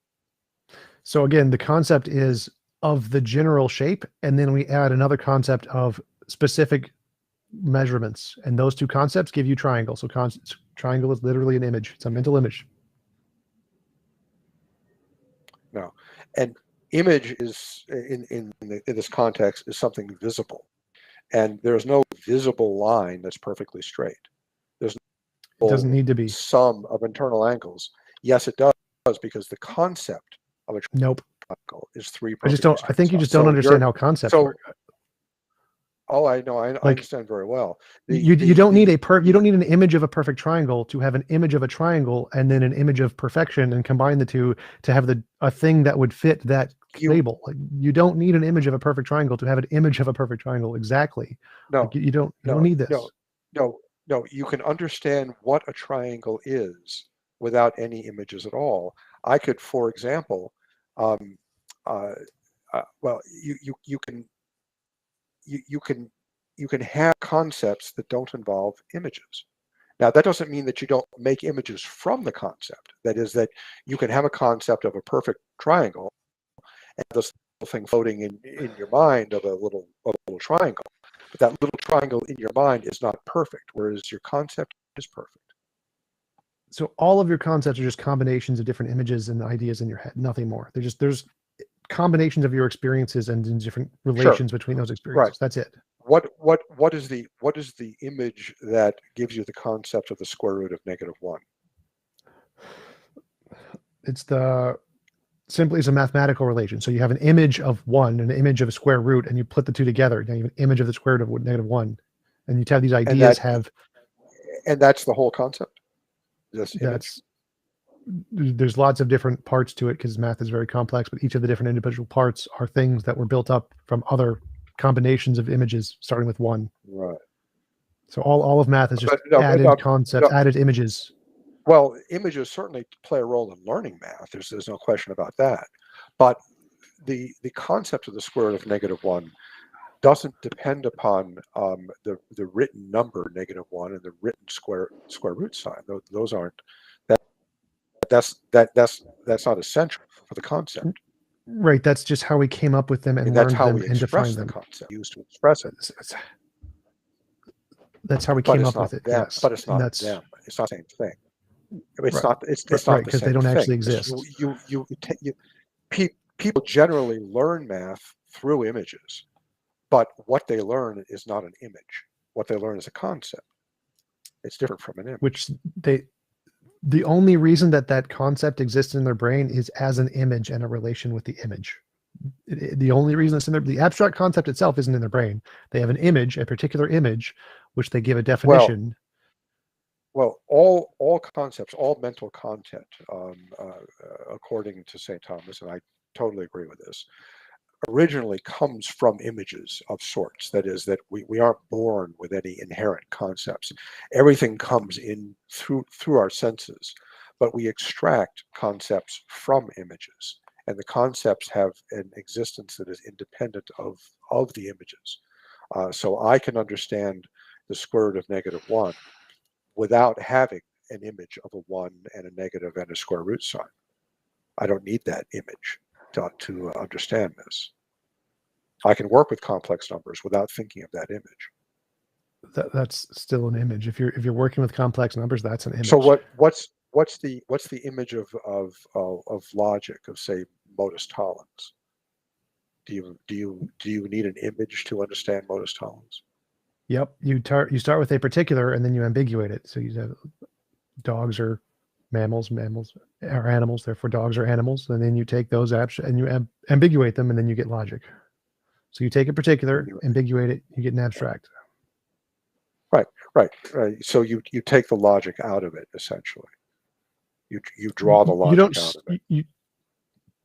[SPEAKER 2] So again, the concept is of the general shape, and then we add another concept of specific measurements, and those two concepts give you triangle. So triangle is literally an image. It's a mental image.
[SPEAKER 3] No, and image is in this context is something visible, and there's no visible line that's perfectly straight. There's
[SPEAKER 2] It doesn't
[SPEAKER 3] no
[SPEAKER 2] need to be.
[SPEAKER 3] sum of internal angles. Yes, it does, because the concept of a
[SPEAKER 2] Nope.
[SPEAKER 3] triangle is three
[SPEAKER 2] I just
[SPEAKER 3] perfect
[SPEAKER 2] don't. I
[SPEAKER 3] straight
[SPEAKER 2] think you
[SPEAKER 3] sides.
[SPEAKER 2] just don't understand how concepts
[SPEAKER 3] so
[SPEAKER 2] work.
[SPEAKER 3] oh, I know, I
[SPEAKER 2] Like,
[SPEAKER 3] understand very well.
[SPEAKER 2] You don't need you don't need an image of a perfect triangle to have an image of a triangle and then an image of perfection and combine the two to have a thing that would fit that label. Like, you don't need an image of a perfect triangle to have an image of a perfect triangle. Exactly.
[SPEAKER 3] No,
[SPEAKER 2] Like, you don't
[SPEAKER 3] no,
[SPEAKER 2] need this.
[SPEAKER 3] no. You can understand what a triangle is without any images at all. I could, for example, um, well, you can have concepts that don't involve images. Now, that doesn't mean that you don't make images from the concept. That is, that you can have a concept of a perfect triangle and this little thing floating in your mind of a little triangle. But that little triangle in your mind is not perfect, whereas your concept is perfect.
[SPEAKER 2] So all of your concepts are just combinations of different images and ideas in your head, nothing more. There's combinations of your experiences and different relations between those experiences.
[SPEAKER 3] Right.
[SPEAKER 2] That's it.
[SPEAKER 3] What is the image that gives you the concept of the square root of -1?
[SPEAKER 2] It's simply is a mathematical relation. So you have an image of 1, an image of a square root, and you put the two together. Now you have an image of the square root of -1, and you have these ideas
[SPEAKER 3] and that's the whole concept.
[SPEAKER 2] There's lots of different parts to it because math is very complex, but each of the different individual parts are things that were built up from other combinations of images, starting with 1.
[SPEAKER 3] Right.
[SPEAKER 2] So all of math is just added concepts, added images.
[SPEAKER 3] Well, images certainly play a role in learning math. There's no question about that. But the concept of the square root of -1 doesn't depend upon the written number -1 and the written square root sign. Those aren't that's not essential for the concept.
[SPEAKER 2] Right. That's just how we came up with them and learned them and defined them.
[SPEAKER 3] Concept used to express it.
[SPEAKER 2] That's how we came up with it. Yes,
[SPEAKER 3] but it's not them. It's not the same thing. It's
[SPEAKER 2] right.
[SPEAKER 3] not. It's
[SPEAKER 2] right,
[SPEAKER 3] not
[SPEAKER 2] because
[SPEAKER 3] the
[SPEAKER 2] they
[SPEAKER 3] same
[SPEAKER 2] don't
[SPEAKER 3] thing.
[SPEAKER 2] actually exist.
[SPEAKER 3] People generally learn math through images, but what they learn is not an image. What they learn is a concept. It's different from an image.
[SPEAKER 2] Which the only reason that concept exists in their brain is as an image and a relation with the image. The only reason it's in the abstract concept itself isn't in their brain. They have an image, a particular image, which they give a definition.
[SPEAKER 3] Well, all concepts, all mental content, according to St. Thomas, and I totally agree with this, originally comes from images of sorts. That is, that we aren't born with any inherent concepts. Everything comes in through our senses, but we extract concepts from images, and the concepts have an existence that is independent of the images. So I can understand the square root of -1 without having an image of a 1 and a negative and a square root sign. I don't need that image to understand this. I can work with complex numbers without thinking of that image.
[SPEAKER 2] That's still an image. If you're working with complex numbers, that's an image.
[SPEAKER 3] So what's the image of logic, of, say, modus tollens? Do you need an image to understand modus tollens?
[SPEAKER 2] Yep. You start with a particular and then you ambiguate it. So you have dogs are mammals are animals, therefore dogs are animals. And then you take those and you ambiguate them and then you get logic. So you take a particular, ambiguate it, you get an abstract.
[SPEAKER 3] Right. So you take the logic out of it, essentially. You draw the
[SPEAKER 2] You don't.
[SPEAKER 3] logic out of it.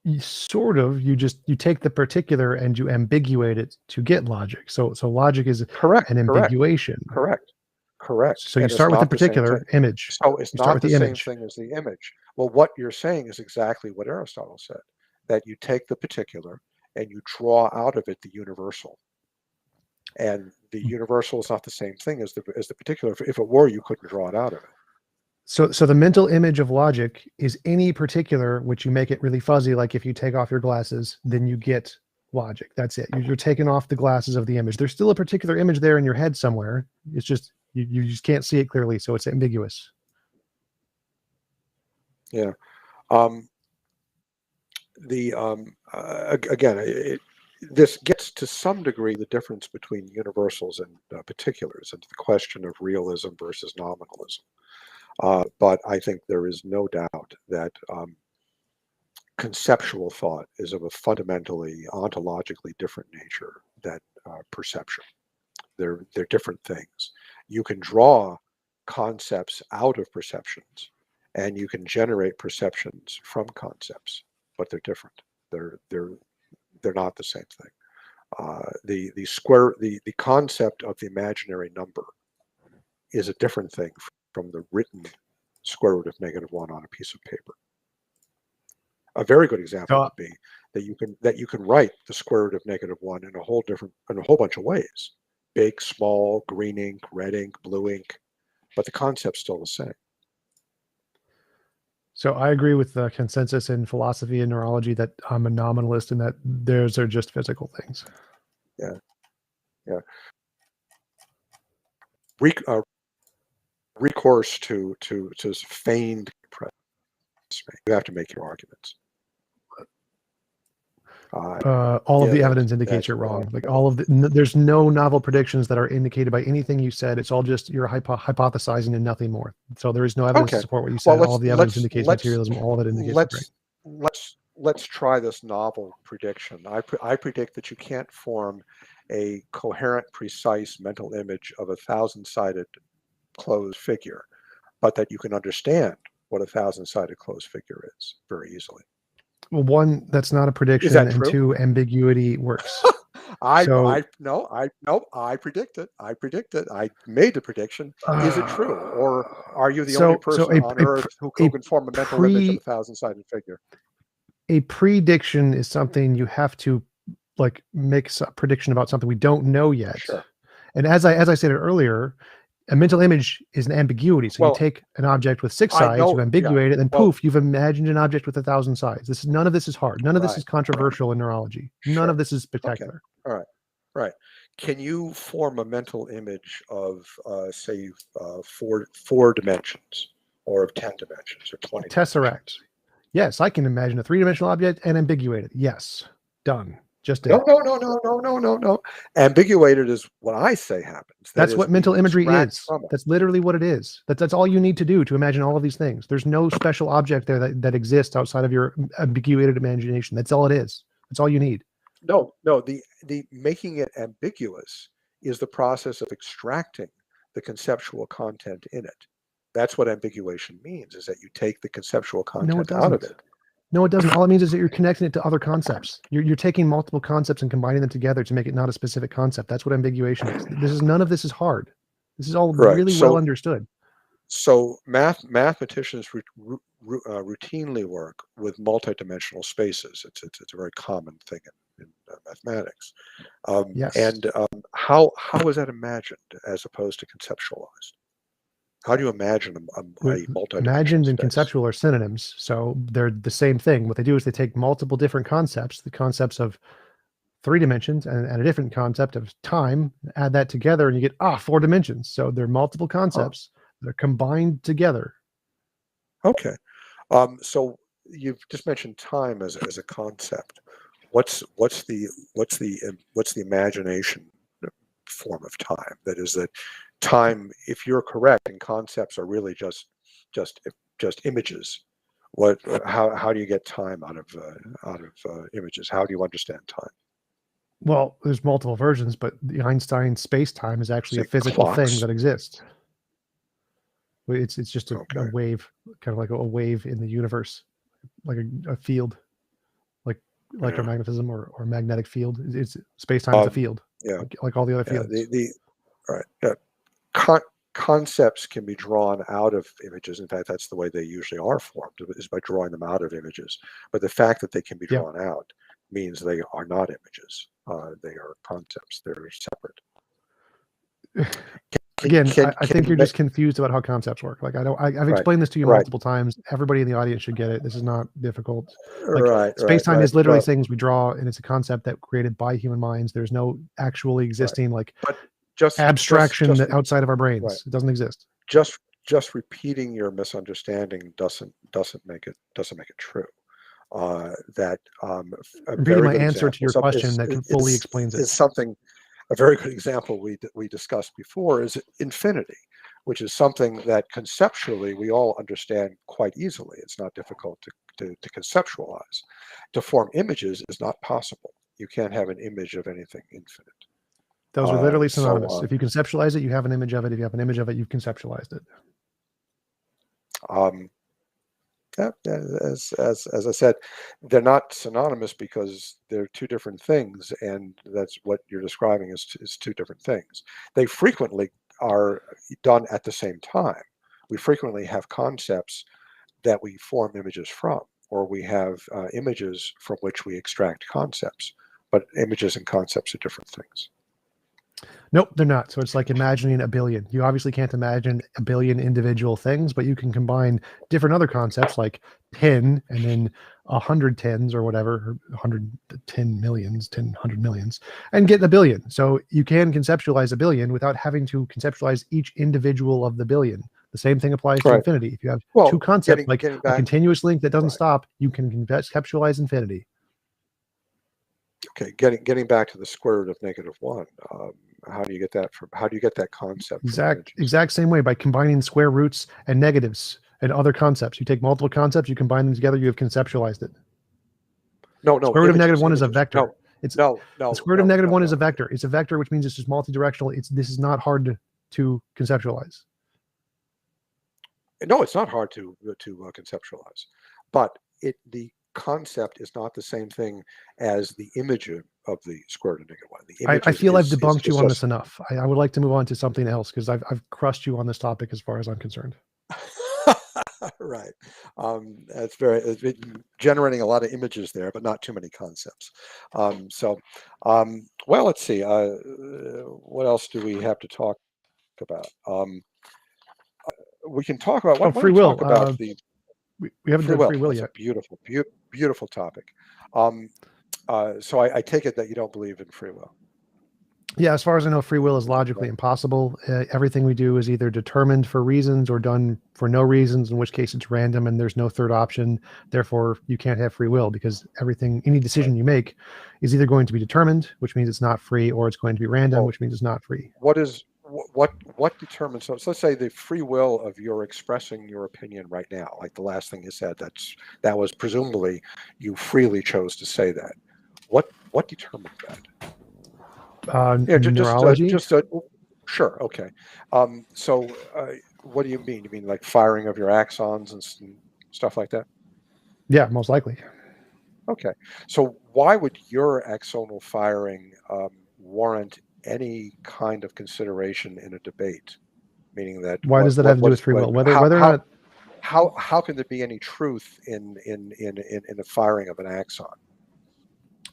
[SPEAKER 2] You sort of. You take the particular and you ambiguate it to get logic. So logic is
[SPEAKER 3] Correct.
[SPEAKER 2] an ambiguation.
[SPEAKER 3] Correct.
[SPEAKER 2] So you
[SPEAKER 3] And it's
[SPEAKER 2] start with the
[SPEAKER 3] not the same
[SPEAKER 2] particular
[SPEAKER 3] thing.
[SPEAKER 2] image.
[SPEAKER 3] So it's
[SPEAKER 2] You start
[SPEAKER 3] not
[SPEAKER 2] with
[SPEAKER 3] the
[SPEAKER 2] the
[SPEAKER 3] same
[SPEAKER 2] image.
[SPEAKER 3] thing as the image. Well, what you're saying is exactly what Aristotle said, that you take the particular and you draw out of it the universal. And the universal is not the same thing as the particular. If it were, you couldn't draw it out of it.
[SPEAKER 2] So the mental image of logic is any particular, which you make it really fuzzy. Like if you take off your glasses, then you get logic. That's it. You're taking off the glasses of the image. There's still a particular image there in your head somewhere. It's just you just can't see it clearly, so it's ambiguous.
[SPEAKER 3] Yeah. Again, this gets to some degree the difference between universals and particulars, and the question of realism versus nominalism. But I think there is no doubt that conceptual thought is of a fundamentally ontologically different nature than perception. They're different things. You can draw concepts out of perceptions, and you can generate perceptions from concepts, but they're different. They're not the same thing. The concept of the imaginary number is a different thing from the written square root of -1 on a piece of paper. A very good example would be that you can write the square root of -1 in a whole bunch of ways: big, small, green ink, red ink, blue ink, but the concept's still the same.
[SPEAKER 2] So I agree with the consensus in philosophy and neurology that I'm a nominalist and that theirs are just physical things.
[SPEAKER 3] Yeah. Recourse to feigned press. You have to make your arguments.
[SPEAKER 2] All of the evidence indicates you're wrong. Like there's no novel predictions that are indicated by anything you said. It's all just you're hypothesizing and nothing more. So there is no evidence to support what you said. All of the evidence indicates materialism. All of it indicates.
[SPEAKER 3] Let's try this novel prediction. I predict that you can't form a coherent, precise mental image of a 1,000-sided closed figure, but that you can understand what a 1,000-sided closed figure is very easily.
[SPEAKER 2] Well, one, that's not a prediction, and two, ambiguity works.
[SPEAKER 3] I predict it. I made the prediction. Is it true, or are you the only person on Earth who can form a mental image of a 1,000-sided figure?
[SPEAKER 2] A prediction is something you have to make a prediction about something we don't know yet.
[SPEAKER 3] Sure.
[SPEAKER 2] And as I said earlier, a mental image is an ambiguity. So you take an object with 6 sides, you ambiguate it, and poof, you've imagined an object with 1,000 sides. None of this is hard. None of this is controversial in neurology. None of this is spectacular.
[SPEAKER 3] Okay. All right. Can you form a mental image of, say, 4 dimensions, or of 10 dimensions, or 20?
[SPEAKER 2] Tesseract.
[SPEAKER 3] Dimensions?
[SPEAKER 2] Yes, I can imagine a 3-dimensional object and ambiguate it. Yes, done. Just
[SPEAKER 3] no. Ambiguated is what I say happens.
[SPEAKER 2] That's what mental imagery is. That's literally what it is. That's all you need to do to imagine all of these things. There's no special object there that exists outside of your ambiguated imagination. That's all it is. That's all you need.
[SPEAKER 3] No. The making it ambiguous is the process of extracting the conceptual content in it. That's what ambiguation means, is that you take the conceptual content out of it.
[SPEAKER 2] No, it doesn't. All it means is that you're connecting it to other concepts. You're taking multiple concepts and combining them together to make it not a specific concept. That's what ambiguation is. None of this is hard. This is all really well understood.
[SPEAKER 3] So mathematicians routinely work with multidimensional spaces. It's a very common thing in mathematics.
[SPEAKER 2] Yes.
[SPEAKER 3] And how is that imagined as opposed to conceptualized? How do you imagine a multi-dimensional
[SPEAKER 2] Imagined and
[SPEAKER 3] space?
[SPEAKER 2] conceptual are synonyms, so they're the same thing. What they do is they take multiple different concepts, the concepts of 3 dimensions and a different concept of time, add that together, and you get 4 dimensions. So they're multiple concepts that are combined together.
[SPEAKER 3] Okay. So you've just mentioned time as a concept. What's the imagination form of time? That is that time, if you're correct, and concepts are really just images. How do you get time out of images? How do you understand time?
[SPEAKER 2] Well, there's multiple versions, but the Einstein space-time is actually a
[SPEAKER 3] See,
[SPEAKER 2] physical thing
[SPEAKER 3] clocks.
[SPEAKER 2] that exists. It's just a
[SPEAKER 3] Okay.
[SPEAKER 2] wave, kind of like a wave in the universe, like a field, like
[SPEAKER 3] Yeah.
[SPEAKER 2] electromagnetism or magnetic field. It's space-time is a field,
[SPEAKER 3] Yeah.
[SPEAKER 2] like all the other
[SPEAKER 3] Yeah.
[SPEAKER 2] fields.
[SPEAKER 3] Right. Yeah. Concepts can be drawn out of images. In fact, that's the way they usually are formed, is by drawing them out of images. But the fact that they can be
[SPEAKER 2] Yeah.
[SPEAKER 3] drawn out means they are not images. They are concepts. They're separate.
[SPEAKER 2] Again, I think you're just confused about how concepts work. Like I've explained this to you multiple times. Everybody in the audience should get it. This is not difficult. Like space-time is literally things we draw, and it's a concept that created by human minds. There's no actually existing like abstraction outside of our brains. It doesn't exist.
[SPEAKER 3] Just repeating your misunderstanding doesn't make it true.
[SPEAKER 2] Repeating my answer to your question that fully explains it
[SPEAKER 3] is something. A very good example we discussed before is infinity, which is something that conceptually we all understand quite easily. It's not difficult to conceptualize. To form images is not possible. You can't have an image of anything infinite.
[SPEAKER 2] Those are literally synonymous. If you conceptualize it, you have an image of it. If you have an image of it, you've conceptualized it.
[SPEAKER 3] As I said, they're not synonymous because they're two different things, and that's what you're describing is two different things. They frequently are done at the same time. We frequently have concepts that we form images from, or we have images from which we extract concepts, but images and concepts are different things.
[SPEAKER 2] Nope, they're not. So it's like imagining a billion. You obviously can't imagine a billion individual things, but you can combine different other concepts like 10 and then 100 tens or whatever, or 110 millions, 100 millions, and get a billion. So you can conceptualize a billion without having to conceptualize each individual of the billion. The same thing applies to infinity. If you have two concepts like a continuous link that doesn't stop, you can conceptualize infinity.
[SPEAKER 3] Okay, getting back to the square root of -1. How do you get that concept?
[SPEAKER 2] Exact same way, by combining square roots and negatives and other concepts. You take multiple concepts, you combine them together, you have conceptualized it.
[SPEAKER 3] No.
[SPEAKER 2] Square root of -1 is a vector.
[SPEAKER 3] No.
[SPEAKER 2] The square root of -1 is a vector. It's a vector, which means it's just multi-directional. This is not hard to conceptualize.
[SPEAKER 3] No, it's not hard to conceptualize, but the concept is not the same thing as the image of the square root of -1.
[SPEAKER 2] I feel I've debunked you on this enough. I would like to move on to something else because I've crushed you on this topic as far as I'm concerned.
[SPEAKER 3] Right. It's been generating a lot of images there, but not too many concepts. Well, let's see. What else do we have to talk about? We can talk about
[SPEAKER 2] free will. We haven't done free will yet.
[SPEAKER 3] That's a beautiful topic. So I take it that you don't believe in free will.
[SPEAKER 2] Yeah, as far as I know, free will is logically impossible. Everything we do is either determined for reasons or done for no reasons, in which case it's random and there's no third option. Therefore, you can't have free will because any decision you make is either going to be determined, which means it's not free, or it's going to be random, which means it's not free.
[SPEAKER 3] What determines, so let's say the free will of your expressing your opinion right now, like the last thing you said, that was presumably you freely chose to say that. What determined that?
[SPEAKER 2] Neurology.
[SPEAKER 3] Sure. Okay. So what do you mean? You mean like firing of your axons and stuff like that?
[SPEAKER 2] Yeah, most likely.
[SPEAKER 3] Okay. So why would your axonal firing warrant any kind of consideration in a debate? Meaning that
[SPEAKER 2] why does that have to do with free will? Whether or not
[SPEAKER 3] how can there be any truth in the firing of an axon?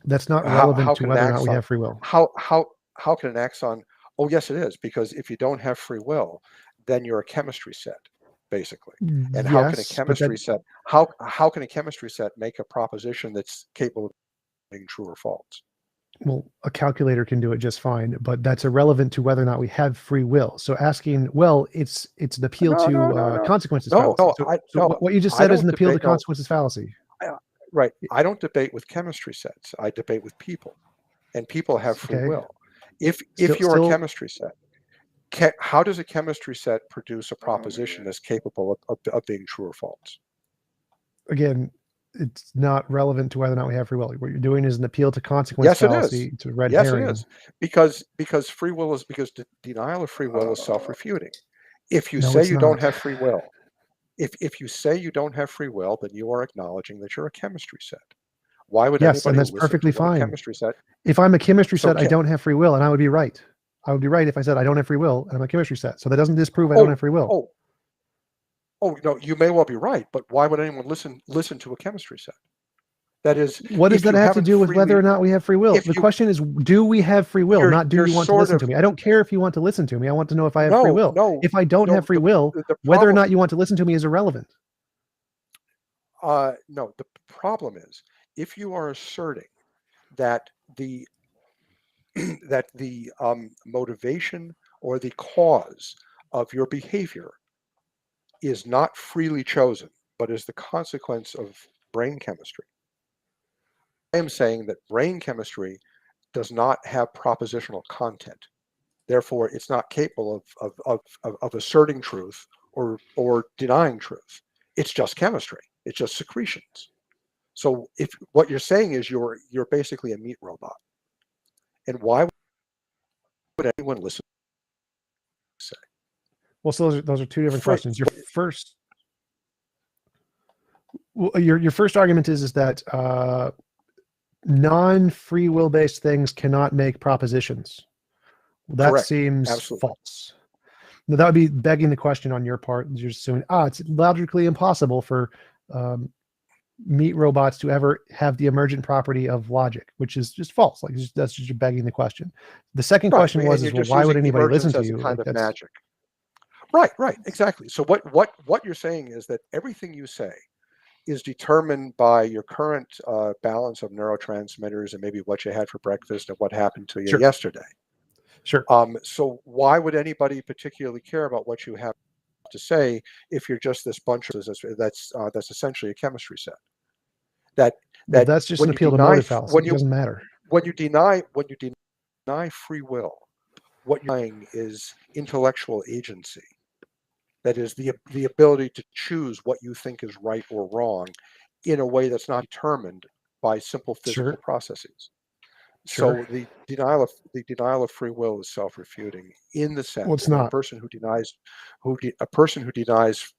[SPEAKER 2] That's not relevant to whether or not we have free will.
[SPEAKER 3] How can an axon? Oh, yes, it is, because if you don't have free will, then you're a chemistry set, basically. And how can a chemistry set? How can a chemistry set make a proposition that's capable of being true or false?
[SPEAKER 2] Well, a calculator can do it just fine, but that's irrelevant to whether or not we have free will. So asking, well, it's an appeal to consequences fallacy. What you just said is an appeal to consequences fallacy.
[SPEAKER 3] Right. I don't debate with chemistry sets. I debate with people, and people have free will. If you're a chemistry set, how does a chemistry set produce a proposition that's capable of being true or false?
[SPEAKER 2] Again, it's not relevant to whether or not we have free will. What you're doing is an appeal to consequence
[SPEAKER 3] Yes, it
[SPEAKER 2] fallacy.
[SPEAKER 3] is.
[SPEAKER 2] It's a red
[SPEAKER 3] Yes,
[SPEAKER 2] herring.
[SPEAKER 3] it is. Because free will is because denial of free will is self-refuting. If you
[SPEAKER 2] No,
[SPEAKER 3] say
[SPEAKER 2] it's
[SPEAKER 3] you don't
[SPEAKER 2] not.
[SPEAKER 3] have free will, if you say you don't have free will, then you are acknowledging that you're a chemistry set. Why would
[SPEAKER 2] Yes, and
[SPEAKER 3] anybody
[SPEAKER 2] that's
[SPEAKER 3] listen
[SPEAKER 2] perfectly
[SPEAKER 3] to what a
[SPEAKER 2] fine.
[SPEAKER 3] chemistry set?
[SPEAKER 2] If I'm a chemistry
[SPEAKER 3] So
[SPEAKER 2] set, I don't have free will, and I would be right. I would be right if I said I don't have free will, and I'm a chemistry set. So that doesn't disprove I don't have free will.
[SPEAKER 3] No, you may well be right, but why would anyone listen to a chemistry set? That is,
[SPEAKER 2] What does that have to do with whether or not we have free will? The question is, do we have free will, not do you want to listen to me? I don't care if you want to listen to me. I want to know if I have free will. If I don't have free will, whether or not you want to listen to me is irrelevant.
[SPEAKER 3] No, the problem is, if you are asserting that the motivation or the cause of your behavior is not freely chosen, but is the consequence of brain chemistry. I am saying that brain chemistry does not have propositional content. Therefore, it's not capable of asserting truth or denying truth. It's just chemistry. It's just secretions. So if what you're saying is you're basically a meat robot, and why would anyone listen to say?
[SPEAKER 2] Well, so those are two different questions. Your first argument is that non-free will based things cannot make propositions. That
[SPEAKER 3] Correct.
[SPEAKER 2] seems
[SPEAKER 3] Absolutely
[SPEAKER 2] false. Now, that would be begging the question on your part. You're assuming, it's logically impossible for meat robots to ever have the emergent property of logic, which is just false. Like that's just begging the question. The second question was, well, why would anybody listen to you?
[SPEAKER 3] Kind of magic. Right, exactly. So what you're saying is that everything you say is determined by your current balance of neurotransmitters and maybe what you had for breakfast and what happened to you yesterday.
[SPEAKER 2] Sure.
[SPEAKER 3] So why would anybody particularly care about what you have to say if you're just this bunch of that's essentially a chemistry set?
[SPEAKER 2] That's just an appeal to motive fallacy. It doesn't matter.
[SPEAKER 3] When you deny free will, what you're saying is intellectual agency. That is the ability to choose what you think is right or wrong in a way that's not determined by simple physical processes. So the denial of free will is self-refuting in the sense that a person who denies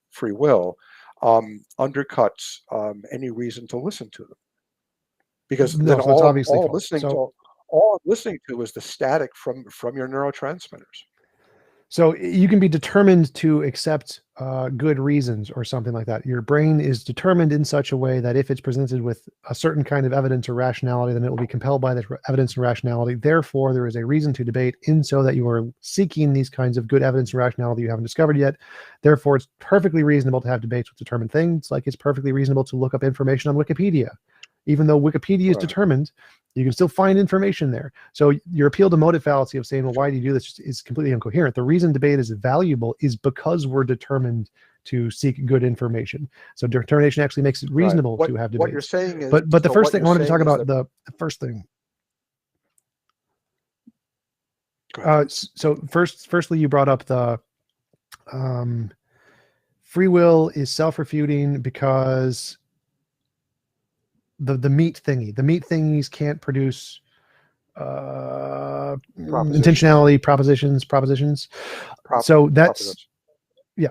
[SPEAKER 3] free will undercuts any reason to listen to them, because then all I'm listening to is the static from your neurotransmitters.
[SPEAKER 2] So you can be determined to accept good reasons or something like that. Your brain is determined in such a way that if it's presented with a certain kind of evidence or rationality, then it will be compelled by that evidence and rationality. Therefore, there is a reason to debate in so that you are seeking these kinds of good evidence and rationality you haven't discovered yet. Therefore, it's perfectly reasonable to have debates with determined things, like it's perfectly reasonable to look up information on Wikipedia. Even though Wikipedia is determined, you can still find information there. So your appeal to motive fallacy of saying, well, why do you do this is completely incoherent. The reason debate is valuable is because we're determined to seek good information. So determination actually makes it reasonable to have debates.
[SPEAKER 3] What you're saying is,
[SPEAKER 2] but the first thing I wanted to talk about, the first thing. So firstly, you brought up the free will is self-refuting because the meat thingies can't produce intentionality propositions. So that's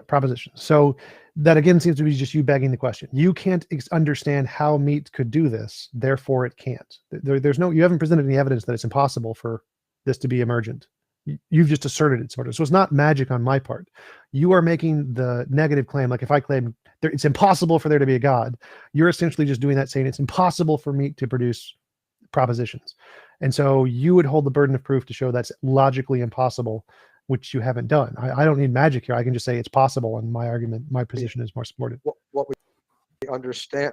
[SPEAKER 2] propositions. So that again seems to be just you begging the question. You can't understand how meat could do this, therefore it can't. You haven't presented any evidence that it's impossible for this to be emergent. You've just asserted it, sort of. So it's not magic on my part. You are making the negative claim. Like if I claim it's impossible for there to be a God, you're essentially just doing that, saying it's impossible for meat to produce propositions. And so you would hold the burden of proof to show that's logically impossible, which you haven't done. I don't need magic here. I can just say it's possible, and my position is more supported.
[SPEAKER 3] What we understand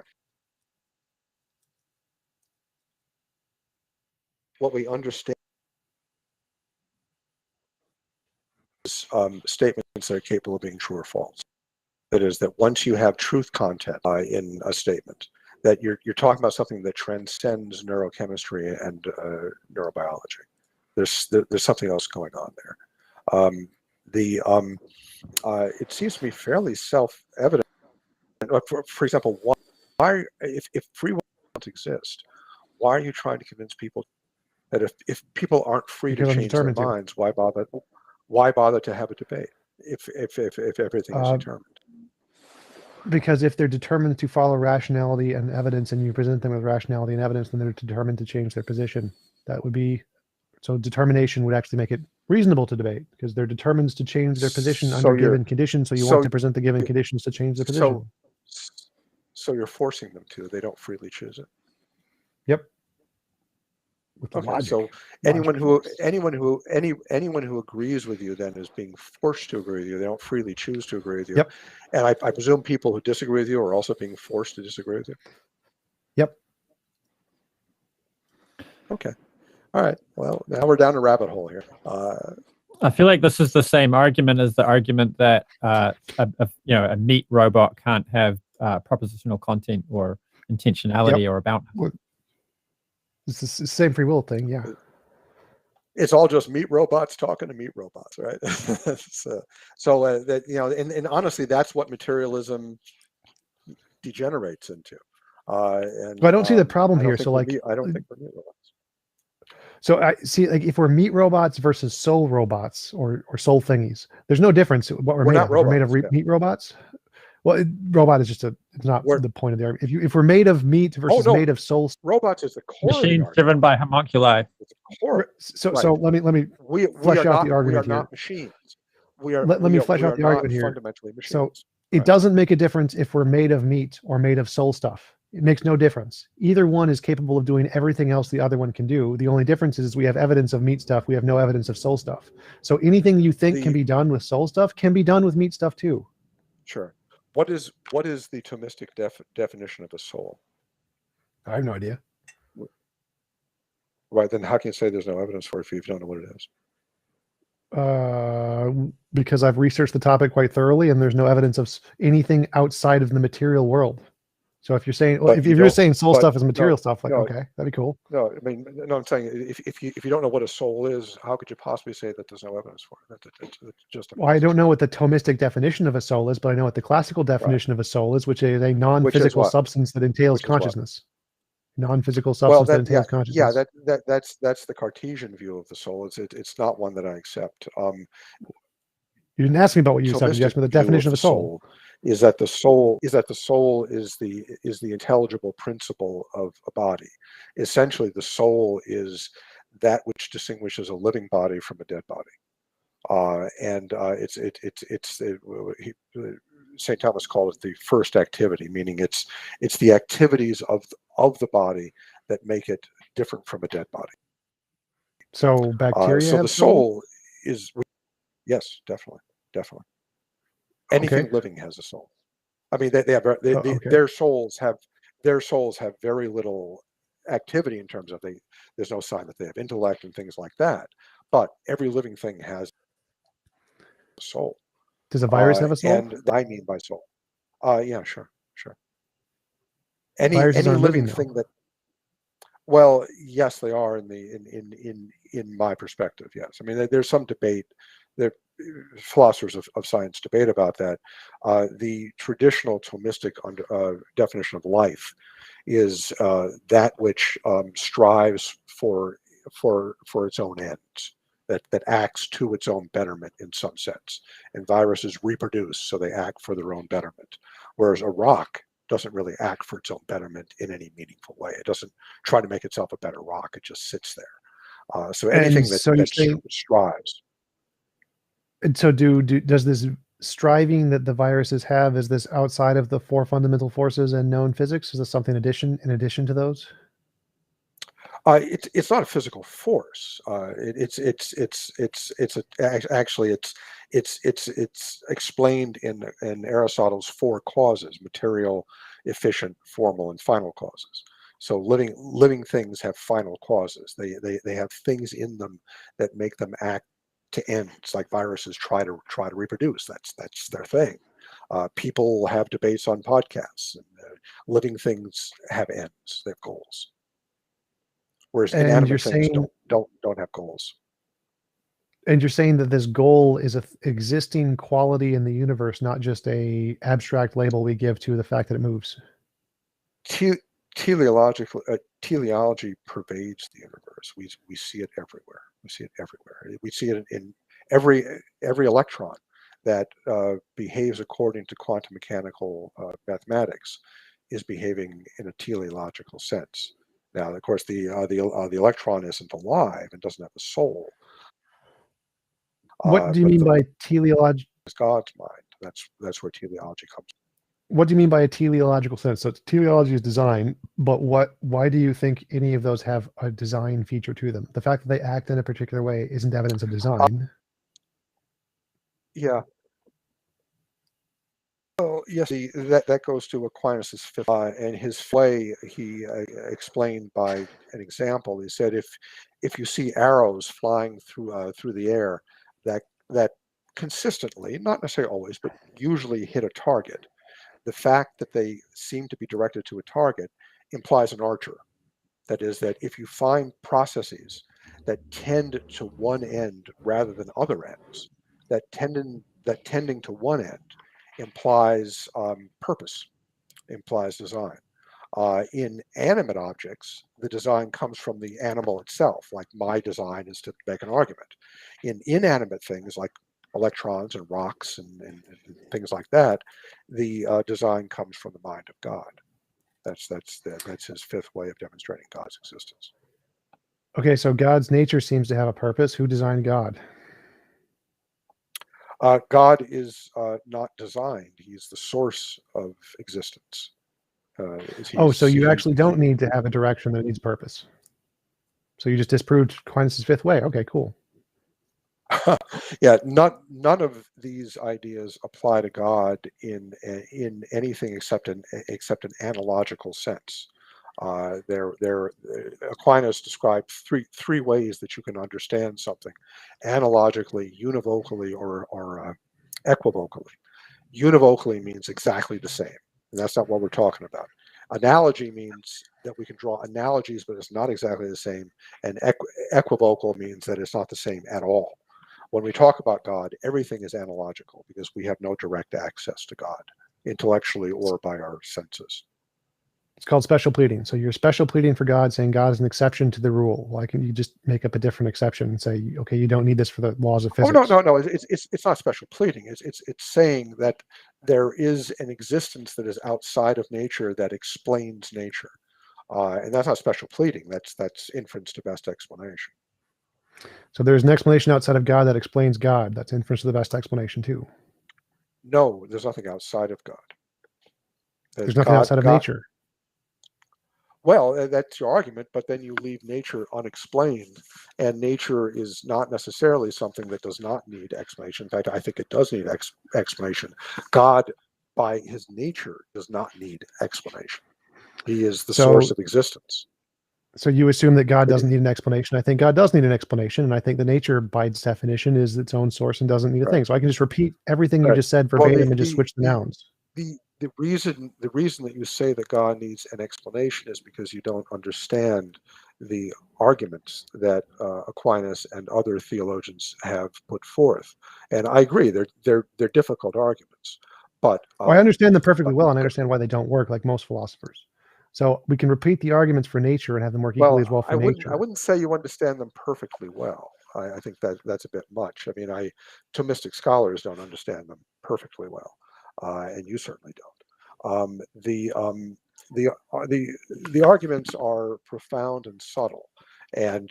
[SPEAKER 3] is statements that are capable of being true or false. That is, that once you have truth content in a statement, that you're talking about something that transcends neurochemistry and neurobiology. There's something else going on there. It seems to me fairly self-evident. For example, if free will doesn't exist, why are you trying to convince people that if people aren't free
[SPEAKER 2] Because
[SPEAKER 3] to
[SPEAKER 2] I'm
[SPEAKER 3] change their
[SPEAKER 2] determined to.
[SPEAKER 3] minds, why bother to have a debate if everything is determined?
[SPEAKER 2] Because if they're determined to follow rationality and evidence, and you present them with rationality and evidence, then they're determined to change their position. That would be, so determination would actually make it reasonable to debate, because they're determined to change their position
[SPEAKER 3] So
[SPEAKER 2] under
[SPEAKER 3] you're
[SPEAKER 2] given conditions. So you
[SPEAKER 3] so
[SPEAKER 2] want to present the given conditions to change their position.
[SPEAKER 3] so you're forcing them to. They don't freely choose it.
[SPEAKER 2] Yep. With the
[SPEAKER 3] Okay,
[SPEAKER 2] logic.
[SPEAKER 3] so
[SPEAKER 2] Logic.
[SPEAKER 3] anyone who agrees with you then is being forced to agree with you. They don't freely choose to agree with you.
[SPEAKER 2] Yep.
[SPEAKER 3] And I presume people who disagree with you are also being forced to disagree with you.
[SPEAKER 2] Yep.
[SPEAKER 3] Okay. All right. Well, now we're down a rabbit hole here.
[SPEAKER 4] I feel like this is the same argument as the argument that a meat robot can't have propositional content or intentionality or about.
[SPEAKER 2] It's the same free will thing, yeah.
[SPEAKER 3] It's all just meat robots talking to meat robots, right? And honestly, that's what materialism degenerates into. And
[SPEAKER 2] But I don't see the problem here. So, like,
[SPEAKER 3] I don't think we're meat robots.
[SPEAKER 2] So I see, like, if we're meat robots versus soul robots or soul thingies, there's no difference what we're made of. We're made of meat robots. Well, robot is just it's not the point of the argument. If we're made of meat versus made of soul,
[SPEAKER 3] robots is the core.
[SPEAKER 4] Machines driven by homunculi.
[SPEAKER 2] So let me flesh out the argument here.
[SPEAKER 3] We are not machines.
[SPEAKER 2] Let me flesh out the argument here.
[SPEAKER 3] Fundamentally machines.
[SPEAKER 2] So it doesn't make a difference if we're made of meat or made of soul stuff. It makes no difference. Either one is capable of doing everything else the other one can do. The only difference is we have evidence of meat stuff. We have no evidence of soul stuff. So anything you think can be done with soul stuff can be done with meat stuff too.
[SPEAKER 3] Sure. What is the Thomistic definition of a soul?
[SPEAKER 2] I have no idea.
[SPEAKER 3] Right, then how can you say there's no evidence for it if you don't know what it is?
[SPEAKER 2] Because I've researched the topic quite thoroughly, and there's no evidence of anything outside of the material world. So if you're saying, well, if you're saying soul stuff is material stuff, like, okay, that'd be cool.
[SPEAKER 3] No, I mean, no, I'm saying if you don't know what a soul is, how could you possibly say that there's no evidence for it? That's just
[SPEAKER 2] well, I don't know what the Thomistic definition of a soul is, but I know what the classical definition of a soul is, which is a non-physical substance that entails consciousness. Non-physical substance that entails consciousness.
[SPEAKER 3] Yeah, that's the Cartesian view of the soul. It's not one that I accept.
[SPEAKER 2] You didn't ask me about what you said. You asked me the definition of a soul.
[SPEAKER 3] Is that the soul is the intelligible principle of a body. Essentially, the soul is that which distinguishes a living body from a dead body. St. Thomas called it the first activity, meaning it's the activities of the body that make it different from a dead body.
[SPEAKER 2] So bacteria.
[SPEAKER 3] So the soul is, yes, definitely. Anything living has a soul. I mean, their souls have very little activity in terms of there's no sign that they have intellect and things like that. But every living thing has a soul.
[SPEAKER 2] Does a virus have a soul?
[SPEAKER 3] And I mean by soul. Yeah, sure. Any living thing that. Well, yes, they are in my perspective. Yes, I mean there's some debate. There, philosophers of science debate about that. The traditional Thomistic definition of life is that which strives for its own ends, that acts to its own betterment in some sense. And viruses reproduce, so they act for their own betterment. Whereas a rock doesn't really act for its own betterment in any meaningful way. It doesn't try to make itself a better rock. It just sits there. So anything that strives.
[SPEAKER 2] And so does this striving that the viruses have, is this outside of the four fundamental forces and known physics? Is this something in addition to those?
[SPEAKER 3] It's not a physical force. It's explained in Aristotle's four causes: material, efficient, formal, and final causes. So living things have final causes. They have things in them that make them act to ends, like viruses try to reproduce. That's their thing. People have debates on podcasts. And, living things have ends. They have goals. Whereas inanimate things don't have goals.
[SPEAKER 2] And you're saying that this goal is an existing quality in the universe, not just a abstract label we give to the fact that it moves.
[SPEAKER 3] teleology pervades the universe. We see it everywhere. We see it everywhere. We see it in every electron that behaves according to quantum mechanical mathematics is behaving in a teleological sense. Now, of course, the electron isn't alive and doesn't have a soul.
[SPEAKER 2] What do you mean by teleology?
[SPEAKER 3] It's God's mind. That's where teleology comes.
[SPEAKER 2] What do you mean by a teleological sense? So teleology is design, but why do you think any of those have a design feature to them? The fact that they act in a particular way isn't evidence of design.
[SPEAKER 3] Yeah. Well, yes, that goes to Aquinas' fifth, and his way he explained by an example. He said, if you see arrows flying through the air that consistently, not necessarily always, but usually hit a target, the fact that they seem to be directed to a target implies an archer. That is, that if you find processes that tend to one end rather than other ends, that tending to one end implies purpose, implies design. In animate objects, the design comes from the animal itself, like my design is to make an argument. In inanimate things like electrons and rocks and things like that, the design comes from the mind of God. That's his fifth way of demonstrating God's existence.
[SPEAKER 2] Okay, so God's nature seems to have a purpose. Who designed God?
[SPEAKER 3] God is not designed. He's the source of existence.
[SPEAKER 2] So you actually don't need to have a direction that needs purpose. So you just disproved Aquinas' fifth way. Okay, cool.
[SPEAKER 3] Yeah, none of these ideas apply to God in anything except an analogical sense. Aquinas described three ways that you can understand something: analogically, univocally, or equivocally. Univocally means exactly the same, and that's not what we're talking about. Analogy means that we can draw analogies, but it's not exactly the same, and equivocal means that it's not the same at all. When we talk about God, everything is analogical because we have no direct access to God, intellectually or by our senses.
[SPEAKER 2] It's called special pleading. So you're special pleading for God, saying God is an exception to the rule. Why can't you just make up a different exception and say, okay, you don't need this for the laws of physics?
[SPEAKER 3] Oh, no. It's not special pleading. It's saying that there is an existence that is outside of nature that explains nature, and that's not special pleading. That's inference to best explanation.
[SPEAKER 2] So there's an explanation outside of God that explains God. That's inference to the best explanation too.
[SPEAKER 3] No, there's nothing outside of God.
[SPEAKER 2] There's nothing outside of nature.
[SPEAKER 3] Well, that's your argument, but then you leave nature unexplained, and nature is not necessarily something that does not need explanation. In fact, I think it does need explanation. God, by his nature, does not need explanation. He is the source of existence.
[SPEAKER 2] So you assume that God doesn't need an explanation. I think God does need an explanation, and I think the nature, by its definition, is its own source and doesn't need a thing. So I can just repeat everything you just said verbatim and just switch the nouns.
[SPEAKER 3] The reason that you say that God needs an explanation is because you don't understand the arguments that Aquinas and other theologians have put forth. And I agree, they're difficult arguments. But
[SPEAKER 2] I understand them perfectly well, and I understand why they don't work, like most philosophers. So we can repeat the arguments for nature and have them work equally as well for nature.
[SPEAKER 3] I wouldn't say you understand them perfectly well. I think that's a bit much. I mean, Thomistic scholars don't understand them perfectly well, and you certainly don't. The arguments are profound and subtle, and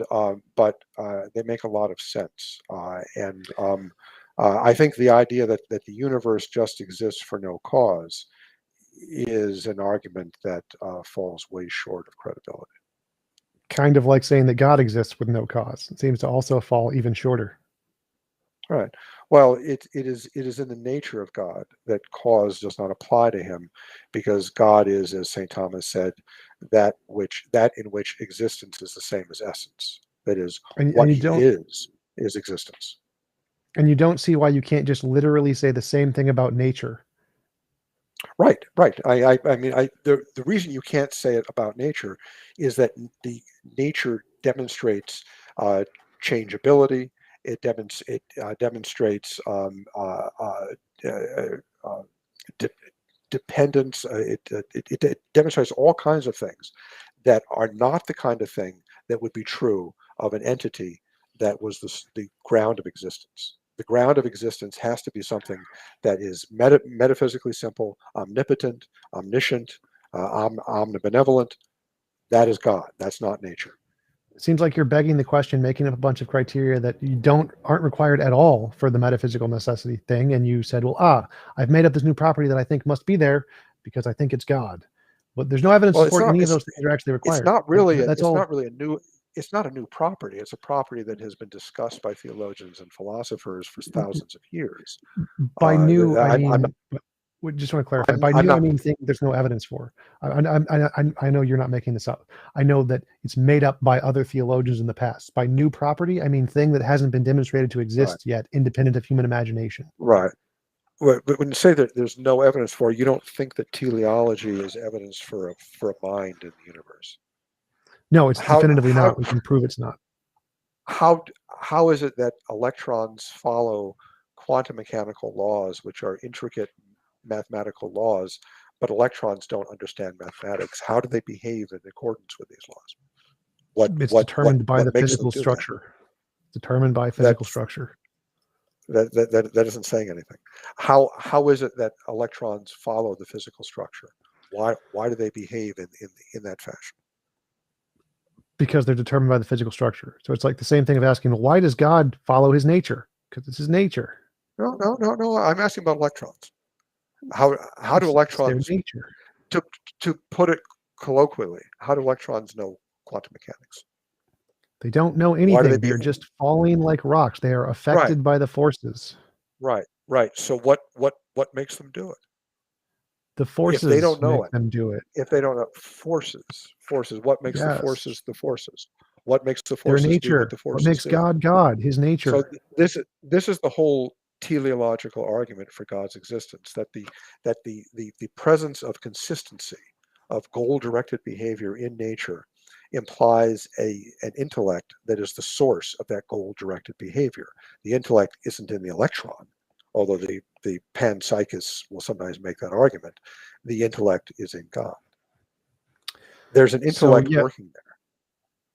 [SPEAKER 3] but they make a lot of sense. I think the idea that the universe just exists for no cause is an argument that falls way short of credibility.
[SPEAKER 2] Kind of like saying that God exists with no cause. It seems to also fall even shorter.
[SPEAKER 3] Right. Well, it is in the nature of God that cause does not apply to him, because God is, as St. Thomas said, that in which existence is the same as essence. That is, what he is existence.
[SPEAKER 2] And you don't see why you can't just literally say the same thing about nature.
[SPEAKER 3] Right. I mean, the reason you can't say it about nature is that the nature demonstrates changeability. It demonstrates dependence. It demonstrates all kinds of things that are not the kind of thing that would be true of an entity that was the ground of existence. The ground of existence has to be something that is metaphysically simple, omnipotent, omniscient, omnibenevolent. That is God. That's not nature.
[SPEAKER 2] It seems like you're begging the question, making up a bunch of criteria that aren't required at all for the metaphysical necessity thing. And you said, well, I've made up this new property that I think must be there because I think it's God. But there's no evidence to support any of those things are actually required.
[SPEAKER 3] It's not really.
[SPEAKER 2] That's all.
[SPEAKER 3] Not really a new. It's not a new property. It's a property that has been discussed by theologians and philosophers for thousands of years.
[SPEAKER 2] By new, I mean, we just want to clarify. By new, I mean thing there's no evidence for. I know you're not making this up. I know that it's made up by other theologians in the past. By new property, I mean thing that hasn't been demonstrated to exist yet, independent of human imagination.
[SPEAKER 3] Right. But when you say that there's no evidence for, you don't think that teleology is evidence for a mind in the universe?
[SPEAKER 2] No, it's definitively not. We can prove it's not.
[SPEAKER 3] How is it that electrons follow quantum mechanical laws, which are intricate mathematical laws, but electrons don't understand mathematics? How do they behave in accordance with these laws?
[SPEAKER 2] It's determined by the physical structure. Determined by physical structure.
[SPEAKER 3] That isn't saying anything. How is it that electrons follow the physical structure? Why do they behave in that fashion?
[SPEAKER 2] Because they're determined by the physical structure. So it's like the same thing of asking, well, why does God follow his nature? Because it's his nature.
[SPEAKER 3] No. I'm asking about electrons. How do electrons,
[SPEAKER 2] their nature.
[SPEAKER 3] To put it colloquially, how do electrons know quantum mechanics?
[SPEAKER 2] They don't know anything. They're just falling like rocks. They are affected by the forces.
[SPEAKER 3] Right. So what makes them do it?
[SPEAKER 2] The forces
[SPEAKER 3] if they don't know
[SPEAKER 2] make them do it.
[SPEAKER 3] If they don't know forces, what makes the forces the forces? What makes the
[SPEAKER 2] Their
[SPEAKER 3] forces
[SPEAKER 2] nature?
[SPEAKER 3] Do what the forces
[SPEAKER 2] what makes
[SPEAKER 3] do?
[SPEAKER 2] God? His nature.
[SPEAKER 3] So this is the whole teleological argument for God's existence, that the presence of consistency, of goal-directed behavior in nature, implies an intellect that is the source of that goal-directed behavior. The intellect isn't in the electron, although the panpsychists will sometimes make that argument. The intellect is in God. There's an intellect working there.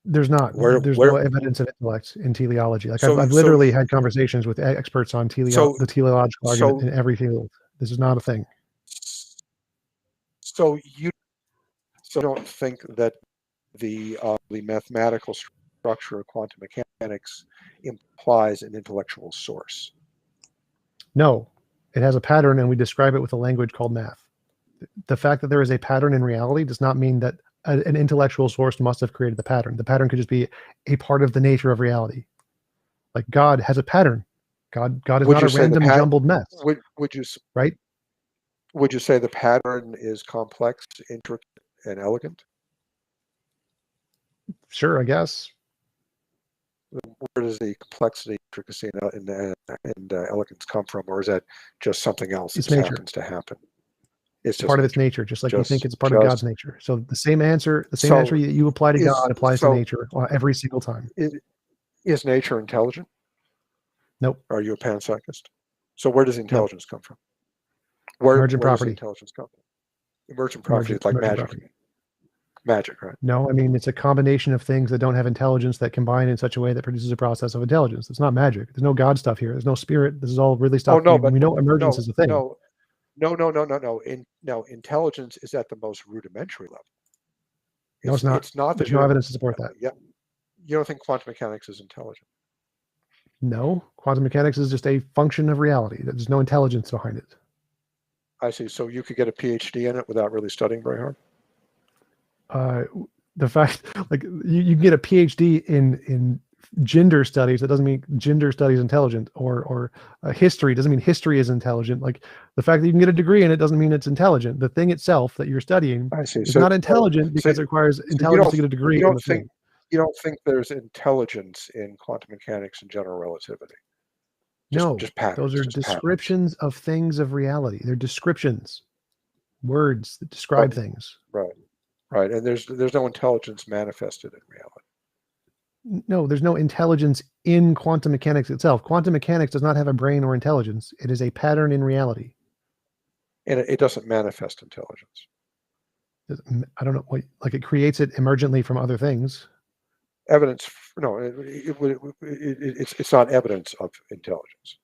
[SPEAKER 2] There's not. There's no evidence of intellect in teleology. Like I've literally had conversations with experts on the teleological argument in every field. This is not a thing.
[SPEAKER 3] So you don't think that the mathematical structure of quantum mechanics implies an intellectual source?
[SPEAKER 2] No, it has a pattern, and we describe it with a language called math. The fact that there is a pattern in reality does not mean that an intellectual source must have created the pattern. The pattern could just be a part of the nature of reality. Like God has a pattern. God is not a random jumbled mess.
[SPEAKER 3] Would you say the pattern is complex, intricate, and elegant?
[SPEAKER 2] Sure, I guess.
[SPEAKER 3] Where does the complexity, intricacy, and elegance come from, or is that just something else that happens to happen?
[SPEAKER 2] It's just part of its nature, just like you think it's part of God's nature. So the same answer that you apply to God applies to nature every single time.
[SPEAKER 3] Is nature intelligent?
[SPEAKER 2] Nope.
[SPEAKER 3] Are you a panpsychist? So where does intelligence come from?
[SPEAKER 2] Emergent property.
[SPEAKER 3] Does intelligence come from? Emergent property is like magic.
[SPEAKER 2] Property.
[SPEAKER 3] Magic, right?
[SPEAKER 2] No, I mean, it's a combination of things that don't have intelligence that combine in such a way that produces a process of intelligence. It's not magic. There's no God stuff here. There's no spirit. This is all really stuff.
[SPEAKER 3] Oh, no, but
[SPEAKER 2] we know emergence is a thing.
[SPEAKER 3] No. Intelligence is at the most rudimentary level.
[SPEAKER 2] No, it's not.
[SPEAKER 3] It's not.
[SPEAKER 2] There's no evidence to support that.
[SPEAKER 3] Yeah. You don't think quantum mechanics is intelligent?
[SPEAKER 2] No, quantum mechanics is just a function of reality. There's no intelligence behind it.
[SPEAKER 3] I see. So you could get a PhD in it without really studying very hard?
[SPEAKER 2] The fact, like, you can get a PhD in gender studies. That doesn't mean gender studies intelligent, or history doesn't mean history is intelligent. Like, the fact that you can get a degree in it doesn't mean it's intelligent. The thing itself that you're studying is not intelligent because it rerequires intelligence to get a degree.
[SPEAKER 3] You don't think there's intelligence in quantum mechanics and general relativity? Just patterns.
[SPEAKER 2] Those are descriptions of things of reality. They're descriptions, words that describe things.
[SPEAKER 3] Right, and there's no intelligence manifested in reality.
[SPEAKER 2] No, there's no intelligence in quantum mechanics itself. Quantum mechanics does not have a brain or intelligence. It is a pattern in reality.
[SPEAKER 3] and it doesn't manifest intelligence.
[SPEAKER 2] I don't know what, like it creates it emergently from other things.
[SPEAKER 3] Evidence, no, it's not evidence of intelligence.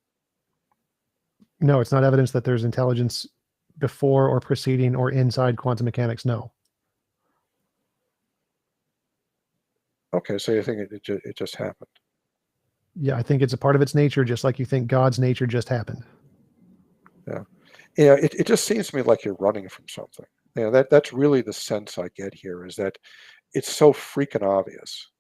[SPEAKER 2] No, it's not evidence that there's intelligence before or preceding or inside quantum mechanics. No.
[SPEAKER 3] Okay, so you think it just happened?
[SPEAKER 2] Yeah, I think it's a part of its nature, just like you think God's nature just happened.
[SPEAKER 3] Yeah, you know, it just seems to me like you're running from something. You know, that's really the sense I get here, is that it's so freaking obvious,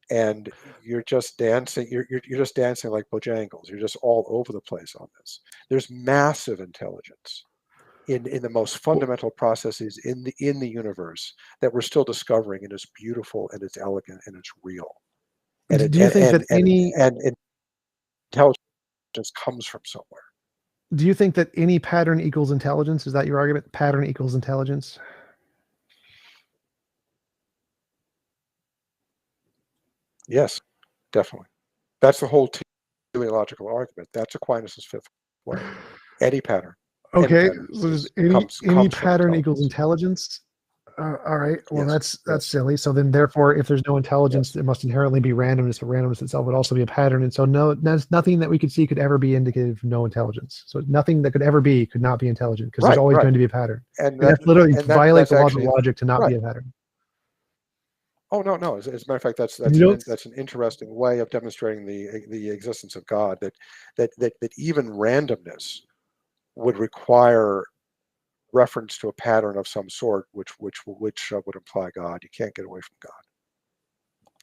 [SPEAKER 3] and you're just dancing. You're just dancing like Bojangles. You're just all over the place on this. There's massive intelligence in the most fundamental processes in the universe that we're still discovering, and it's beautiful and it's elegant and it's real. And
[SPEAKER 2] Do you think that any
[SPEAKER 3] intelligence comes from somewhere?
[SPEAKER 2] Do you think that any pattern equals intelligence? Is that your argument? Pattern equals intelligence?
[SPEAKER 3] Yes, definitely. That's the whole teleological argument. That's Aquinas' fifth way. Any pattern.
[SPEAKER 2] Okay,
[SPEAKER 3] any pattern
[SPEAKER 2] so does
[SPEAKER 3] comes
[SPEAKER 2] any
[SPEAKER 3] from
[SPEAKER 2] pattern equals intelligence? All right. Well,
[SPEAKER 3] Yes,
[SPEAKER 2] that's silly. So then, therefore, if there's no intelligence,
[SPEAKER 3] Yes.
[SPEAKER 2] it must inherently be randomness. But randomness itself would also be a pattern. And so, no, there's nothing that we could see could ever be indicated of no intelligence. So nothing that could ever be could not be intelligent, because there's always going to be a pattern.
[SPEAKER 3] And
[SPEAKER 2] And that's literally violates the laws of
[SPEAKER 3] actually
[SPEAKER 2] logic to not
[SPEAKER 3] right.
[SPEAKER 2] be a pattern.
[SPEAKER 3] Oh no! As a matter of fact, that's an interesting way of demonstrating the existence of God. That even randomness would require reference to a pattern of some sort, which would imply God. You can't get away from God,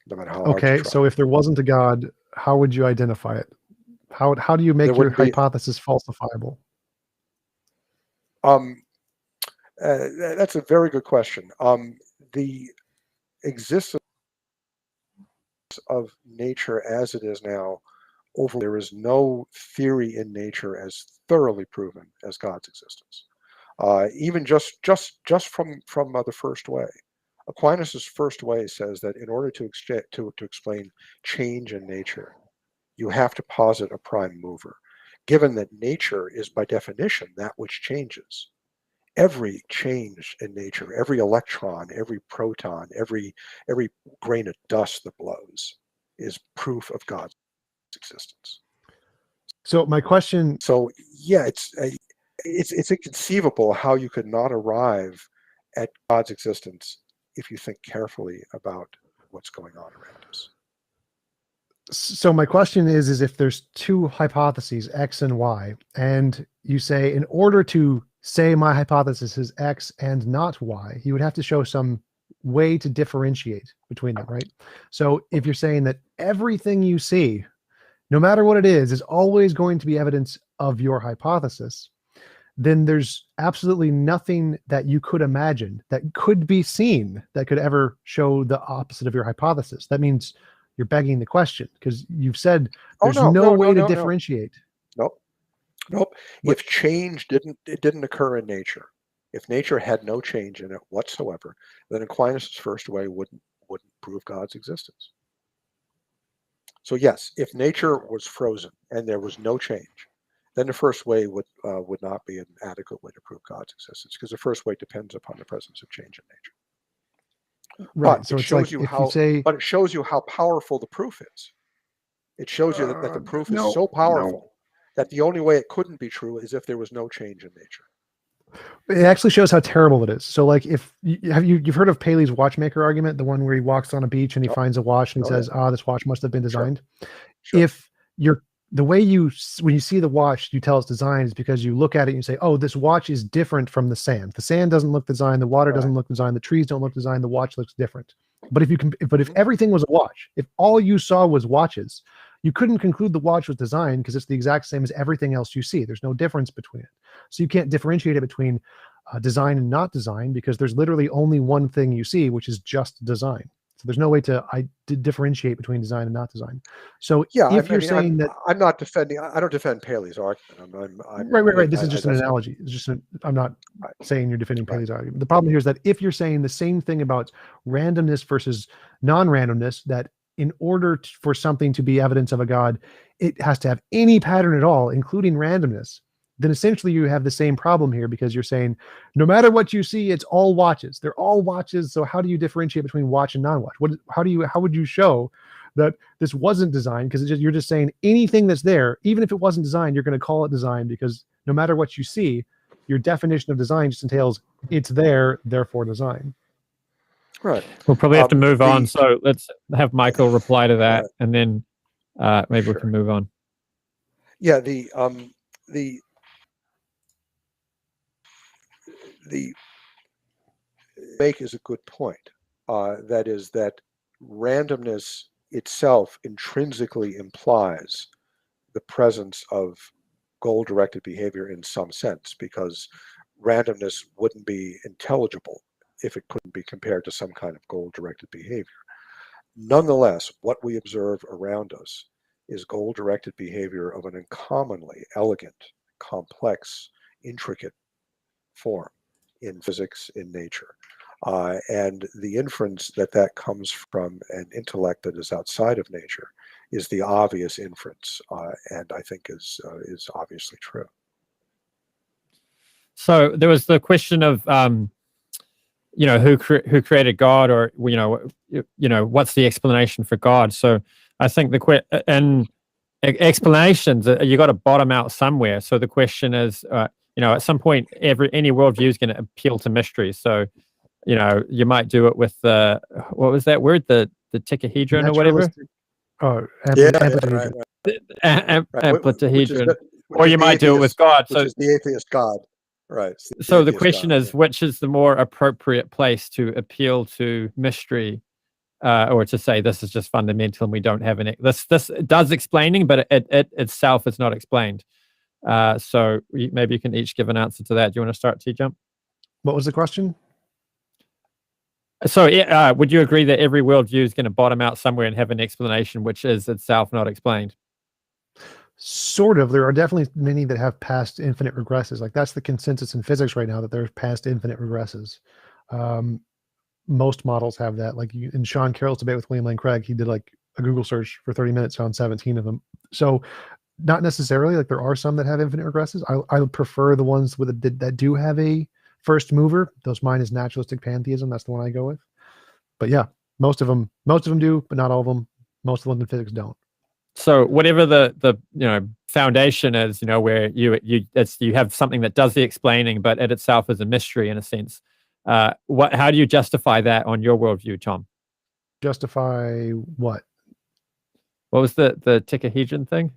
[SPEAKER 3] no matter how hard you
[SPEAKER 2] Okay,
[SPEAKER 3] try.
[SPEAKER 2] so if there wasn't a God, how would you identify it? How do you make your hypothesis falsifiable?
[SPEAKER 3] That's a very good question. The existence of nature as it is now, there is no theory in nature as thoroughly proven as God's existence. Even just from the first way, Aquinas' first way says that in order to explain change in nature, you have to posit a prime mover, given that nature is by definition that which changes. Every change in nature, every electron, every proton, every grain of dust that blows, is proof of God's existence.
[SPEAKER 2] So my question.
[SPEAKER 3] So yeah, it's inconceivable how you could not arrive at God's existence if you think carefully about what's going on around us.
[SPEAKER 2] So my question is if there's two hypotheses, X and Y, and you say in order to say my hypothesis is X and not Y, you would have to show some way to differentiate between them, right? So if you're saying that everything you see, no matter what it is always going to be evidence of your hypothesis, then there's absolutely nothing that you could imagine that could be seen that could ever show the opposite of your hypothesis. That means you're begging the question, because you've said there's no way to differentiate.
[SPEAKER 3] Nope. If change didn't occur in nature, if nature had no change in it whatsoever, then Aquinas' first way wouldn't prove God's existence. So yes, if nature was frozen and there was no change, then the first way would not be an adequate way to prove God's existence, because the first way depends upon the presence of change in nature.
[SPEAKER 2] Right.
[SPEAKER 3] But
[SPEAKER 2] So
[SPEAKER 3] it
[SPEAKER 2] it's like
[SPEAKER 3] shows you
[SPEAKER 2] if
[SPEAKER 3] how.
[SPEAKER 2] you say,
[SPEAKER 3] But it shows you how powerful the proof is. It shows you that the proof is so powerful that the only way it couldn't be true is if there was no change in nature.
[SPEAKER 2] it actually shows how terrible it is. So like if you've heard of Paley's watchmaker argument, the one where he walks on a beach and he finds a watch and he says, this watch must have been designed.
[SPEAKER 3] Sure.
[SPEAKER 2] If the way when you see the watch, you tell it's designed is because you look at it and you say, oh, this watch is different from the sand. The sand doesn't look designed. The water doesn't look designed. The trees don't look designed. The watch looks different. But if everything was a watch, if all you saw was watches, you couldn't conclude the watch was designed because it's the exact same as everything else you see. There's no difference between it. So you can't differentiate it between design and not design, because there's literally only one thing you see, which is just design. So there's no way to differentiate between design and not design. So
[SPEAKER 3] yeah,
[SPEAKER 2] if you're saying that,
[SPEAKER 3] I'm not defending. I don't defend Paley's argument.
[SPEAKER 2] Right. This is just an analogy. It's just I'm not saying you're defending Paley's argument. The problem here is that if you're saying the same thing about randomness versus non-randomness, that in order for something to be evidence of a God, it has to have any pattern at all, including randomness, then essentially you have the same problem here, because you're saying no matter what you see, it's all watches. They're all watches. So how do you differentiate between watch and non-watch? How would you show that this wasn't designed? Because you're just saying anything that's there, even if it wasn't designed, you're going to call it design, because no matter what you see, your definition of design just entails it's there, therefore design.
[SPEAKER 3] Right.
[SPEAKER 4] We'll probably have to move on. So let's have Michael reply to that, and then maybe we can move on.
[SPEAKER 3] Yeah, the make is a good point. That is that randomness itself intrinsically implies the presence of goal-directed behavior in some sense, because randomness wouldn't be intelligible if it couldn't be compared to some kind of goal-directed behavior. Nonetheless, what we observe around us is goal-directed behavior of an uncommonly elegant, complex, intricate form in physics, in nature. And the inference that comes from an intellect that is outside of nature is the obvious inference, and I think is obviously true.
[SPEAKER 4] So there was the question of, who created God, or what's the explanation for God? So I think and explanations, you got to bottom out somewhere. So the question is, at some point, any worldview is going to appeal to mystery. So you might do it with what was that word? The tetrahedron or whatever.
[SPEAKER 2] Oh,
[SPEAKER 3] Amplitude.
[SPEAKER 4] Amplitude. Or you might do it with God.
[SPEAKER 3] Which is the atheist God. Right.
[SPEAKER 4] So the question is, which is the more appropriate place to appeal to mystery, or to say this is just fundamental and we don't have any. This does explaining, but it itself is not explained. So maybe you can each give an answer to that. Do you want to start, TJump?
[SPEAKER 2] What was the question?
[SPEAKER 4] So would you agree that every worldview is going to bottom out somewhere and have an explanation which is itself not explained?
[SPEAKER 2] Sort of. There are definitely many that have past infinite regresses. Like that's the consensus in physics right now, that there's past infinite regresses. Most models have that. Like in Sean Carroll's debate with William Lane Craig, he did like a Google search for 30 minutes, found 17 of them. So not necessarily, like there are some that have infinite regresses. I prefer the ones that do have a first mover. Mine is naturalistic pantheism. That's the one I go with. But yeah, most of them do, but not all of them. Most of the ones in physics don't.
[SPEAKER 4] So whatever the foundation is, where you have something that does the explaining, but it itself is a mystery in a sense. How do you justify that on your worldview, Tom?
[SPEAKER 2] Justify what?
[SPEAKER 4] What was the tetrahedron thing?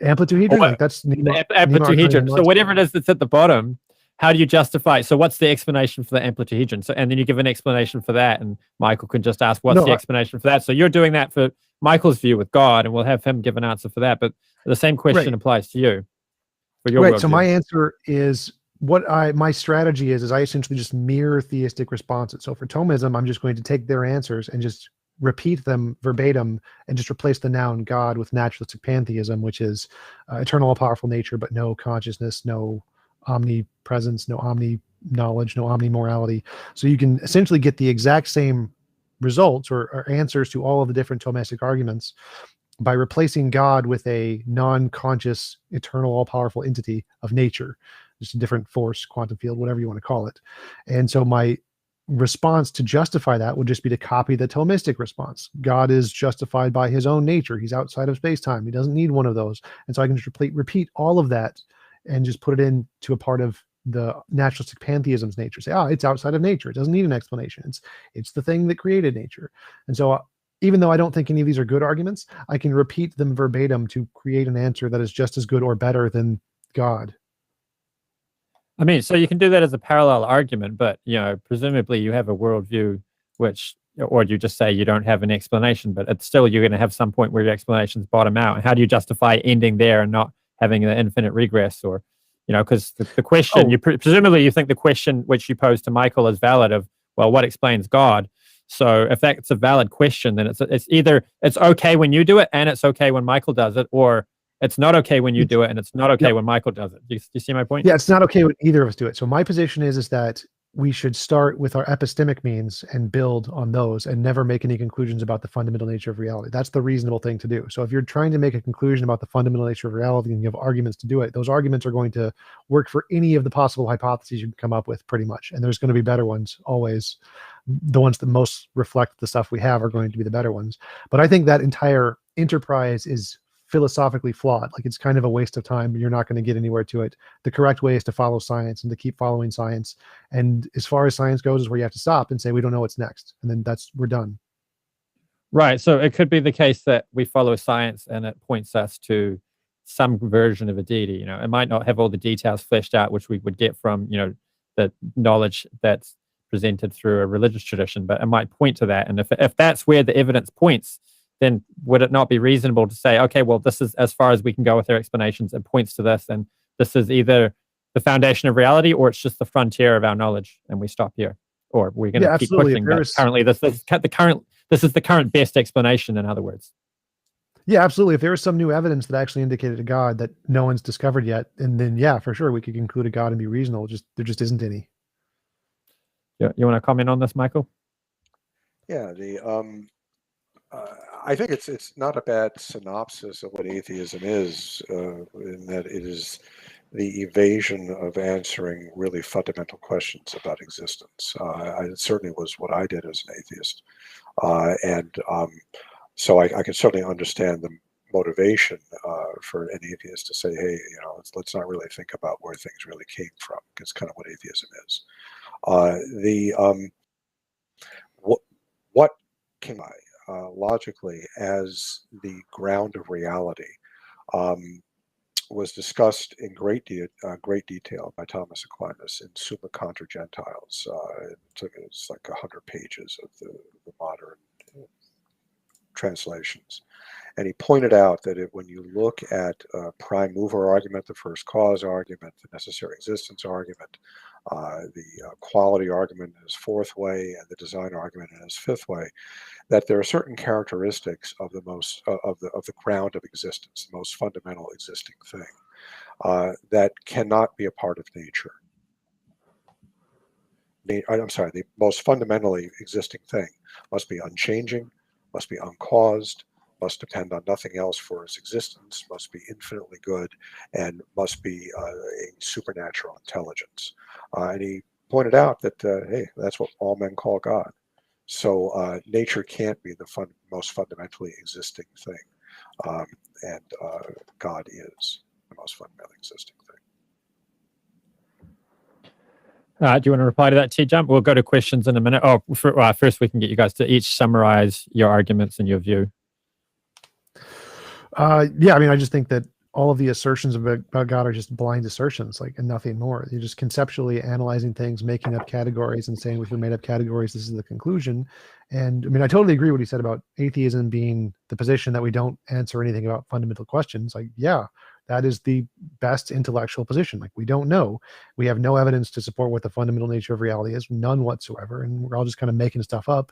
[SPEAKER 2] Amplitude. Like that's
[SPEAKER 4] amplitude. So whatever it is that's at the bottom, how do you justify? So what's the explanation for the amplitude? So, and then you give an explanation for that, and Michael can just ask, what's the explanation for that? So you're doing that for Michael's view with God, and we'll have him give an answer for that. But the same question applies to you. For your
[SPEAKER 2] So my answer is, my strategy is I essentially just mirror theistic responses. So for Thomism, I'm just going to take their answers and just repeat them verbatim and just replace the noun God with naturalistic pantheism, which is eternal, all-powerful nature, but no consciousness, no omnipresence, no omni-knowledge, no omni-morality. So you can essentially get the exact same results or answers to all of the different Thomistic arguments by replacing God with a non-conscious, eternal, all-powerful entity of nature, just a different force, quantum field, whatever you want to call it. And so my response to justify that would just be to copy the Thomistic response. God is justified by his own nature. He's outside of space-time. He doesn't need one of those. And so I can just repeat all of that and just put it into a part of the naturalistic pantheism's nature. Say, it's outside of nature. It doesn't need an explanation. It's the thing that created nature. And so even though I don't think any of these are good arguments, I can repeat them verbatim to create an answer that is just as good or better than God.
[SPEAKER 4] I mean, so you can do that as a parallel argument, but presumably you have a worldview or you just say you don't have an explanation, but it's still, you're going to have some point where your explanations bottom out. And how do you justify ending there and not having an infinite regress? Or, because the question, presumably you think the question which you posed to Michael is valid of, well, what explains God? So if that's a valid question, then it's either it's okay when you do it and it's okay when Michael does it, or it's not okay when you do it and it's not okay when Michael does it. Do you see my point?
[SPEAKER 2] Yeah, it's not okay when either of us do it. So my position is that we should start with our epistemic means and build on those and never make any conclusions about the fundamental nature of reality. That's the reasonable thing to do. So if you're trying to make a conclusion about the fundamental nature of reality and you have arguments to do it, those arguments are going to work for any of the possible hypotheses you can come up with, pretty much. And there's going to be better ones always. The ones that most reflect the stuff we have are going to be the better ones. But I think that entire enterprise is philosophically flawed. Like, it's kind of a waste of time. You're not going to get anywhere to it. The correct way is to follow science and to keep following science. And as far as science goes, is where you have to stop and say, we don't know what's next. And then we're done.
[SPEAKER 4] Right. So it could be the case that we follow science and it points us to some version of a deity. You know, it might not have all the details fleshed out, which we would get from, you know, the knowledge that's presented through a religious tradition, but it might point to that. And if that's where the evidence points, then would it not be reasonable to say, okay, well, this is as far as we can go with our explanations. It points to this, and this is either the foundation of reality or it's just the frontier of our knowledge, and we stop here, or we're going to keep pushing. But currently, this is the current best explanation. In other words,
[SPEAKER 2] yeah, absolutely. If there is some new evidence that actually indicated a God that no one's discovered yet, and then yeah, for sure, we could conclude a God and be reasonable. There just isn't any.
[SPEAKER 4] Yeah, you want to comment on this, Michael?
[SPEAKER 3] Yeah, I think it's not a bad synopsis of what atheism is, in that it is the evasion of answering really fundamental questions about existence. It certainly was what I did as an atheist, and so I can certainly understand the motivation for an atheist to say, hey, you know, let's not really think about where things really came from, because it's kind of what atheism is. What came by logically as the ground of reality was discussed in great detail by Thomas Aquinas in Summa Contra Gentiles. It's like 100 pages of the modern translations. And he pointed out that when you look at prime mover argument, the first cause argument, the necessary existence argument, the quality argument in his fourth way, and the design argument in his fifth way, that there are certain characteristics of the ground of existence, the most fundamental existing thing, that cannot be a part of nature. I'm sorry, the most fundamentally existing thing must be unchanging, must be uncaused, must depend on nothing else for its existence, must be infinitely good, and must be a supernatural intelligence. And he pointed out that, hey, that's what all men call God. So nature can't be the most fundamentally existing thing, and God is the most fundamentally existing thing.
[SPEAKER 4] Do you want to reply to that, TJump? We'll go to questions in a minute. Oh, first we can get you guys to each summarize your arguments and your view.
[SPEAKER 2] Yeah, I mean, I just think that all of the assertions about God are just blind assertions, like, and nothing more. You're just conceptually analyzing things, making up categories, and saying with your made up categories, this is the conclusion. And I mean, I totally agree what he said about atheism being the position that we don't answer anything about fundamental questions. Like, yeah, that is the best intellectual position. Like, we don't know. We have no evidence to support what the fundamental nature of reality is, none whatsoever. And we're all just kind of making stuff up.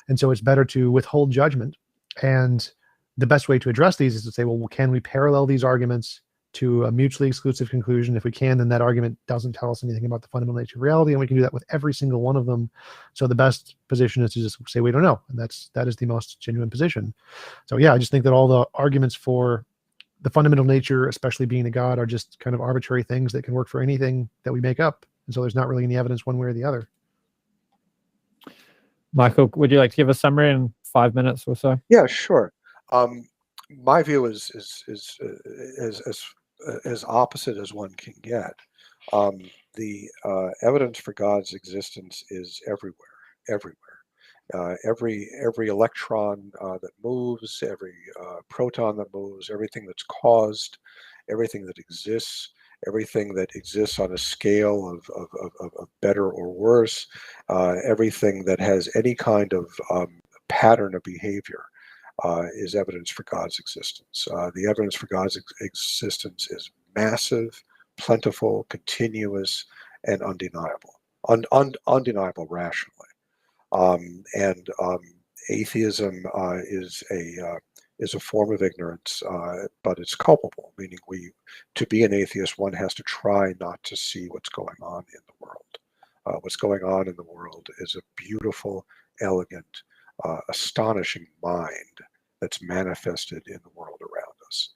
[SPEAKER 2] And so it's better to withhold judgment. And the best way to address these is to say, well, can we parallel these arguments to a mutually exclusive conclusion? If we can, then that argument doesn't tell us anything about the fundamental nature of reality, and we can do that with every single one of them. So the best position is to just say we don't know, and that is the most genuine position. So yeah, I just think that all the arguments for the fundamental nature, especially being a God, are just kind of arbitrary things that can work for anything that we make up, and so there's not really any evidence one way or the other.
[SPEAKER 4] Michael, would you like to give a summary in 5 minutes or so?
[SPEAKER 3] Yeah, sure. My view is as opposite as one can get. The evidence for God's existence is everywhere. Every electron that moves, every proton that moves, everything that's caused, everything that exists on a scale of better or worse, everything that has any kind of pattern of behavior is evidence for God's existence. The evidence for God's existence is massive, plentiful, continuous, and undeniable. Undeniable rationally. And atheism is a form of ignorance, but it's culpable. Meaning, to be an atheist, one has to try not to see what's going on in the world. What's going on in the world is a beautiful, elegant, astonishing mind that's manifested in the world around us.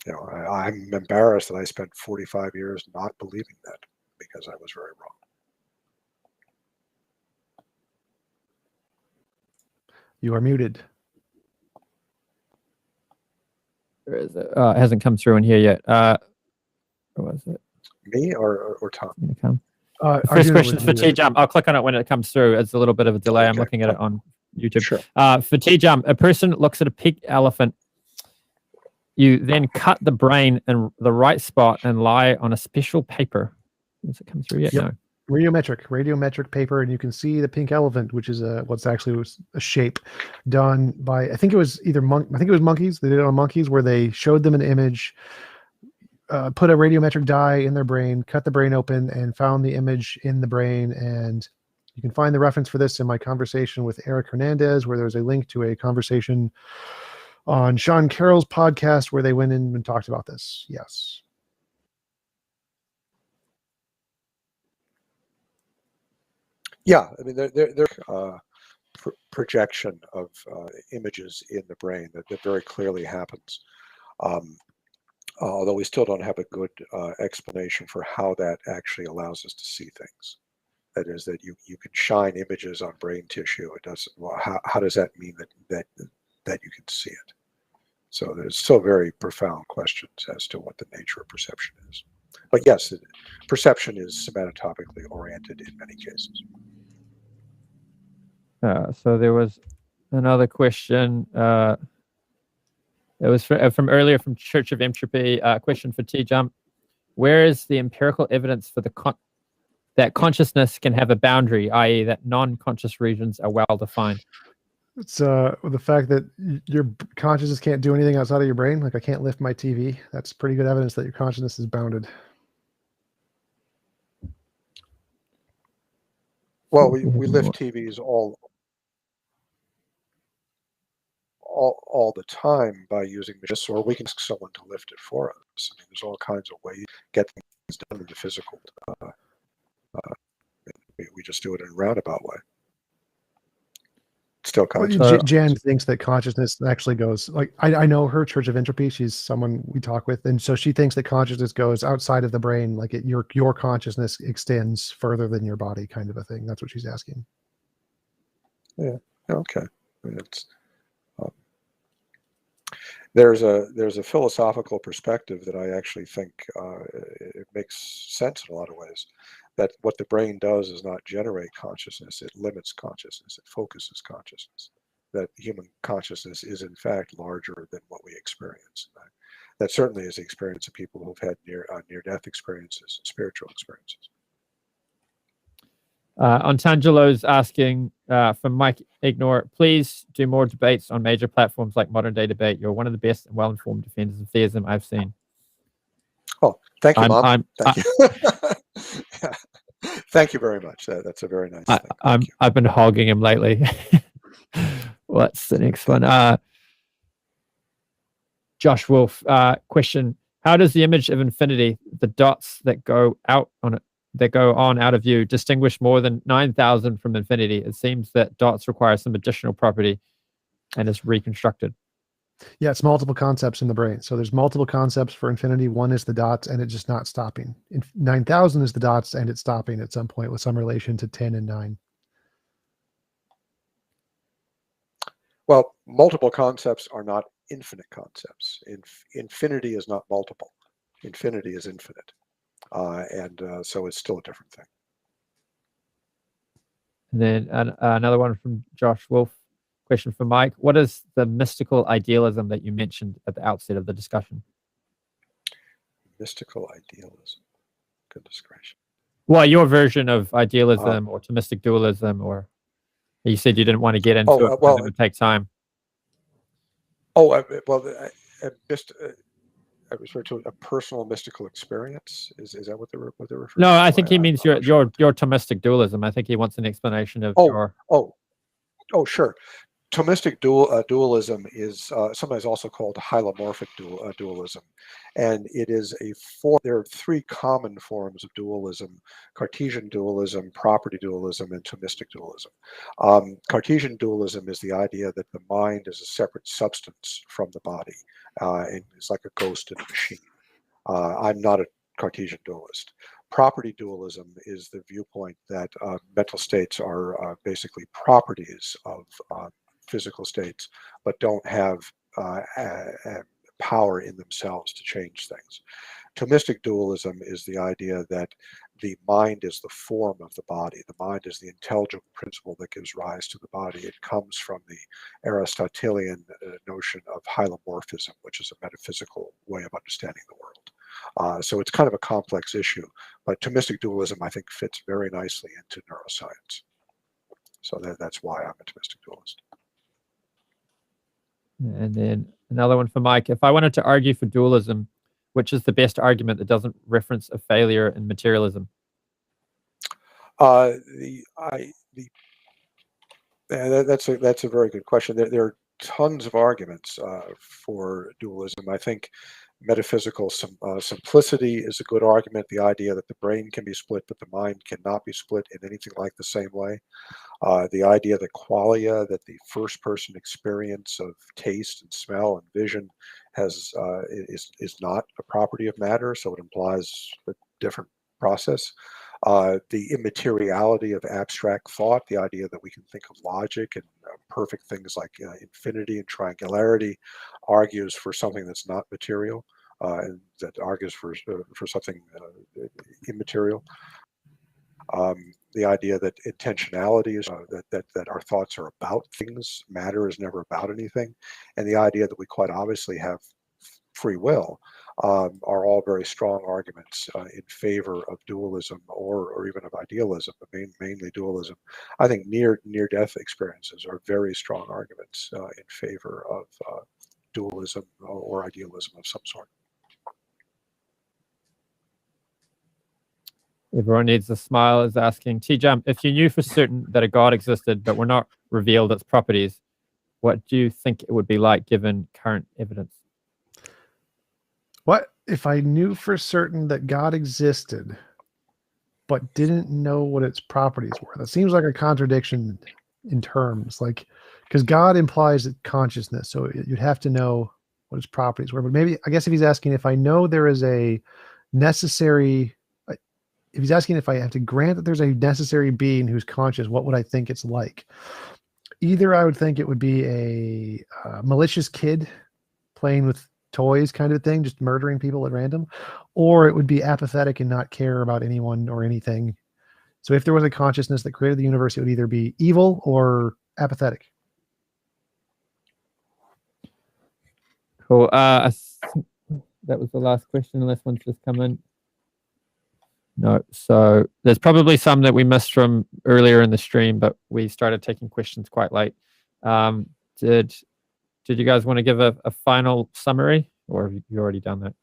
[SPEAKER 3] I'm embarrassed that I spent 45 years not believing that, because I was very wrong.
[SPEAKER 2] You are muted.
[SPEAKER 4] Where is it? It hasn't come through in here yet. Where was it?
[SPEAKER 3] Me or Tom?
[SPEAKER 4] It's gonna come. The first
[SPEAKER 2] Arjuna
[SPEAKER 4] question
[SPEAKER 2] was
[SPEAKER 4] for
[SPEAKER 2] muted.
[SPEAKER 4] TJump. I'll click on it when it comes through. It's a little bit of a delay. I'm
[SPEAKER 3] Okay.
[SPEAKER 4] looking at it on YouTube.
[SPEAKER 3] Sure.
[SPEAKER 4] For TJump, a person looks at a pink elephant. You then cut the brain in the right spot and lie on a special paper. Has it come through yet?
[SPEAKER 2] Yep.
[SPEAKER 4] No.
[SPEAKER 2] Radiometric paper, and you can see the pink elephant, which is what's actually a shape done by, I think it was monkeys. They did it on monkeys, where they showed them an image, put a radiometric dye in their brain, cut the brain open, and found the image in the brain. And you can find the reference for this in my conversation with Eric Hernandez, where there's a link to a conversation on Sean Carroll's podcast where they went in and talked about this. Yes.
[SPEAKER 3] Yeah, I mean, there's projection of images in the brain that very clearly happens. Although we still don't have a good explanation for how that actually allows us to see things. That is, that you can shine images on brain tissue. It doesn't. Well, how does that mean that you can see it? So there's still very profound questions as to what the nature of perception is. But yes, perception is semantically oriented in many cases.
[SPEAKER 4] So there was another question. It was from earlier from Church of Entropy. Question for TJump: where is the empirical evidence for that consciousness can have a boundary, i.e., that non-conscious regions are well defined?
[SPEAKER 2] It's the fact that your consciousness can't do anything outside of your brain. Like, I can't lift my TV. That's pretty good evidence that your consciousness is bounded.
[SPEAKER 3] Well, we lift TVs all the time by using machines, or we can ask someone to lift it for us. I mean, there's all kinds of ways to get things done in the physical. We just do it in a roundabout way. Still conscious.
[SPEAKER 2] Jan thinks that consciousness actually goes, like, I know her, Church of Entropy. She's someone we talk with, and so she thinks that consciousness goes outside of the brain, like your consciousness extends further than your body, kind of a thing. That's what she's asking.
[SPEAKER 3] Yeah. Okay. I mean, it's there's a philosophical perspective that I actually think it makes sense in a lot of ways. That what the brain does is not generate consciousness; it limits consciousness, it focuses consciousness. That human consciousness is in fact larger than what we experience. That certainly is the experience of people who've had near-death experiences, spiritual experiences.
[SPEAKER 4] Antangelo's asking from Mike Egnor, please do more debates on major platforms like Modern Day Debate. You're one of the best and well-informed defenders of theism I've seen.
[SPEAKER 3] Oh, thank you, Mom. Thank you. Thank you very much. That's a very nice thing.
[SPEAKER 4] I've been hogging him lately. What's the next one? Josh Wolf, question: how does the image of infinity, the dots that go out on it, that go on out of view, distinguish more than 9,000 from infinity? It seems that dots require some additional property and is reconstructed.
[SPEAKER 2] Yeah, it's multiple concepts in the brain. So there's multiple concepts for infinity. One is the dots, and it's just not stopping. 9,000 is the dots, and it's stopping at some point with some relation to 10 and 9.
[SPEAKER 3] Well, multiple concepts are not infinite concepts. Infinity is not multiple. Infinity is infinite. So it's still a different thing.
[SPEAKER 4] And then another one from Josh Wolf. Question for Mike: what is the mystical idealism that you mentioned at the outset of the discussion?
[SPEAKER 3] Mystical idealism. Goodness gracious.
[SPEAKER 4] Well, your version of idealism or Thomistic dualism, or you said you didn't want to get into it because it would take time.
[SPEAKER 3] I refer to a personal mystical experience. Is that what they're referring to?
[SPEAKER 4] No, I think he means your Thomistic dualism. I think he wants an explanation of your.
[SPEAKER 3] Oh, sure. Thomistic dualism is sometimes also called hylomorphic dualism, and it is a form. There are three common forms of dualism: Cartesian dualism, property dualism, and Thomistic dualism. Cartesian dualism is the idea that the mind is a separate substance from the body, and it's like a ghost in a machine. I'm not a Cartesian dualist. Property dualism is the viewpoint that mental states are basically properties of physical states, but don't have power in themselves to change things. Thomistic dualism is the idea that the mind is the form of the body. The mind is the intelligible principle that gives rise to the body. It comes from the Aristotelian notion of hylomorphism, which is a metaphysical way of understanding the world. So it's kind of a complex issue, but Thomistic dualism, I think, fits very nicely into neuroscience. So that's why I'm a Thomistic dualist.
[SPEAKER 4] And then another one for Mike. If I wanted to argue for dualism, which is the best argument that doesn't reference a failure in materialism?
[SPEAKER 3] That's a very good question. There are tons of arguments for dualism. I think metaphysical simplicity is a good argument. The idea that the brain can be split, but the mind cannot be split in anything like the same way. The idea that qualia, that the first person experience of taste and smell and vision is not a property of matter, so it implies a different process. The immateriality of abstract thought, the idea that we can think of logic and perfect things like infinity and triangularity, argues for something that's not material, and that argues for something immaterial. The idea that intentionality is that our thoughts are about things, matter is never about anything, and the idea that we quite obviously have free will are all very strong arguments in favor of dualism or even of idealism, but mainly dualism. I think near-death experiences are very strong arguments in favor of dualism or idealism of some sort.
[SPEAKER 4] Everyone Needs a Smile is asking, TJump, if you knew for certain that a God existed but were not revealed its properties, what do you think it would be like given current evidence?
[SPEAKER 2] What if I knew for certain that God existed but didn't know what its properties were? That seems like a contradiction in terms, like, because God implies consciousness, so you'd have to know what its properties were. But maybe, I guess if he's asking if I know there is a necessary, if he's asking if I have to grant that there's a necessary being who's conscious, what would I think it's like? Either I would think it would be a malicious kid playing with toys kind of thing, just murdering people at random, or it would be apathetic and not care about anyone or anything. So if there was a consciousness that created the universe, it would either be evil or apathetic.
[SPEAKER 4] Cool. I think that was the last question, unless one's just come in. No. So there's probably some that we missed from earlier in the stream, but we started taking questions quite late. Did you guys want to give a final summary, or have you already done that?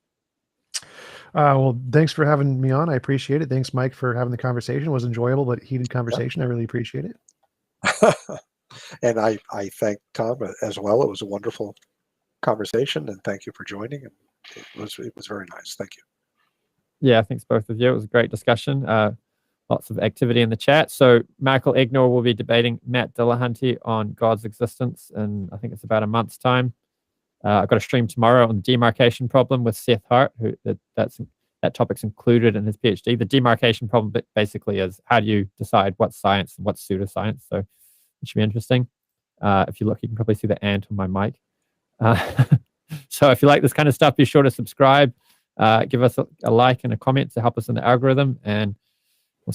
[SPEAKER 2] Well, thanks for having me on. I appreciate it. Thanks, Mike, for having the conversation. It was enjoyable but heated conversation. Yep. I really appreciate it.
[SPEAKER 3] And I thank Tom as well. It was a wonderful conversation, and thank you for joining. And it was very nice. Thank you.
[SPEAKER 4] Yeah, thanks both of you. It was a great discussion. Lots of activity in the chat. So Michael Egnor will be debating Matt Dillahunty on God's existence in, I think it's about a month's time. I've got a stream tomorrow on the demarcation problem with Seth Hart, who that topic's included in his PhD. The demarcation problem basically is, how do you decide what's science and what's pseudoscience? So it should be interesting. If you look, you can probably see the ant on my mic. So if you like this kind of stuff, be sure to subscribe. Give us a like and a comment to help us in the algorithm, and